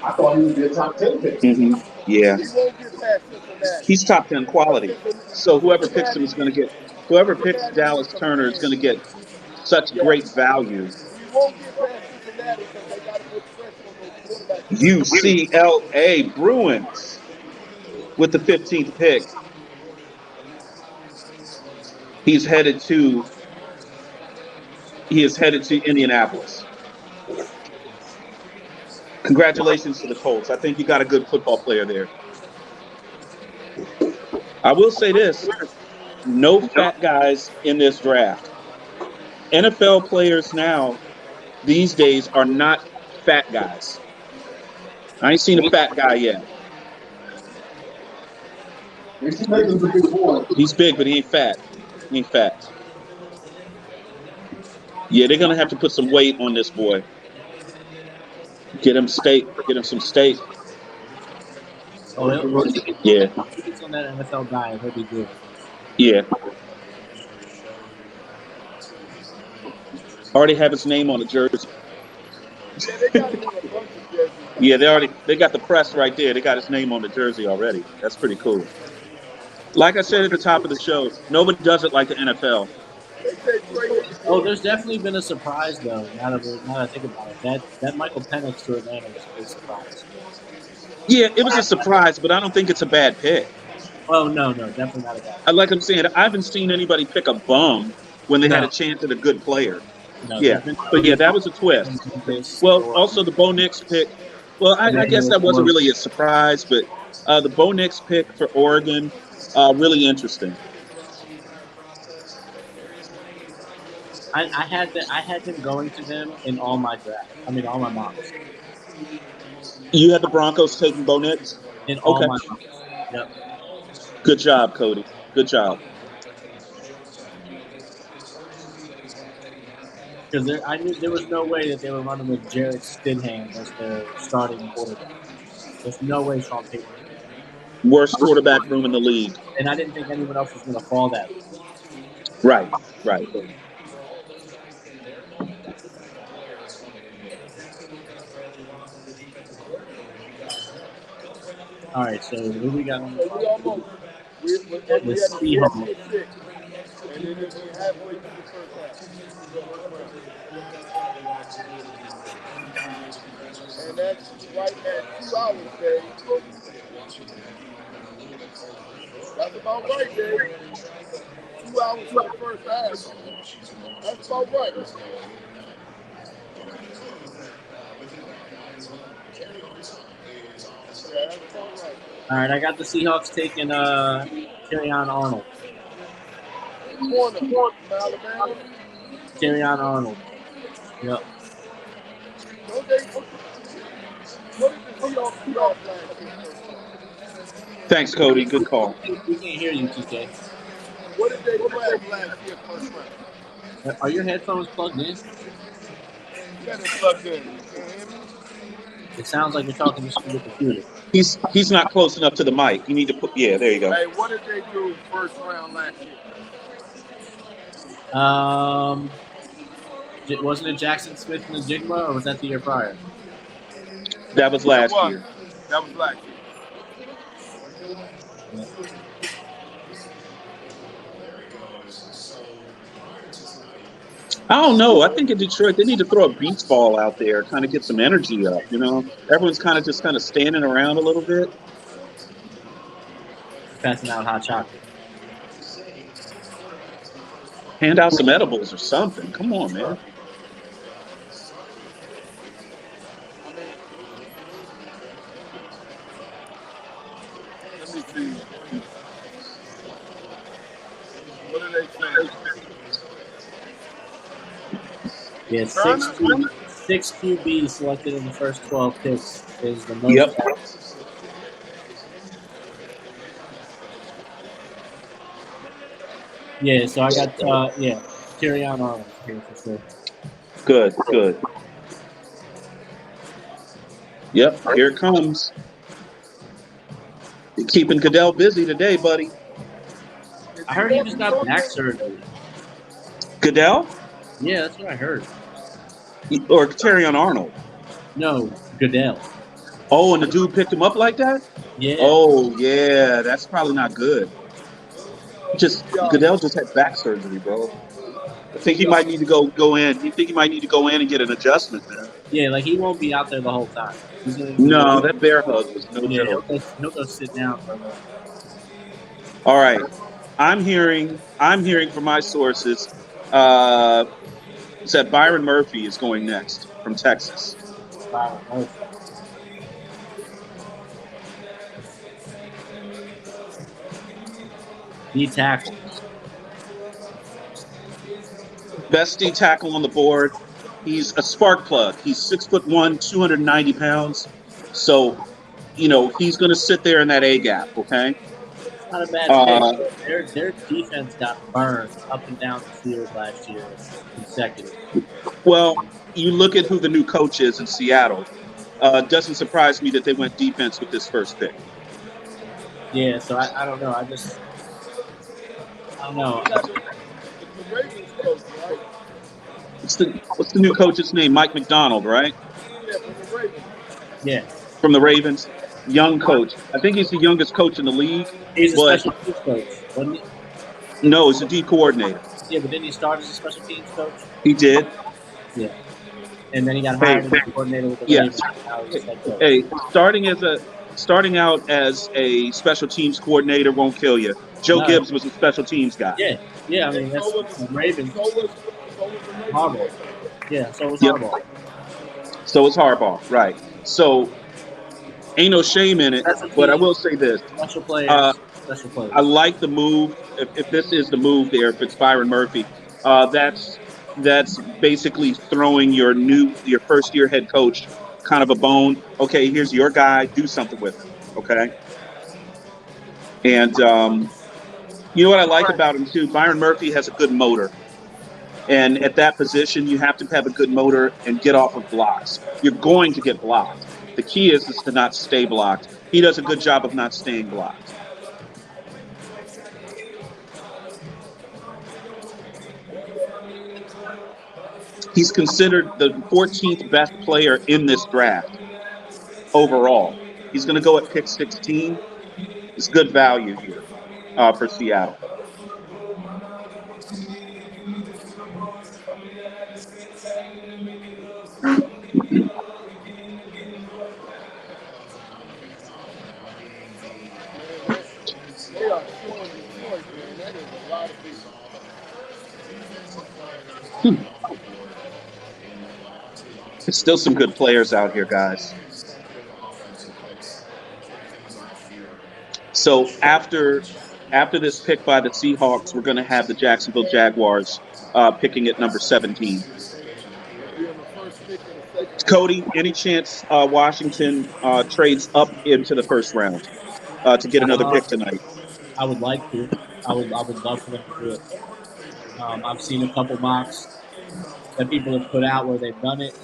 I thought he would be a top 10 pick. Mm-hmm. Yeah. He won't get past Cincinnati. He's top 10 quality. So whoever picks him is going to get, whoever picks Dallas Turner is going to get such great value. He won't get past Cincinnati because they got to put pressure on those quarterbacks. UCLA Bruins with the 15th pick. He is headed to Indianapolis. Congratulations to the Colts. I think you got a good football player there. I will say this, no fat guys in this draft. NFL players now, these days, are not fat guys. I ain't seen a fat guy yet. He's big, but he ain't fat. He ain't fat. Yeah, they're going to have to put some weight on this boy. Get him steak. Get him some steak. Oh, yeah. He's on that NFL guy. He'll be good. Yeah. Already have his name on the jersey. Yeah, they got him on a bunch of jerseys. Yeah, they got the press right there. They got his name on the jersey already. That's pretty cool. Like I said at the top of the show, nobody does it like the NFL. Oh, there's definitely been a surprise though. Now that I think about it, that Michael Penix to Atlanta was a big surprise. Yeah, it was a surprise, but I don't think it's a bad pick. Oh no, definitely not a bad. Like I'm saying, I haven't seen anybody pick a bum when they had a chance at a good player. No, yeah, but yeah, that was a twist. Well, also the Bo Nix pick. Well, I guess that wasn't really a surprise, but the Bo Nix pick for Oregon, really interesting. I had them going to them in all my drafts. I mean, all my mocks. You had the Broncos taking Bo Nix? In all Okay. my mocks. Yep. Good job, Cody. Good job. Because I knew there was no way that they were running with Jarrett Stidham as their starting quarterback. There's no way Sean Payton. Worst quarterback room in the league. And I didn't think anyone else was going to fall that. Right, right. All right, so who we got on So we almost. We the had the Seahawks? 6, and then it's halfway through the first half. And that's right at 2 hours, Dave. That's about right, Dave. 2 hours for the first half. That's about right. Yeah, that's about right. All right, I got the Seahawks taking Terrion Arnold. Corner from Alabama. Terrion Arnold. Yep. What did the Seahawks draft last year? Thanks, Cody. Good call. We can't hear you, TK. What did they draft last year first round? Are your headphones plugged in? Get it plugged in. You can't hear me? It sounds like you're talking to the computer. He's not close enough to the mic. You need to put. Yeah, there you go. Hey, what did they do first round last year? Wasn't it Jackson Smith and the Jigma, or was that the year prior? That was last year. That was last year. I don't know. I think in Detroit they need to throw a beach ball out there, kind of get some energy up. You know, everyone's kind of standing around a little bit. Passing out hot chocolate. Hand out some edibles or something. Come on, man. Let me see. What are they saying? Yeah, six QBs selected in the first 12 picks is the most. Yep. Yeah, so I got Terrion Arnold here for sure. Good, good. Yep, here it comes. You're keeping Goodell busy today, buddy. I heard he just got back surgery. Goodell? Yeah, that's what I heard. Or Terrion Arnold? No, Goodell. Oh, and the dude picked him up like that? Yeah. Oh, yeah, that's probably not good. Goodell just had back surgery, bro. I think he might need to go in. You think he might need to go in and get an adjustment there? Yeah, like he won't be out there the whole time. No, that bear hug was no joke. He'll go sit down for a minute. All right, I'm hearing from my sources that Byron Murphy is going next from Texas. Byron Murphy. D tackle. Best D tackle on the board. He's a spark plug. He's 6'1", 290 pounds. So, you know, he's going to sit there in that A gap. Okay. It's not a bad pick. Their defense got burned up and down the field last year consecutively. Well, you look at who the new coach is in Seattle. Doesn't surprise me that they went defense with this first pick. Yeah, so I don't know. I don't know. It's the Ravens coach, right? What's the new coach's name? Mike McDonald, right? Yeah, from the Ravens. Yeah. From the Ravens. Young coach. I think he's the youngest coach in the league. He's a special teams coach, wasn't he? No, he's a D coordinator. Yeah, but didn't he start as a special teams coach? He did. Yeah. And then he got hired as a coordinator with the Ravens. Now he's head coach. Hey, starting out as a special teams coordinator won't kill you. Joe Gibbs was a special teams guy. Yeah. I mean, that's the Ravens. So was the Ravens. Harbaugh. Yeah, so was Harbaugh. So is Harbaugh, right. So ain't no shame in it, but I will say this. Special players. I like the move. If this is the move there, if it's Byron Murphy, that's that's basically throwing your first year head coach kind of a bone. Okay, here's your guy. Do something with him. Okay, and you know what I like about him too. Byron Murphy has a good motor. And at that position, you have to have a good motor and get off of blocks. You're going to get blocked. The key is to not stay blocked. He does a good job of not staying blocked. He's considered the 14th best player in this draft overall. He's going to go at pick 16. It's good value here for Seattle. There's still some good players out here, guys. So after this pick by the Seahawks, we're going to have the Jacksonville Jaguars picking at number 17. Cody, any chance Washington trades up into the first round to get another pick tonight? I would like to. I would love for them to do it. I've seen a couple mocks that people have put out where they've done it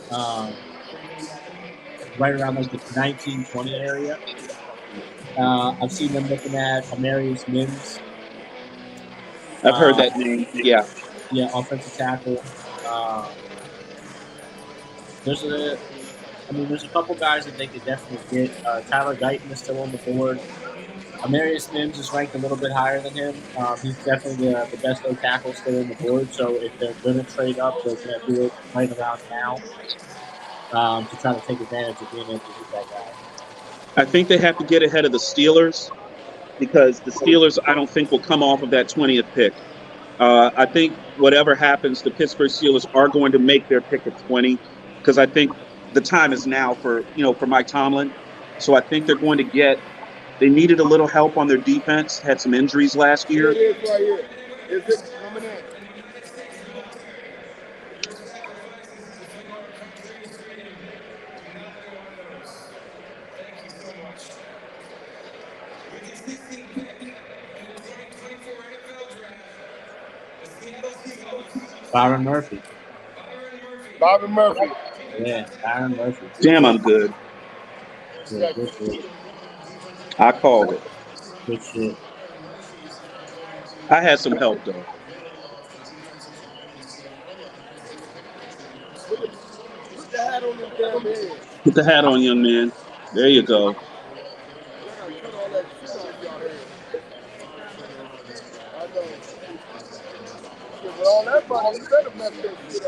right around like the 19-20 area. I've seen them looking at Amarius Mims. I've heard that name. Yeah. Yeah, offensive tackle. There's a couple guys that they could definitely get. Tyler Guyton is still on the board. Amarius Mims is ranked a little bit higher than him. He's definitely the best O tackle still on the board. So if they're going to trade up, they're going to do it right around now to try to take advantage of being able to get that guy. I think they have to get ahead of the Steelers because the Steelers, I don't think, will come off of that 20th pick. I think whatever happens, the Pittsburgh Steelers are going to make their pick at 20 because I think the time is now for Mike Tomlin. So I think they're going to get. They needed a little help on their defense. Had some injuries last year. Here it is right here. Is it coming in? Byron Murphy. Byron Murphy. Yeah, Byron Murphy. Damn, I'm good. Yeah, good shit. I called it. Good shit. I had some help, though. Put the hat on this damn head. Put the hat on, young man. There you go. Cut all that shit off your head. I know. With all that money, you better mess that shit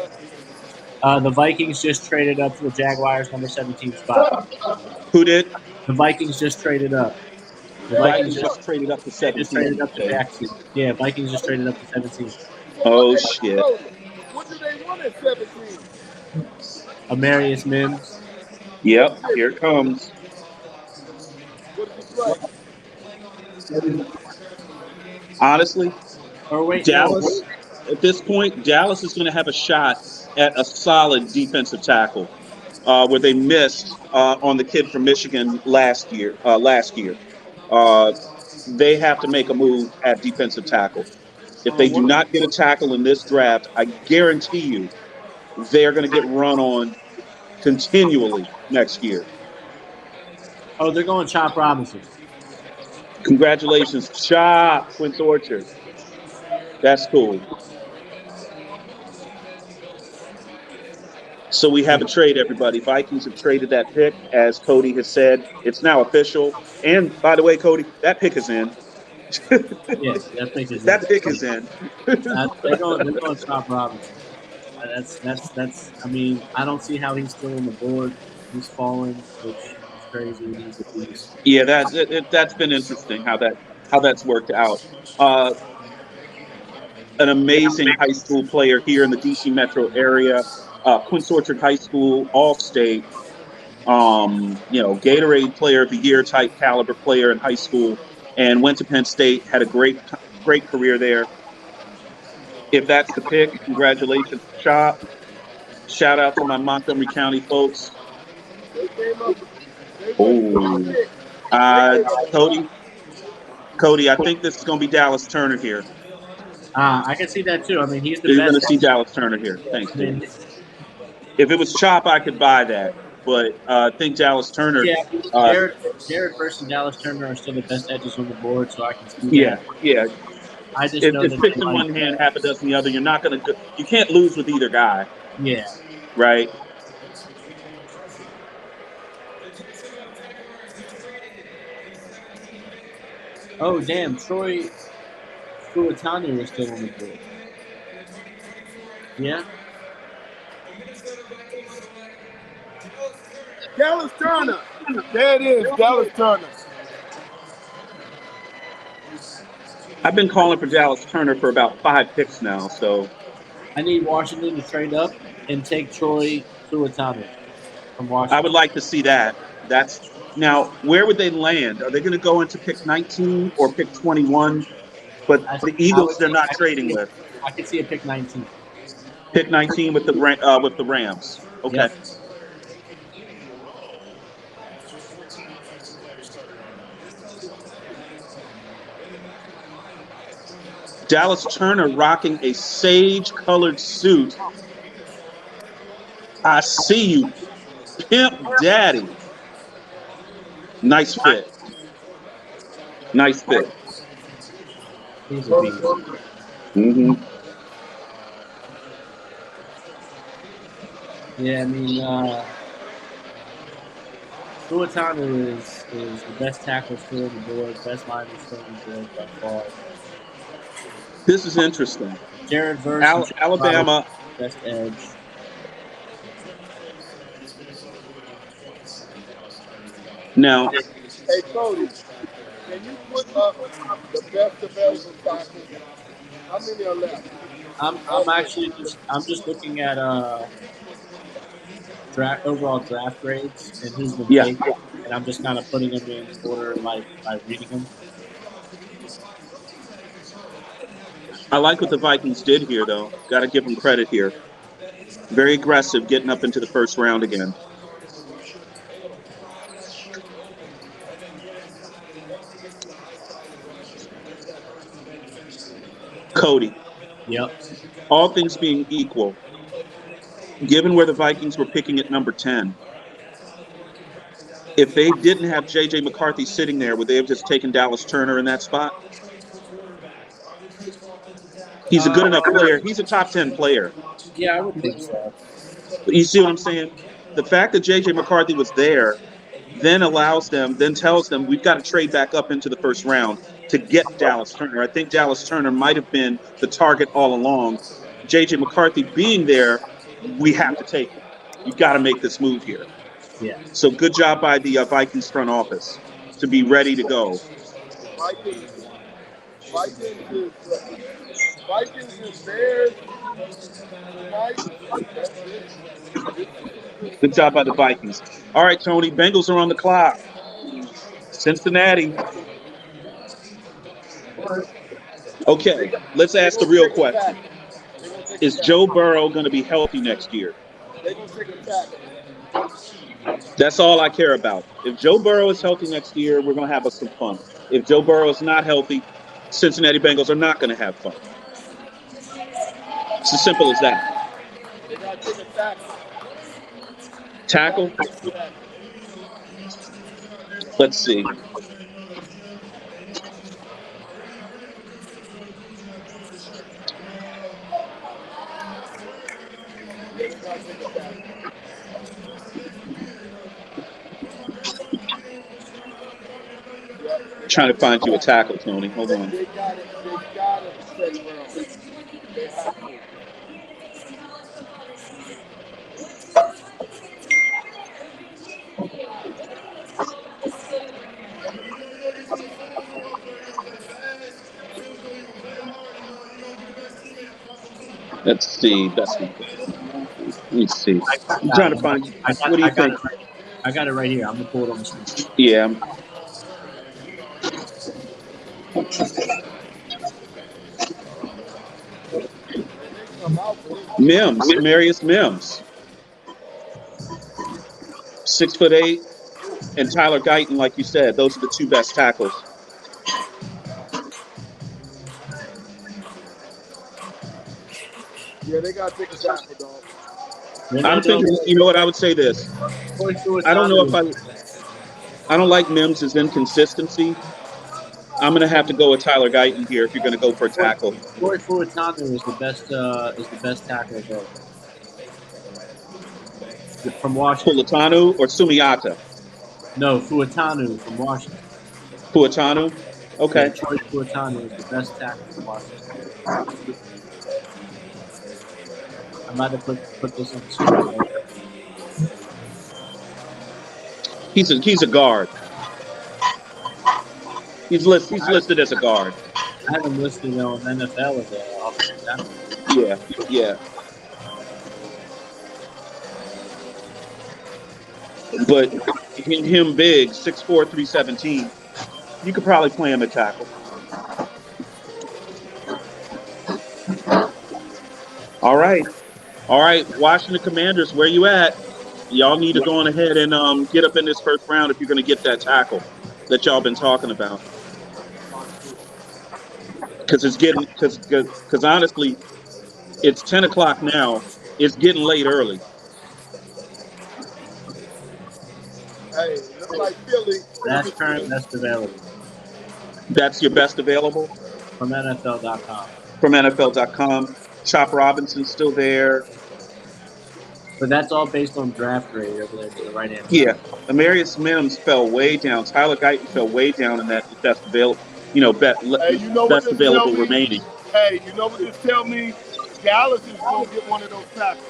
up. The Vikings just traded up to the Jaguars number 17 spot. Who did? The Vikings just traded up. The Vikings just traded up to 17. Just traded up to Jackson. Yeah, Vikings just traded up to 17. Oh, shit. What do they want at 17? Amarius Mims. Yep, here it comes. What does he play? Honestly, Or wait, Dallas, at this point, Dallas is going to have a shot at a solid defensive tackle where they missed on the kid from Michigan last year. They have to make a move at defensive tackle. If they do not get a tackle in this draft, I guarantee you they're going to get run on continually next year. Oh, they're going Chop Robinson. Congratulations, Chop, Quince Orchard. That's cool. So we have a trade, everybody. Vikings have traded that pick, as Cody has said. It's now official. And by the way, Cody, that pick is in. Yeah, that pick is That pick is in. they're going Chop Robinson. That's. I mean, I don't see how he's still on the board. He's falling, which is crazy. He's a beast. Yeah, that's been interesting how that's worked out. An amazing high school player here in the DC metro area. Quince Orchard High School, All-State, Gatorade Player of the Year type caliber player in high school, and went to Penn State, had a great career there. If that's the pick, congratulations, Chop. Shout out to my Montgomery County folks. They came up. They went Oh, pick. They gave up. Cody, I think this is going to be Dallas Turner here. I can see that too. I mean, he's the You're best. going to see Dallas Turner here. Yeah, Thanks, I mean, dude. If it was Chop, I could buy that, but I think Dallas Turner. yeah, Jared versus Dallas Turner are still the best edges on the board, so I can see Yeah, that. yeah. I just If know it's that six in one hand, half a dozen the other, you're not going to. You can't lose with either guy, yeah. right? Oh damn, Troy Fuatanu is still on the board. Yeah. Dallas Turner. There it is, Dallas Turner. I've been calling for Dallas Turner for about 5 picks now, so I need Washington to trade up and take Troy Fuatanu from Washington. I would like to see that. That's now, where would they land? Are they going to go into pick 19 or pick 21? But the Eagles, they're not trading with. I could see a pick 19. Pick 19 with the Rams. Okay. Yep. Dallas Turner rocking a sage-colored suit. I see you, Pimp Daddy. Nice fit. Nice fit. He's a beast. Mm-hmm. Yeah, I mean, Fuatanu is the best tackle still on the board, best lineman still on the board by far. This is interesting. Jared versus Alabama. Best edge. Now, Hey, Cody, can you put up the best available tackle? How many are left? I'm just looking at overall draft grades and who's been taken, and I'm just kind of putting them in order by reading them. I like what the Vikings did here, though. Got to give them credit here. Very aggressive, getting up into the first round again. Cody. Yep. All things being equal, given where the Vikings were picking at number 10, if they didn't have J.J. McCarthy sitting there, would they have just taken Dallas Turner in that spot? He's a good enough player. He's a top 10 player. Yeah, I would think so. You see what I'm saying? The fact that J.J. McCarthy was there then tells them we've got to trade back up into the first round to get Dallas Turner. I think Dallas Turner might have been the target all along. J.J. McCarthy being there, we have to take him. You've got to make this move here. Yeah. So good job by the Vikings front office to be ready to go. Vikings is Bears tonight. Good job by the Vikings. All right, Tony, Bengals are on the clock. Cincinnati. Okay, let's ask the real question. Is Joe Burrow going to be healthy next year? They're going to take a tackle. That's all I care about. If Joe Burrow is healthy next year, we're going to have some fun. If Joe Burrow is not healthy, Cincinnati Bengals are not going to have fun. It's as simple as that. They got to take a tackle. Tackle? Let's see. Trying to find you a tackle, Tony. Hold on. They got it. They got it. They have to. Let's see. Let me see. I'm trying to find you. What do you think? I got it right here. I'm going to pull it on the screen. Yeah. Mims, Marius Mims, 6'8", and Tyler Guyton, like you said, those are the two best tackles. Yeah, they got to take a tackle, dog. I'm thinking, you know what, I would say this. I don't know if I don't like Mims' inconsistency. I'm going to have to go with Tyler Guyton here if you're going to go for a tackle. Troy Fuatanu is the best tackle available from Washington. Fulatanu or Sumiata? No, Fuatanu from Washington. Fuatanu? Okay. Yeah, Troy Fuatanu is the best tackle from Washington. I might have put this on the screen. He's a guard. He's listed as a guard. I have him listed on NFL as an offensive tackle. Yeah. But him big, 6'4", 317. You could probably play him at tackle. All right. Washington Commanders, where you at? Y'all need to go on ahead and get up in this first round if you're going to get that tackle that y'all been talking about. Because honestly, it's 10 o'clock now. It's getting late early. Hey, look like Philly. That's current best available. That's your best available? From NFL.com. From NFL.com. Chop Robinson's still there. But that's all based on draft grade over there to the right hand. Yeah. Amarius Mims fell way down. Tyler Guyton fell way down in that best available, best available remaining. Hey, you know what this tell me? Dallas is going to get one of those tackles.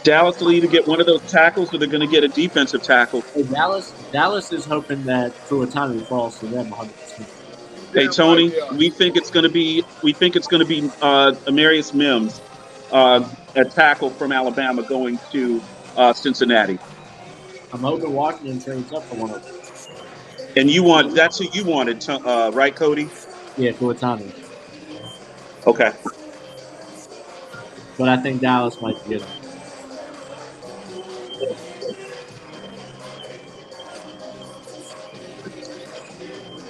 Dallas will either get one of those tackles or they're going to get a defensive tackle. Hey, Dallas is hoping that Fuatanu falls to them 100%. Hey Tony, we think it's going to be Amarius Mims, a tackle from Alabama going to Cincinnati. I'm hoping Washington trades up for one of them. And that's who you wanted, right, Cody? Yeah, Fuatanu. Okay. But I think Dallas might get him.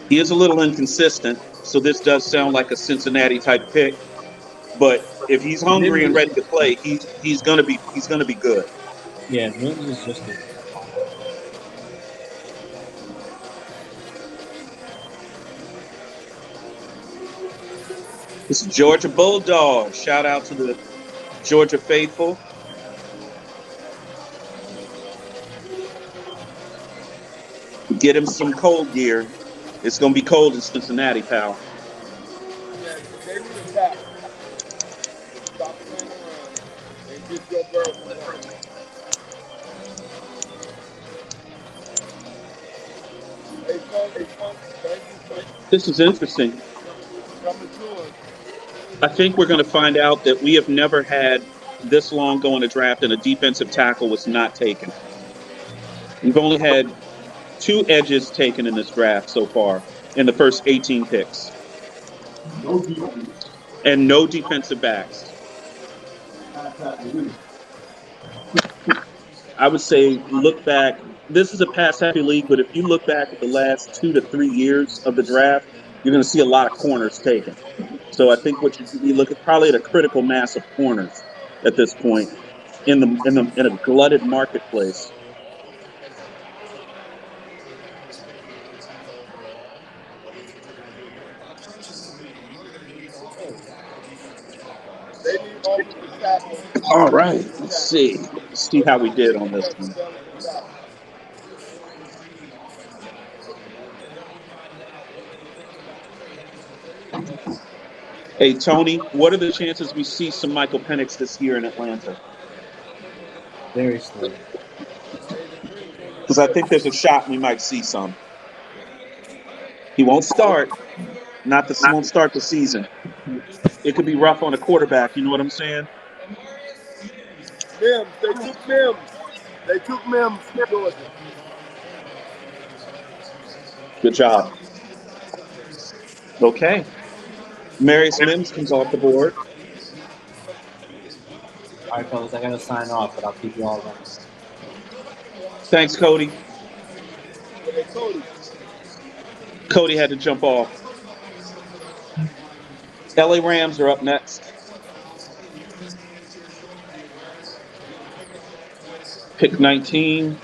He is a little inconsistent, so this does sound like a Cincinnati type pick. But if he's hungry and ready to play, he's gonna be good. Yeah, Mims is just a This is Georgia Bulldogs. Shout out to the Georgia faithful. Get him some cold gear. It's going to be cold in Cincinnati, pal. Yeah, they need a tackle. Stop playing around and get your girl some help. Hey, thank you. This is interesting. Coming to us. I think we're going to find out that we have never had this long going to draft and a defensive tackle was not taken. We've only had 2 edges taken in this draft so far in the first 18 picks. And no defensive backs. I would say look back. This is a pass-happy league, but if you look back at the last 2 to 3 years of the draft, you're going to see a lot of corners taken. So I think what you look at probably at a critical mass of corners at this point in a glutted marketplace. All right, let's see how we did on this one. Hey, Tony, what are the chances we see some Michael Penix this year in Atlanta? very slim. Because I think there's a shot we might see some. He won't start. Won't start the season. It could be rough on a quarterback. You know what I'm saying? Mims, they took Mims. They took Mims to Georgia. Good job. Okay. Marius Mims comes off the board. All right, fellas, I got to sign off, but I'll keep you all around. Thanks, Cody. Hey, Cody. Cody had to jump off. LA Rams are up next. Pick 19.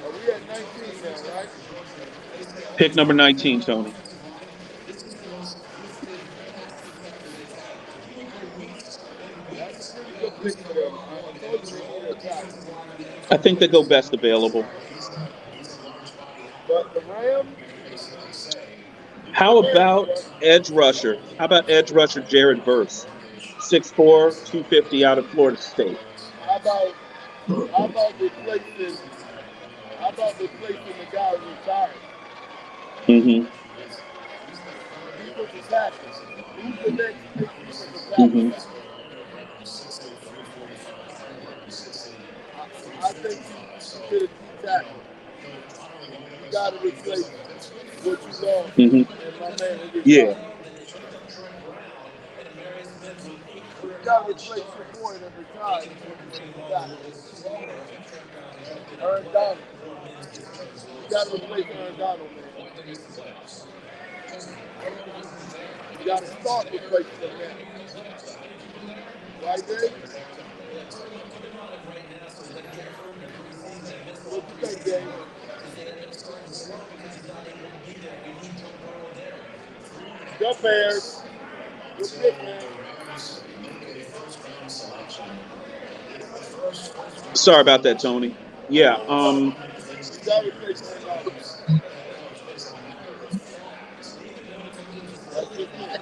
Are we at 19 now, right? Pick number 19, Tony. That's a pretty good pick for them. I told you they need a tackle. I think they go best available. But the Rams, How about edge rusher? How about edge rusher Jared Verse? 6'4", 250 out of Florida State. how about replacing the guy who retired? Mm-hmm. Defensive tackle. Who's the next big defensive tackle? Mm-hmm. I think you should have tackle. You got to replace what you lost. Mm-hmm. And my man will get Yeah. shot. You got to replace your boy that retired. Aaron Donald. You got to replace Aaron Donald, man. You got to start replacing him now. Right, Dave? What you think, Dave? Go Bears. Good pick, man. Sorry about that, Tony. Yeah. You got to replace Aaron Donald. That's good pick.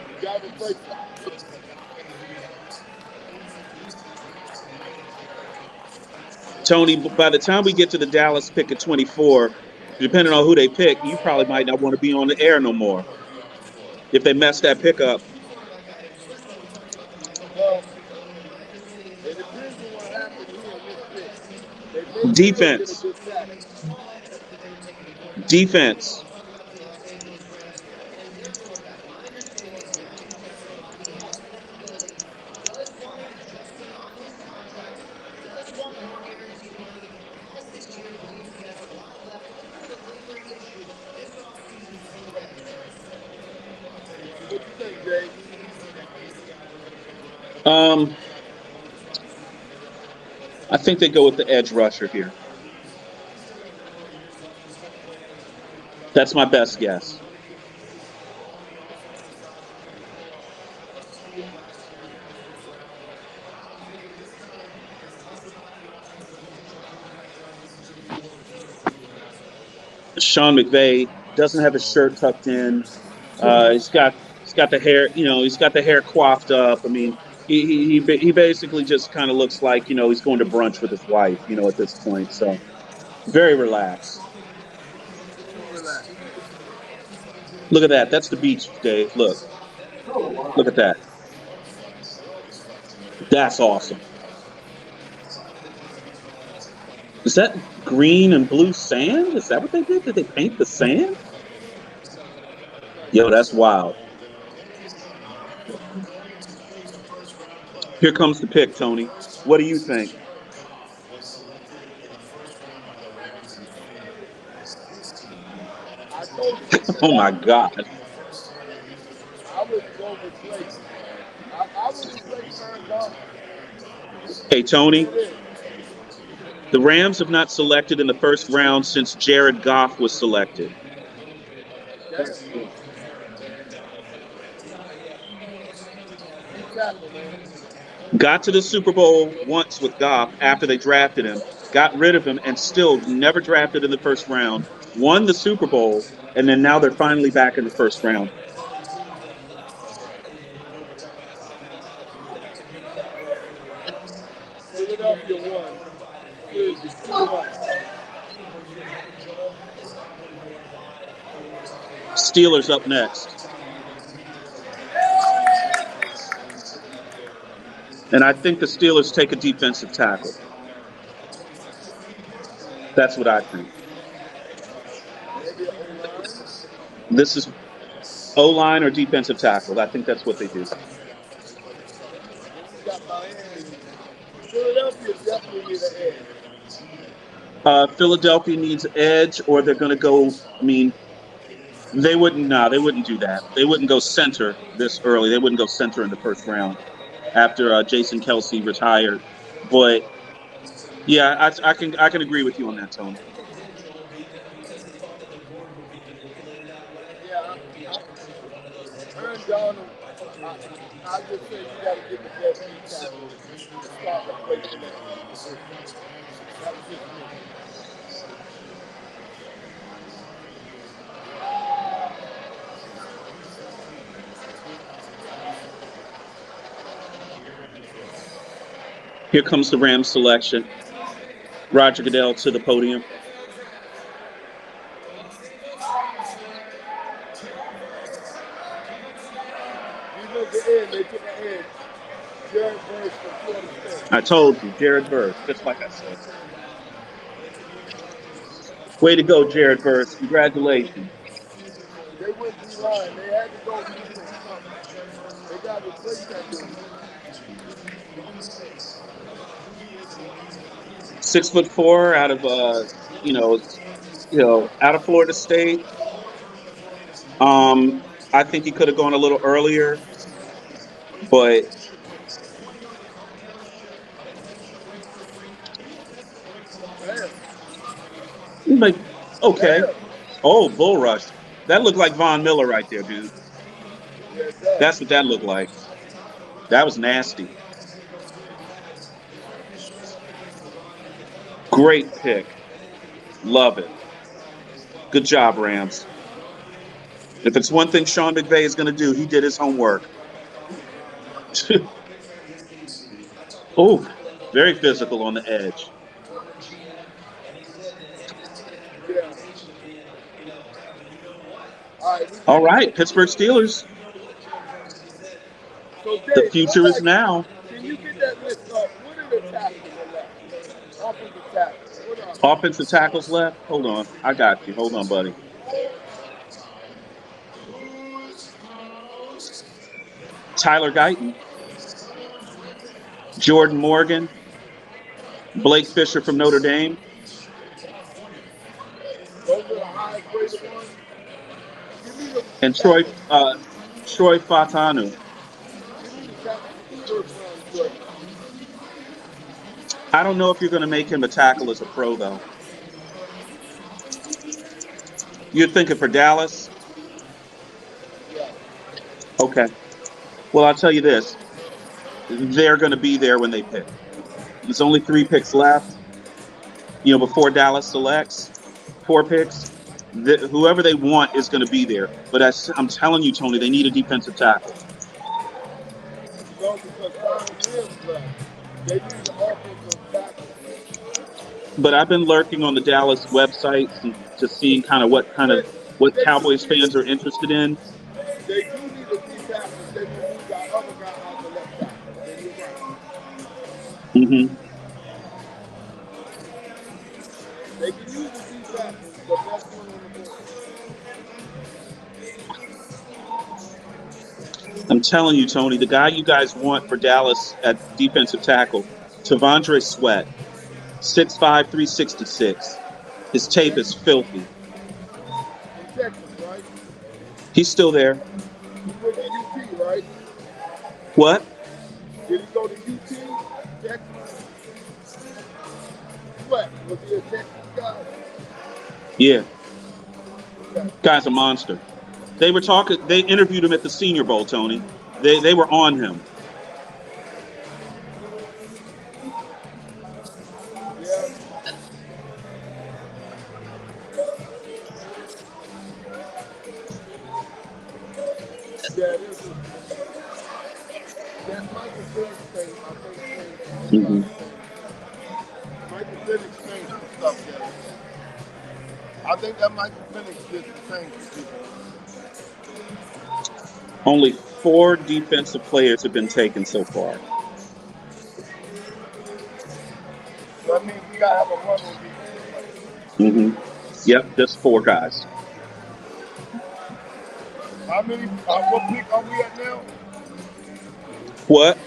You got to replace him. Tony, by the time we get to the Dallas pick at 24, depending on who they pick, you probably might not want to be on the air no more if they mess that pick up. Well, it depends on what happened here in this pick. Defense. Defense. I think they go with the edge rusher here. That's my best guess. Sean McVay doesn't have his shirt tucked in. He's got the hair, he's got the hair coiffed up. I mean, he basically just kind of looks like, he's going to brunch with his wife, at this point. So very relaxed. Look at that. That's the beach, Dave. Look at that. That's awesome. Is that green and blue sand? Is that what they did? Did they paint the sand? Yo, that's wild. Here comes the pick, Tony. What do you think? Oh my God. I would go replace. I would replace Aaron Donald. Hey, Tony. The Rams have not selected in the first round since Jared Goff was selected. Got to the Super Bowl once with Goff after they drafted him, got rid of him, and still never drafted in the first round. Won the Super Bowl, and then now they're finally back in the first round. Philadelphia won. Steelers up next. And I think the Steelers take a defensive tackle. That's what I think. They be an O-line. This is O-line or defensive tackle. I think that's what they do. You got Miami. Philadelphia definitely need an edge. Philadelphia needs edge, or they're going to go. I mean, they wouldn't. No, they wouldn't do that. They wouldn't go center this early. They wouldn't go center in the first round after Jason Kelsey retired. But yeah, I can agree with you on that, Tony. Yeah, Aaron Donald, I just say you got to get the best D tackle to start replacing that position. That's just me. Here comes the Rams selection. Roger Goodell to the podium. They took an edge. Jared Verse from Florida State. I told you, Jared Verse, just like I said. Way to go, Jared Verse. Congratulations. They went through line. They had to go through something. They got to replace that dude. 6'4" out of out of Florida State. I think he could have gone a little earlier, but like, okay. Oh, bull rush. That looked like Von Miller right there, dude. That's what that looked like. That was nasty. Great pick. Love it. Good job, Rams. If it's one thing Sean McVay is going to do, he did his homework. Oh, very physical on the edge. All right, Pittsburgh Steelers. So Dave, The future is now. Can you get that list up? What are the tackles left? Offensive tackles. What are Offensive tackles left? Hold on. I got you. Hold on, buddy. Tyler Guyton, Jordan Morgan, Blake Fisher from Notre Dame, those are the highest rated ones? Give me the and Troy Fatanu. Give me the tackles first round choice. I don't know if you're going to make him a tackle as a pro, though. You're thinking for Dallas? Yeah. Okay. Well, I'll tell you this. They're going to be there when they pick. There's only 3 picks left. Before Dallas selects 4 picks, whoever they want is going to be there. But I'm telling you, Tony, they need a defensive tackle. No, because Brian Williams left. They need an offensive tackle. But I've been lurking on the Dallas websites and just seeing what Cowboys fans are interested in. They do need a D tackle. They need that other guy on the left tackle. Mm-hmm. They can use the D tackle, the best one on the board. I'm telling you, Tony, the guy you guys want for Dallas at defensive tackle, Tavondre Sweat, 6'5", 366. His tape is filthy. In Texas, right? He's still there. He went to UT, right? What? Did he go to UT? Texas? What? Was he a Texas guy? Yeah. Okay. Guy's a monster. They interviewed him at the Senior Bowl, Tony. They were on him. Yeah. Yeah, it is. That Michael Penix thing, I think, Mm-hmm. Michael Penix changed some stuff there. I think that Michael Penix did some things to people. Only 4 defensive players have been taken so far. So that means we gotta have a run on defense. Mm-hmm. Yep, just 4 guys. How many? What pick are we at now? What?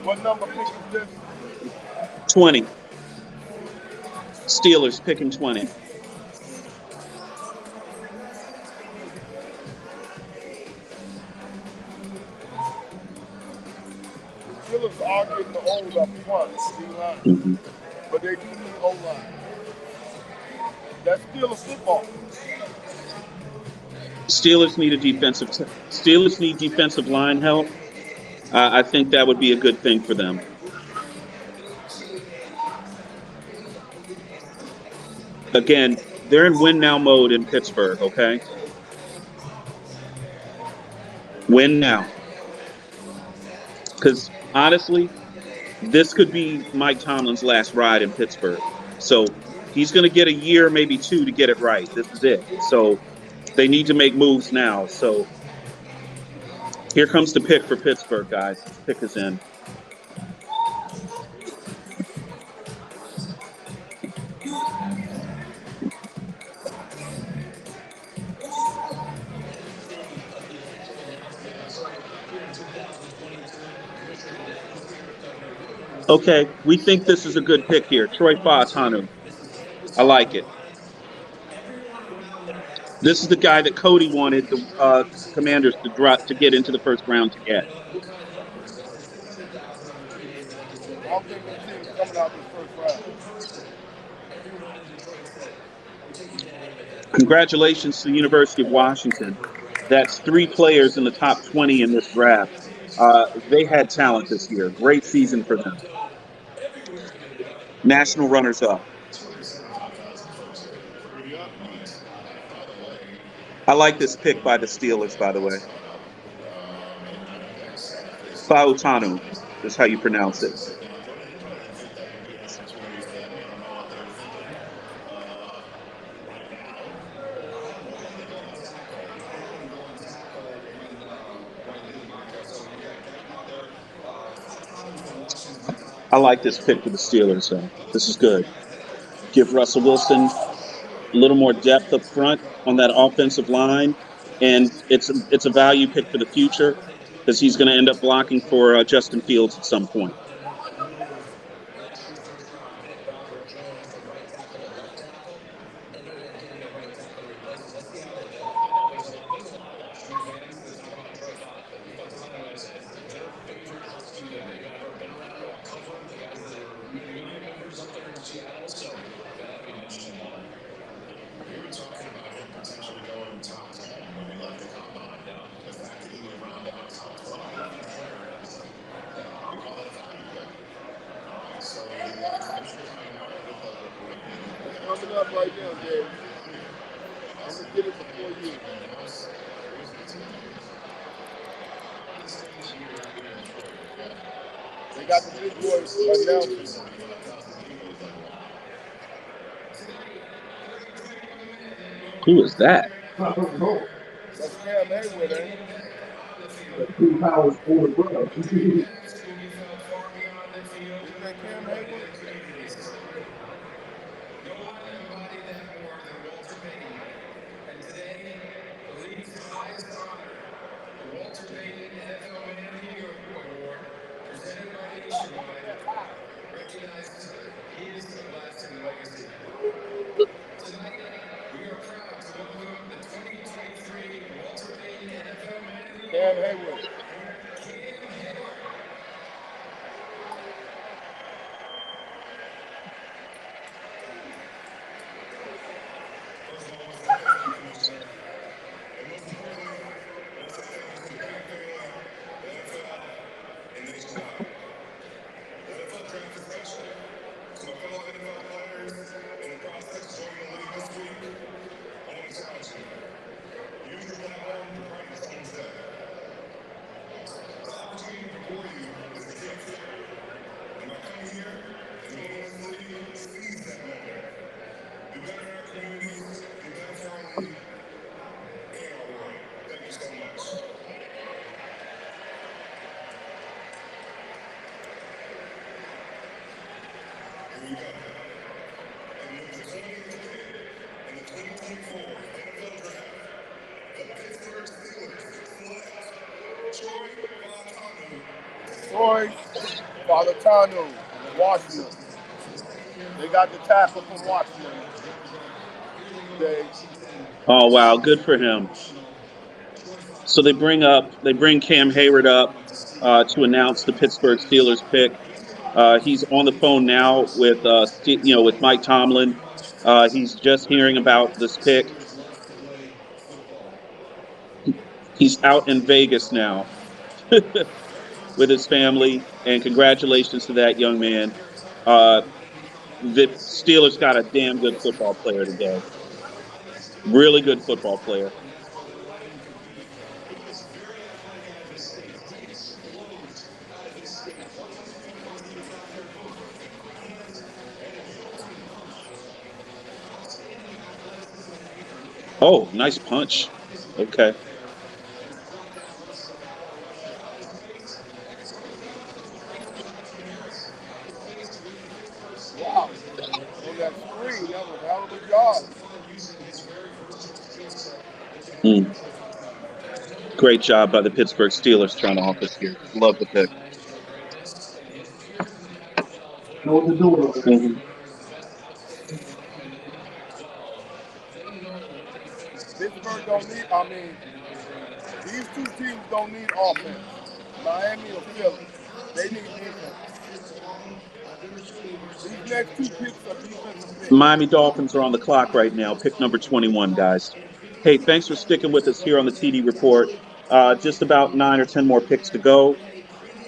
What number pick is this? 20. Steelers picking 20. Steelers are getting old up front, D-line, Mhm. but they do need O-line. That's still a football. Steelers need defensive line help. I think that would be a good thing for them. Again, they're in win now mode in Pittsburgh, okay? Win now. Because honestly, this could be Mike Tomlin's last ride in Pittsburgh. So he's going to get a year, maybe 2 to get it right. This is it. So they need to make moves now. So here comes the pick for Pittsburgh, guys. This pick is in. Okay, we think this is a good pick here. Troy Fautanu. I like it. This is the guy that Cody wanted the Commanders to drop to get into the first round to get. I don't think this team's coming out this first round. Congratulations to the University of Washington. That's 3 players in the top 20 in this draft. They had talent this year. Great season for them. National runners-up. I like this pick by the Steelers, by the way. Fautanu is how you pronounce it. I like this pick for the Steelers, though. This is good. Give Russell Wilson a little more depth up front on that offensive line, and it's a value pick for the future because he's going to end up blocking for Justin Fields at some point. Coming up right now, Dave. I'm gonna get it before you. They got the big boys announcing. Who is that? That's Cam Hayward, ain't it? Two powers older brother. Is that Cam Hayward? Cam Hayward. Troy Falatanu, Washington. They got the tackle from Washington. Oh wow, good for him. So they bring Cam Hayward up to announce the Pittsburgh Steelers pick. He's on the phone now with with Mike Tomlin. He's just hearing about this pick. He's out in Vegas now with his family, and congratulations to that young man. The Steelers got a damn good football player today. Really good football player. Oh, nice punch. Okay. Wow. On that screen, that was a hell of a job. Mm. Great job by the Pittsburgh Steelers front office here. Love the pick. Know what to do with it. Mhm. Pittsburgh don't need, I mean, these two teams don't need offense. Miami or Philly. They need defense. These next two picks are defensive picks. Miami Dolphins are on the clock right now. Pick number 21, guys. Hey, thanks for sticking with us here on the TD Report. Just about 9 or 10 more picks to go.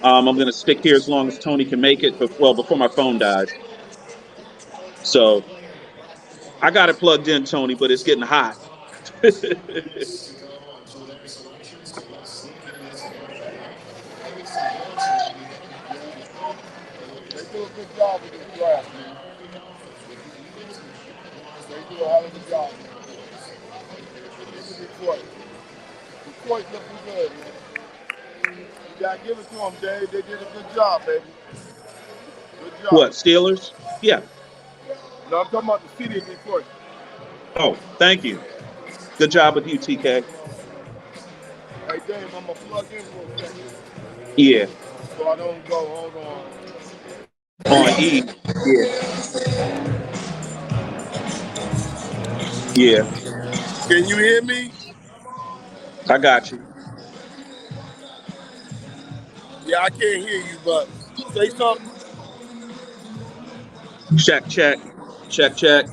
I'm going to stick here as long as Tony can make it, before my phone dies. So I got it plugged in, Tony, but it's getting hot. They do a good job with this draft. They do a hell of a job. Even Detroit. Detroit looking good, man. You gotta give it to them, Dave. They did a good job, baby. Good job. What, Steelers? Yeah. No, I'm talking about the city of Detroit. Oh, thank you. Good job with you, TK. Hey, Dave, I'm gonna plug in for a second. Yeah. So I don't go, hold on. On E. Yeah. Yeah. Can you hear me? I got you. Yeah, I can't hear you, but say something. Check, check. Check, check.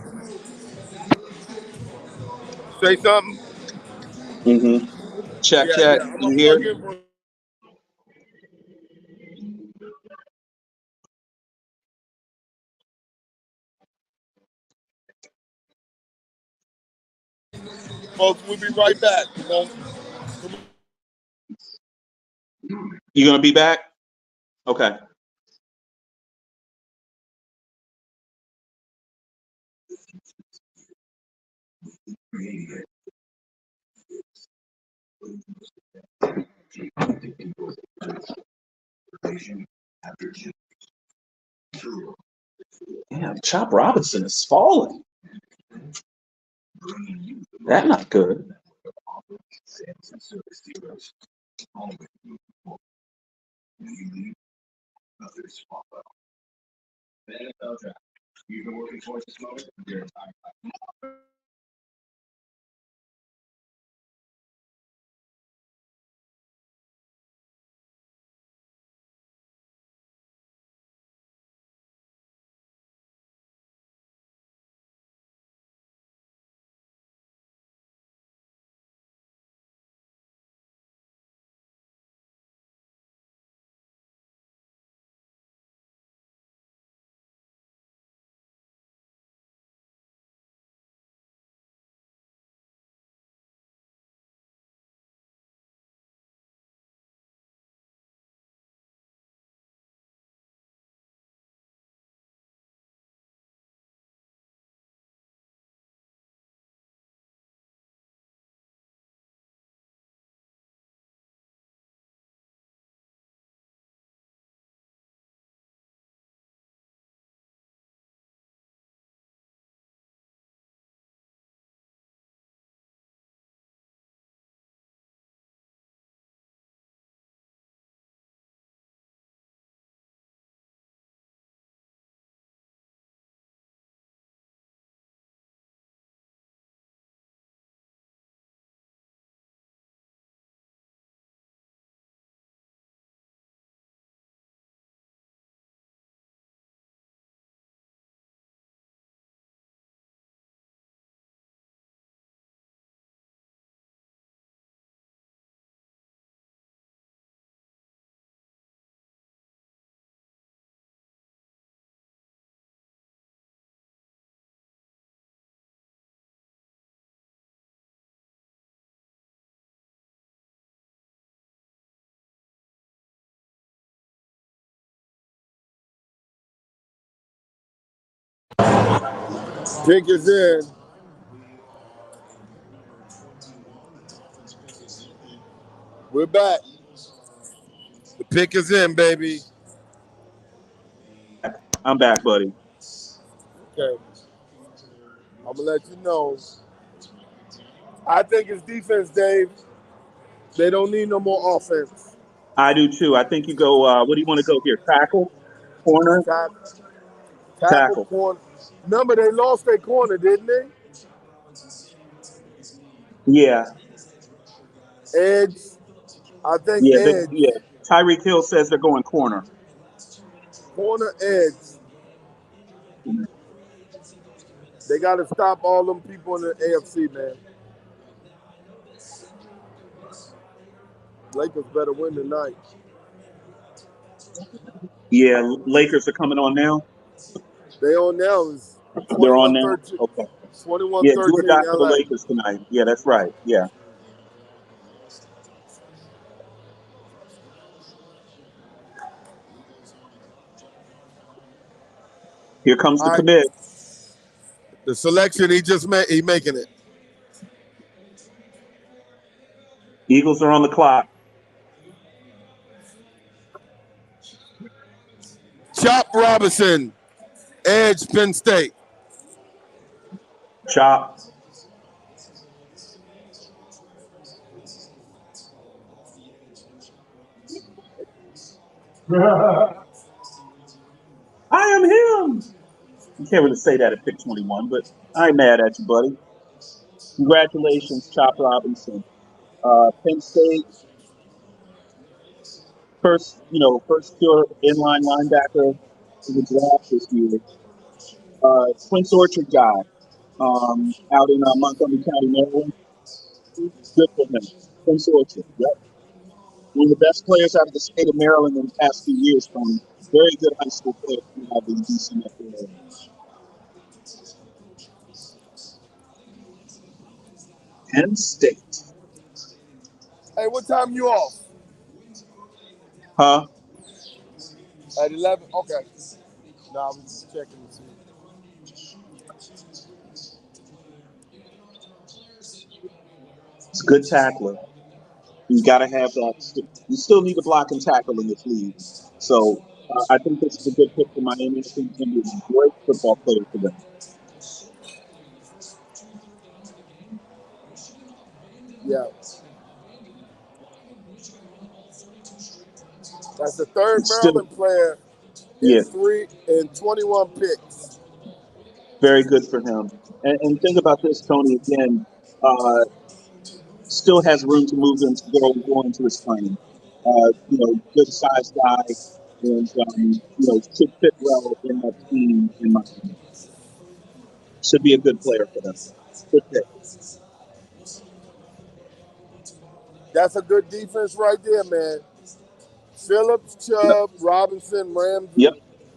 Say something. Mm-hmm. Check, Yeah, check. yeah. I'm You gonna hear? plug in for. Folks, we'll be right back. You going to be back? Okay. Damn, Chop Robinson is falling. That's not good. Pick is in. We're back. The pick is in, baby. I'm back, buddy. Okay. I'm gonna let you know. I think it's defense, Dave. They don't need no more offense. I do too. I think you go. What do you want to go here? Tackle, corner, Tackle tackle. corner. Remember, they lost their corner, didn't they? Yeah, Edge. I think yeah, edge. yeah. Tyreek Hill says they're going corner. Corner edge. They got to stop all them people in the AFC, man. Lakers better win tonight. Yeah, Lakers are coming on now. They on now is They're on now. 21-13. Okay. 21-13 Yeah, do or die for the LA. Lakers tonight. Yeah, that's right. Yeah. Here comes the All right. commit. The selection he just made, he making it. Eagles are on the clock. Chop Robinson, edge Penn State. Chop. I am him. You can't really say that at pick 21, but I ain't mad at you, buddy. Congratulations, Chop Robinson. Penn State, first pure inline linebacker in the draft this year. Quince Orchard guy, out in Montgomery County, Maryland. Good for him. Quince Orchard, yep. One of the best players out of the state of Maryland in the past few years, Tony. Very good high school player coming out of the DC metro area. Penn State. Hey, what time you off? Huh? At 11? Okay. Nah, I was just checking to see. It's a good tackler. You got to have that. You still need to block and tackle in this league. So I think this is a good pick for Miami. I think he's going to be a great football player for them. Yeah. That's the third Maryland player in 21 picks. Very good for him. And think about this, Tony, again, still has room to move into go into his training. Good sized guy, and should fit well in that team in Miami. Should be a good player for them. Good pick. That's a good defense right there, man. Phillips, Chubb, Robinson, Ramsey,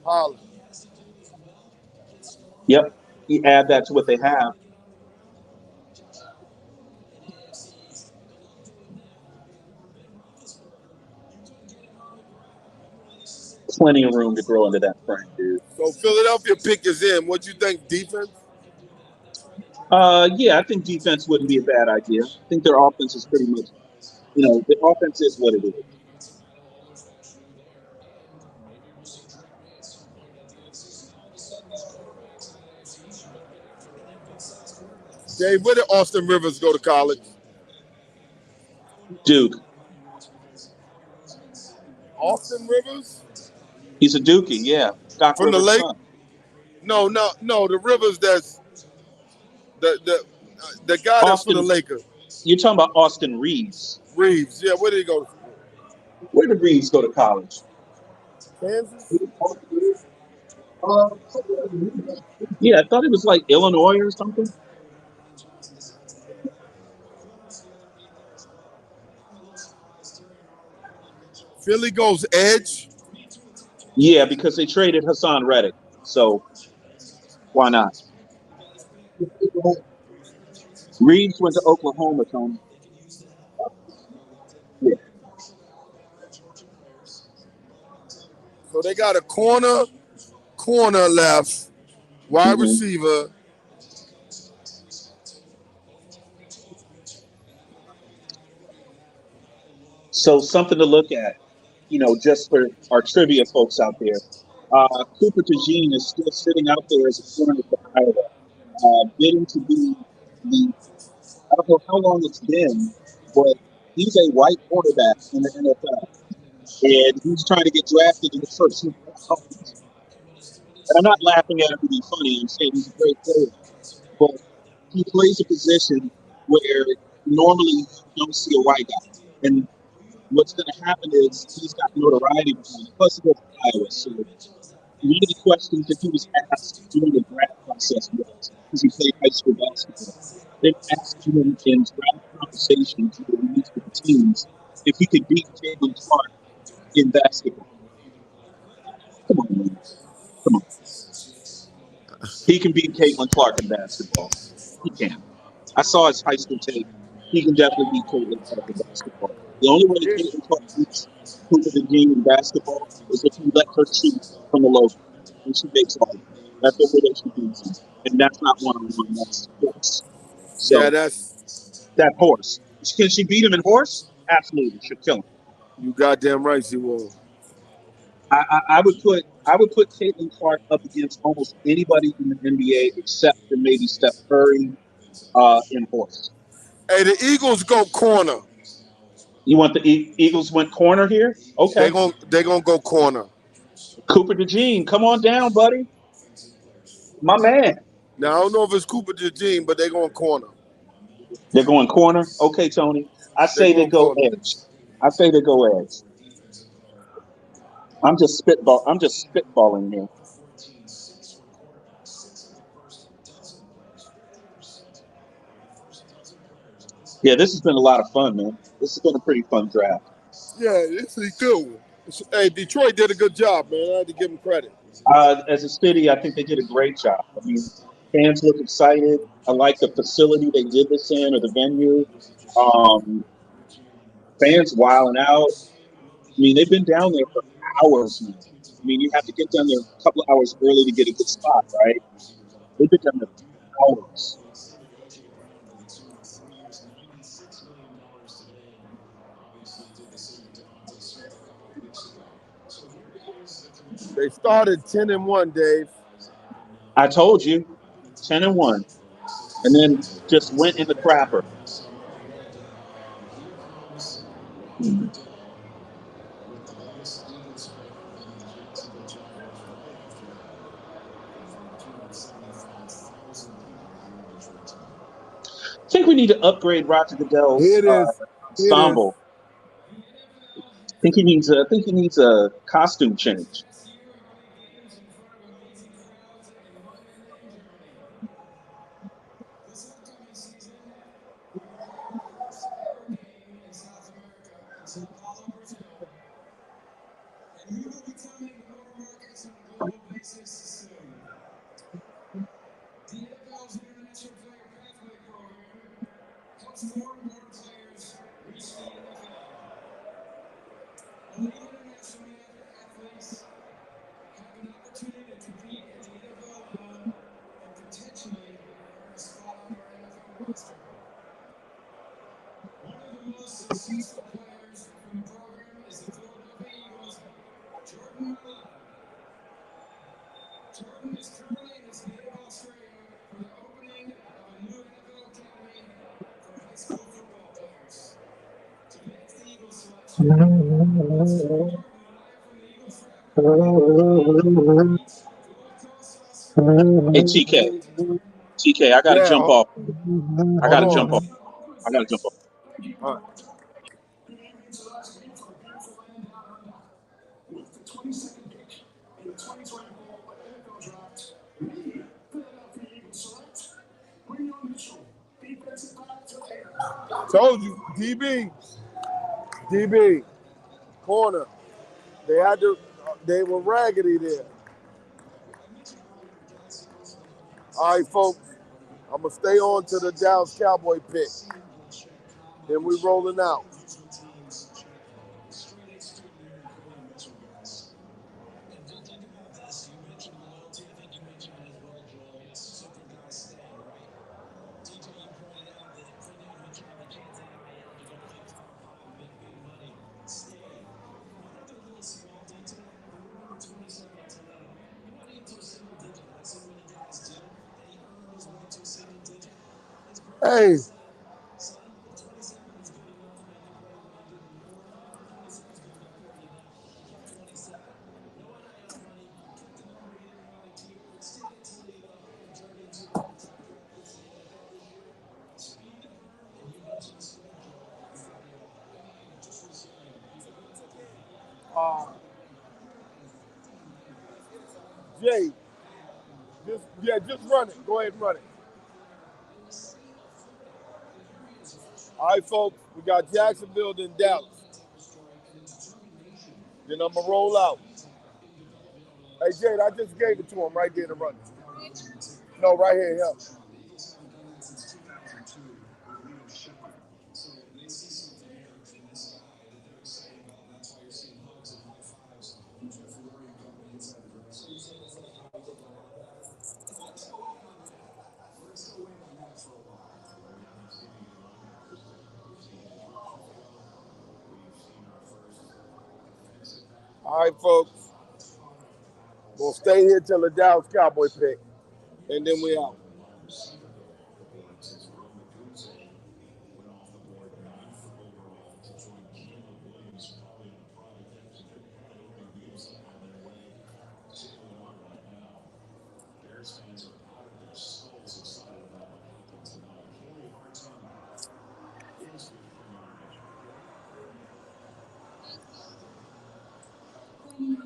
Holland. Yep. You add that to what they have. Plenty of room to grow into that frame, dude. So Philadelphia pick is in. What you think, defense? Yeah, I think defense wouldn't be a bad idea. I think their offense is pretty much, the offense is what it is. Dave, where did Austin Rivers go to college? Duke. Austin Rivers? He's a Dookie, yeah. Doc From Rivers' the lake? son. No. The Rivers that's the guy that's for the Lakers. You're talking about Austin Reeves. Reeves, yeah. Where did he go? Where did Reeves go to college? Kansas? Yeah, I thought it was like Illinois or something. Philly goes edge. Yeah, because they traded Hassan Reddick. So why not? Reeves went to Oklahoma, Tony. Yeah. So they got a corner left, wide receiver, So something to look at, just for our trivia folks out there. Cooper DeJean is still sitting out there as a corner for Iowa, bidding to be the. I don't know how long it's been, but he's a white quarterback in the NFL, and he's trying to get drafted in the first round. And I'm not laughing at him to be funny. I'm saying he's a great player, but he plays a position where normally you don't see a white guy. And what's going to happen is he's got notoriety behind him. Plus, he goes to Iowa. So one of the questions that he was asked during the draft process was, because he played high school basketball, they asked him in draft conversations with the teams if he could beat Caitlin Clark in basketball. Come on, man. Come on. He can beat Caitlin Clark in basketball. He can. I saw his high school tape. He can definitely beat Caitlin Clark in basketball. The only way that Caitlin Clark beats Cooper DeJean in basketball is if you let her shoot from the logo. And she makes all of it. That's the way that she beats him. And that's not one-on-one. That's horse. Yeah, So that's that horse. Can she beat him in horse? Absolutely. She'll kill him. you goddamn right she will. I would put Caitlin Clark up against almost anybody in the NBA except for maybe Steph Curry in horse. Hey, the Eagles go corner. You want the Eagles went corner here? Okay. They gonna go corner. Cooper DeJean, come on down, buddy. My man. Now I don't know if it's Cooper DeJean, but they going corner. They're going corner. Okay, Tony. I They say they going go corner. edge. I say they go edge. I'm just spitballing here. Yeah, this has been a lot of fun, man. This has been a pretty fun draft. Yeah, it's a good one. Hey, Detroit did a good job, man. I had to give them credit. As a city, I think they did a great job. I mean, fans look excited. I like the facility they did this in, or the venue. Fans wilding out. I mean, they've been down there for hours now. I mean, you have to get down there a couple of hours early to get a good spot, right? They've been down there for hours. They started 10-1, Dave. I told you, 10-1, and then just went in the crapper. I think we need to upgrade Roger Goodell's Here it is. ensemble. I think he needs a costume change. Hey, TK, I gotta Yeah, jump off. I hold gotta jump on. off. I gotta jump off. All right. Told you, DB, corner. They were raggedy there. All right, folks. I'm gonna stay on to the Dallas Cowboy pick. Then we rolling out. Hey. Jay, just run it. Go ahead and run it. All right, folks, we got Jacksonville then Dallas. Then I'm gonna roll out. Hey, Jade, I just gave it to him right there to run it. No, right here, yeah. All right, folks. We'll stay here till the Dallas Cowboy pick, and then we out.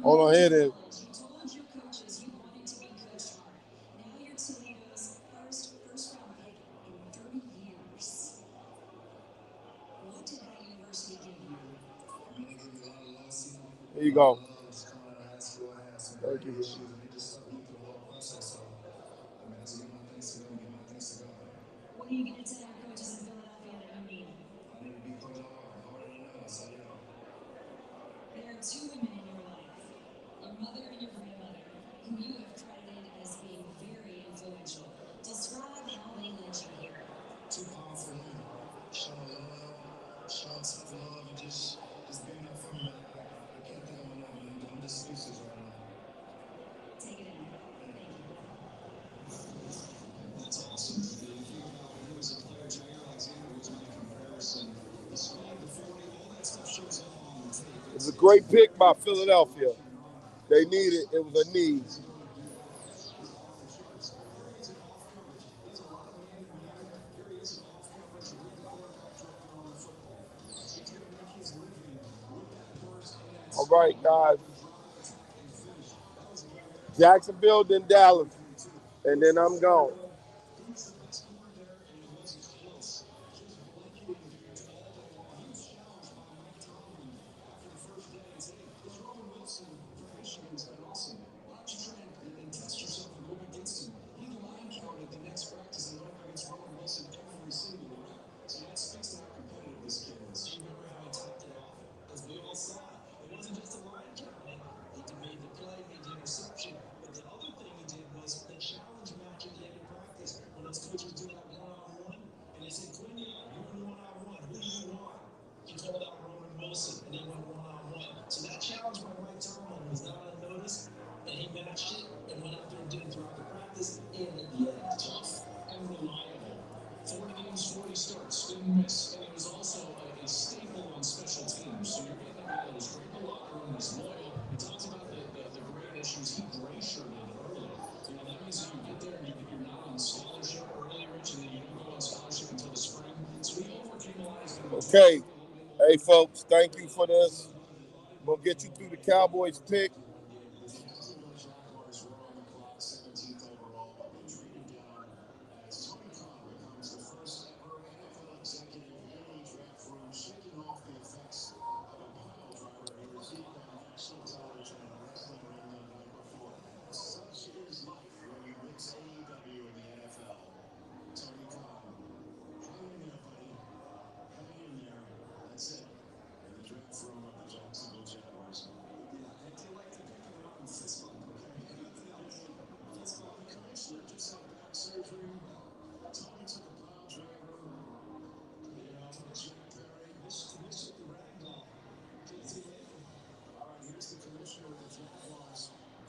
Hold on, here it is. Here you go. Thank you. It was a great pick by Philadelphia. They needed it. It was a need. All right, guys. Jacksonville, then Dallas, and then I'm gone. Okay. Hey, folks, thank you for this. We'll get you through the Cowboys pick.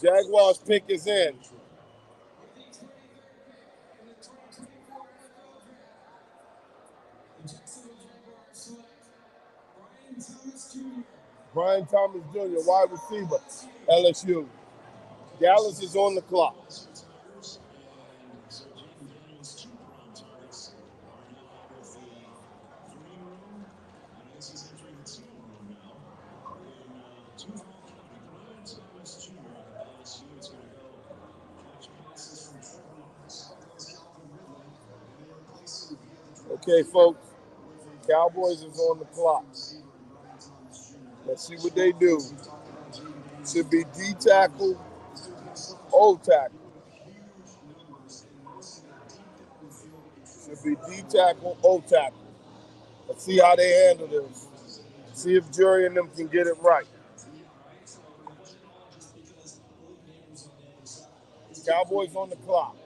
Jaguars pick is in. Brian Thomas Jr., wide receiver, LSU. Dallas is on the clock. Okay, folks. Cowboys is on the clock. Let's see what they do. Should be D tackle, O tackle. Should be D tackle, O tackle. Let's see how they handle this. See if Jury and them can get it right. Cowboys on the clock.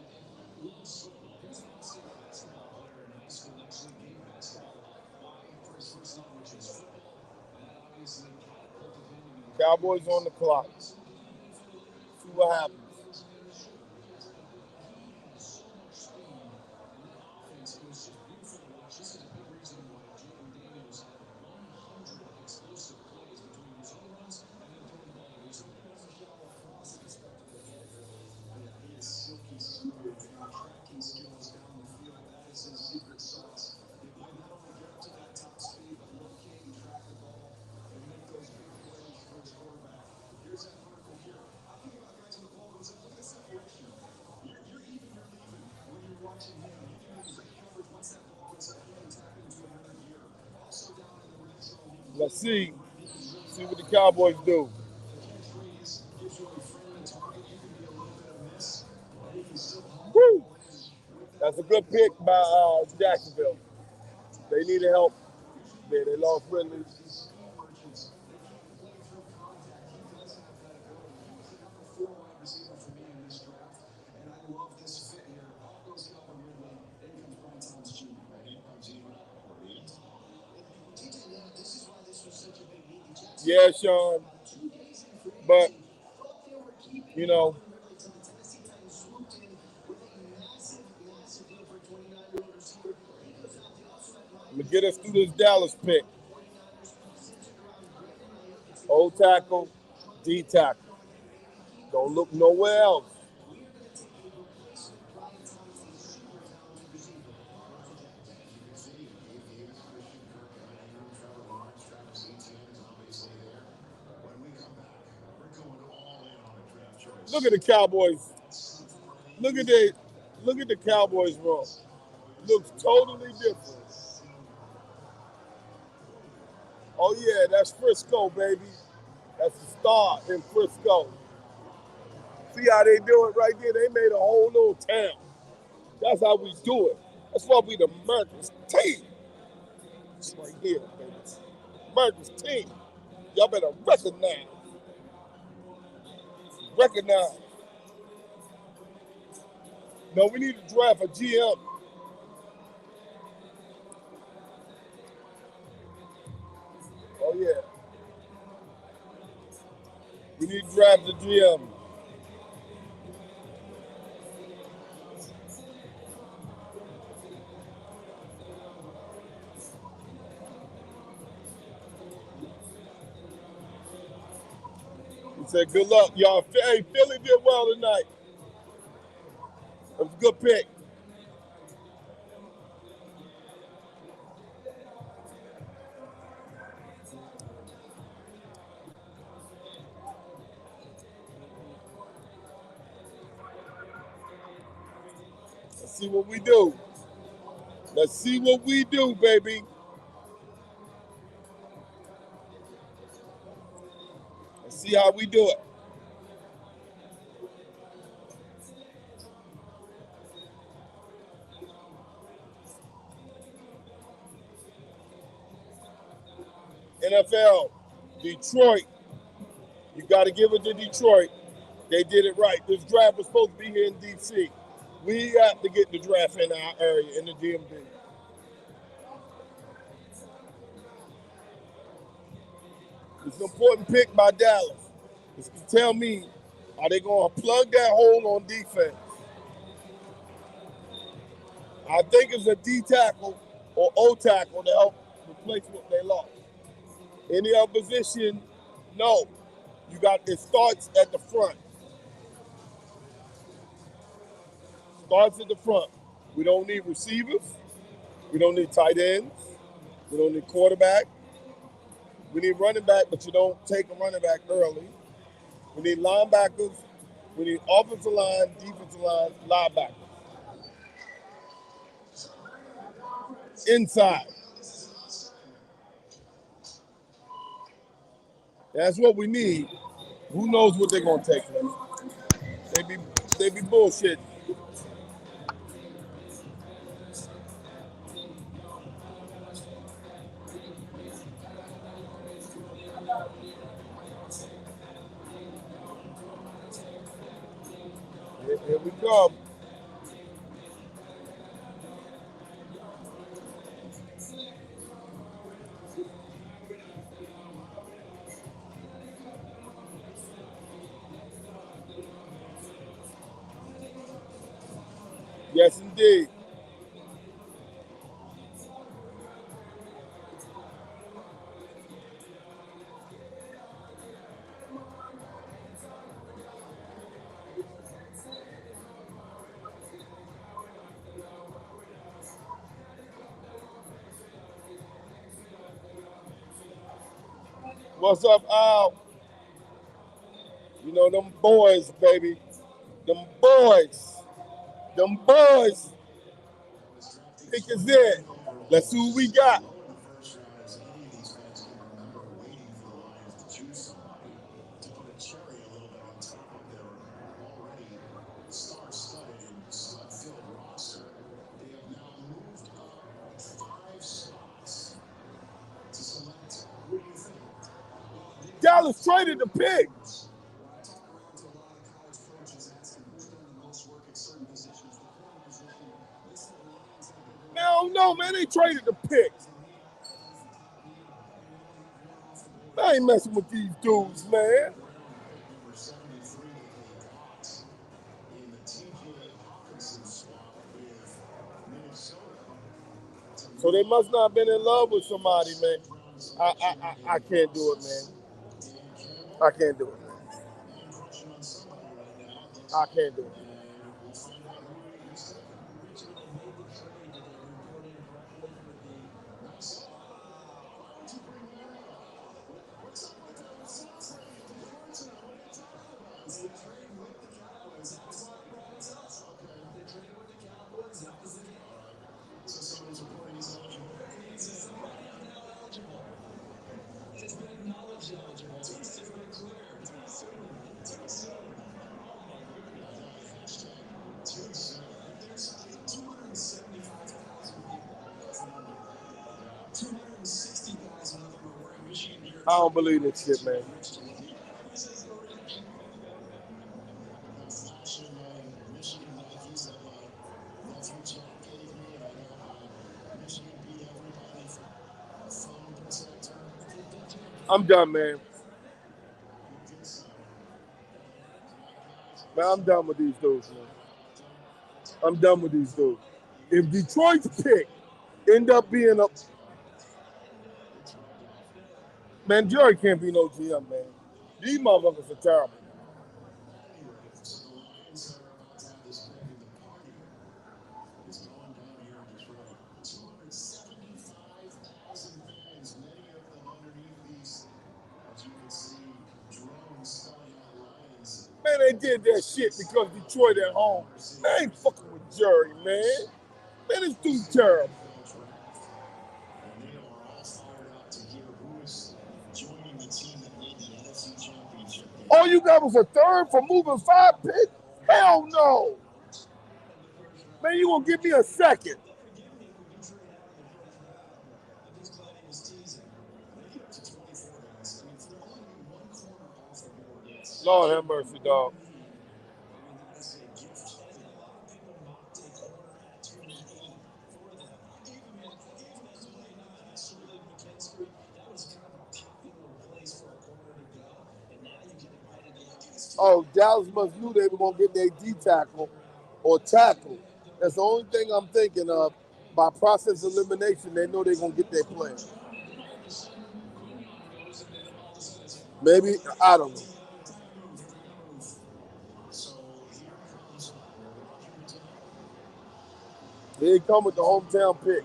Cowboys on the clock. See what happens. Let's see what the Cowboys do. Woo! That's a good pick by Jacksonville. They needed help. They lost Ridley. Yeah, Sean. But, you know, I'm going to get us through this Dallas pick. O tackle, D tackle. Don't look nowhere else. Look at the Cowboys. Look at the Cowboys roll. Looks totally different. Oh yeah, that's Frisco, baby. That's the star in Frisco. See how they do it right there? They made a whole little town. That's how we do it. That's why we the America's team. It's right here, baby. America's team. Y'all better recognize. Recognize. No, we need to draft a GM. Oh yeah. We need to draft the GM. He said, good luck, y'all. Hey, Philly did well tonight. It was a good pick. Let's see what we do. Let's see what we do, baby. Let's see how we do it. NFL, Detroit. You got to give it to Detroit. They did it right. This draft was supposed to be here in D.C. We have to get the draft in our area, in the DMV. It's an important pick by Dallas. It's to tell me, are they going to plug that hole on defense? I think it's a D tackle or O tackle to help replace what they lost. Any other position No, it starts at the front. Starts at the front. We don't need receivers. We don't need tight ends. We don't need quarterback. We need running back, but you don't take a running back early. We need linebackers. We need offensive line, defensive line, linebackers. Inside. That's what we need. Who knows what they're gonna take, man? They be bullshit. Here we come. Yes, indeed. What's up, Al? You know them boys, baby. Them boys. Them boys. Pick is it. Let's see who we got. Dallas traded the pick. Man, I don't know, man. They traded the pick. I ain't messing with these dudes, man. So they must not have been in love with somebody, man. I can't do it, man. I can't do it, man. I can't do it. I don't believe this shit, man. I'm done, man. Man, I'm done with these dudes, man. I'm done with these dudes. If Detroit's pick end up being a man, Jerry can't be no GM, man. These motherfuckers are terrible. Man, they did that shit because Detroit at home. Man, I ain't fucking with Jerry, man. Man, this dude's terrible. All you got was a third for moving 5 picks? Hell no. Man, you gonna give me a second. Lord have mercy, dog. Oh, Dallas must knew they were going to get their D tackle or tackle. That's the only thing I'm thinking of. By process elimination, they know they're going to get their player. Maybe, I don't know. Here he come with the hometown pick.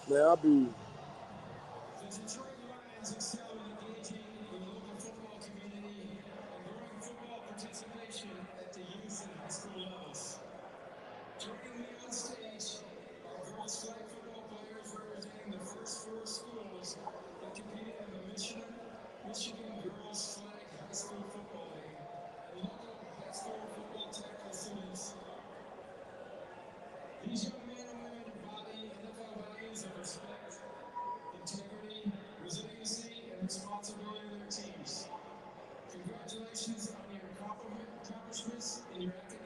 Man, I'll be.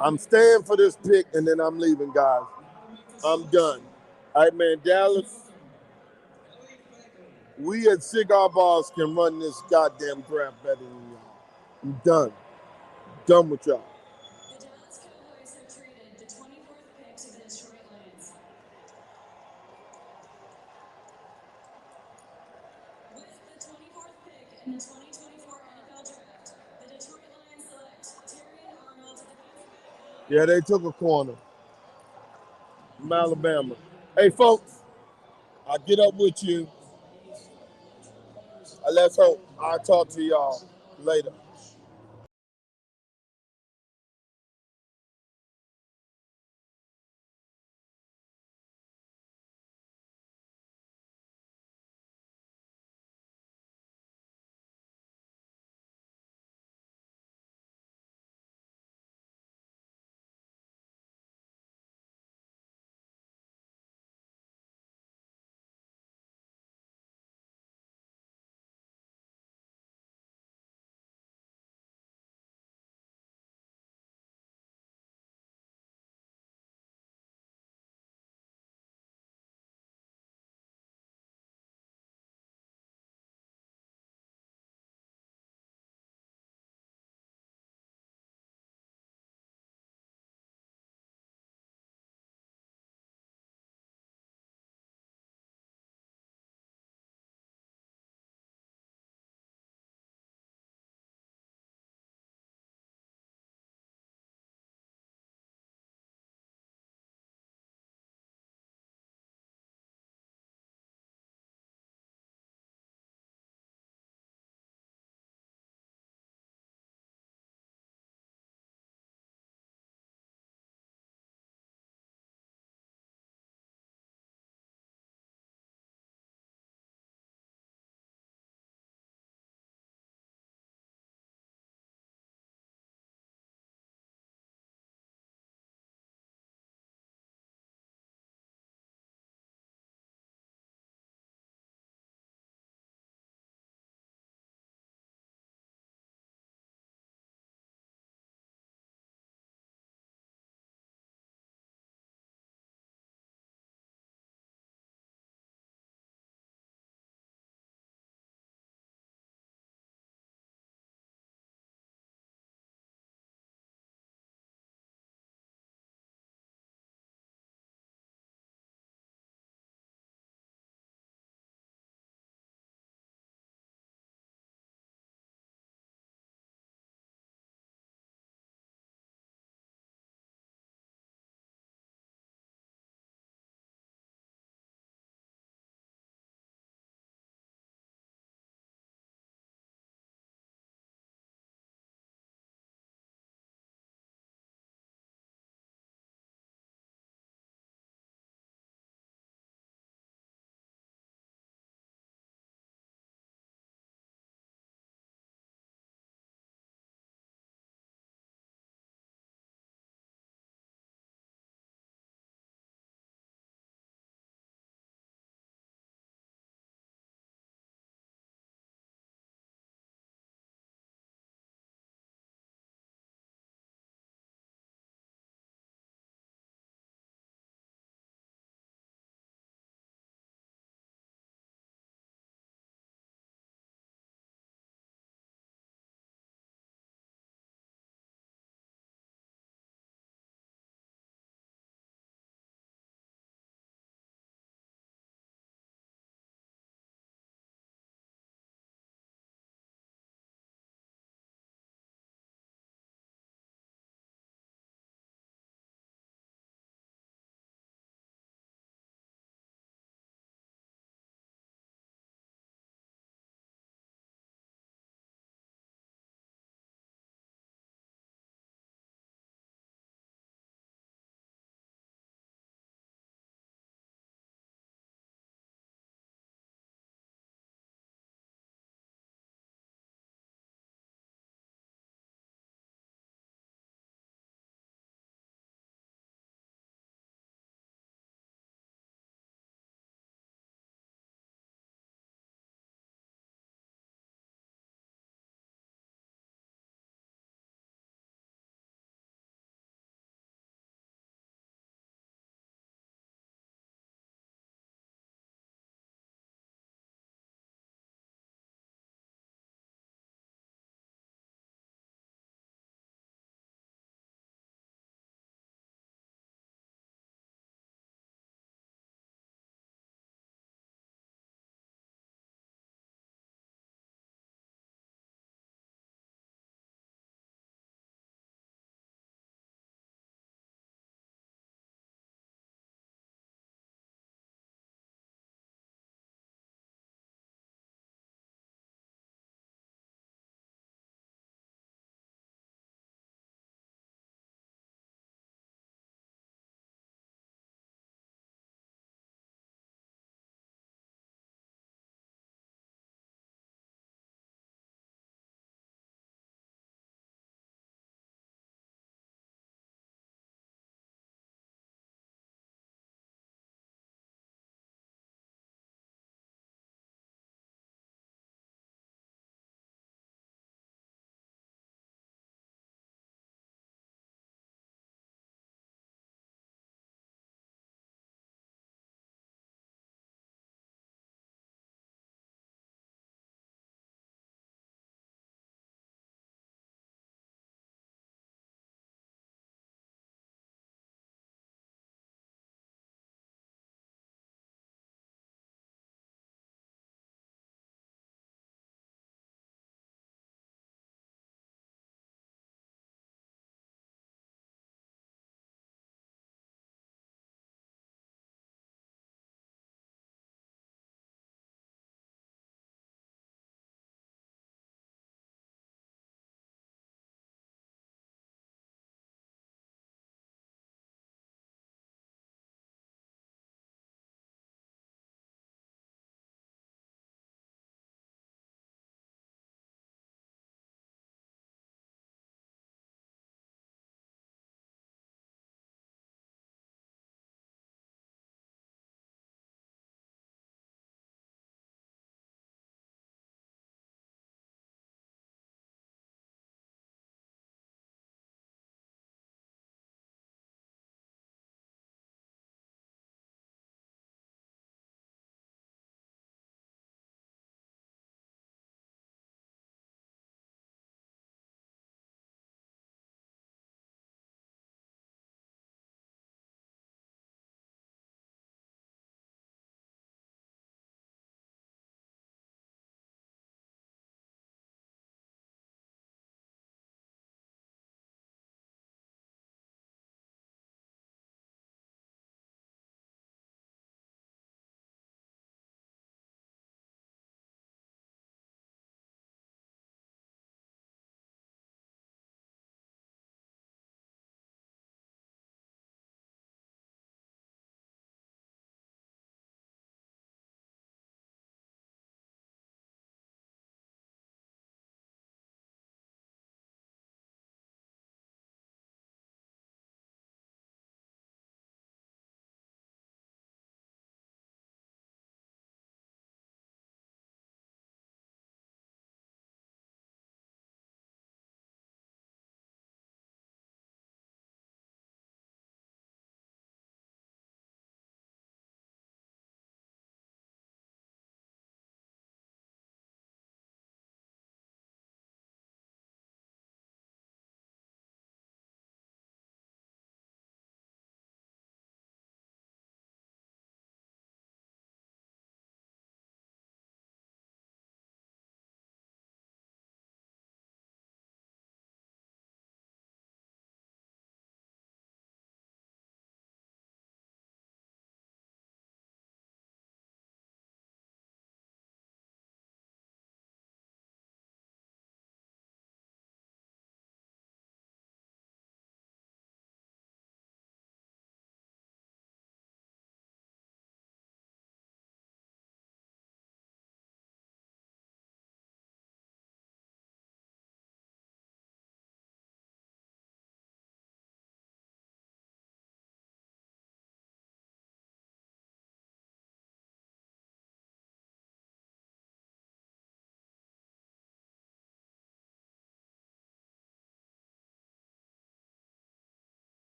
I'm staying for this pick, and then I'm leaving, guys. I'm done. All right, man, Dallas. We at Cigar Bars can run this goddamn draft better than y'all. I'm done. Done with y'all. The Dallas Cowboys have traded the 24th pick to the Detroit Lions. With the 24th pick in the 2024 NFL Draft, the Detroit Lions select Terrion Arnold, defensive back. Yeah, they took a corner from Alabama. Hey, folks, I'll get up with you. Let's hope. I'll talk to y'all later.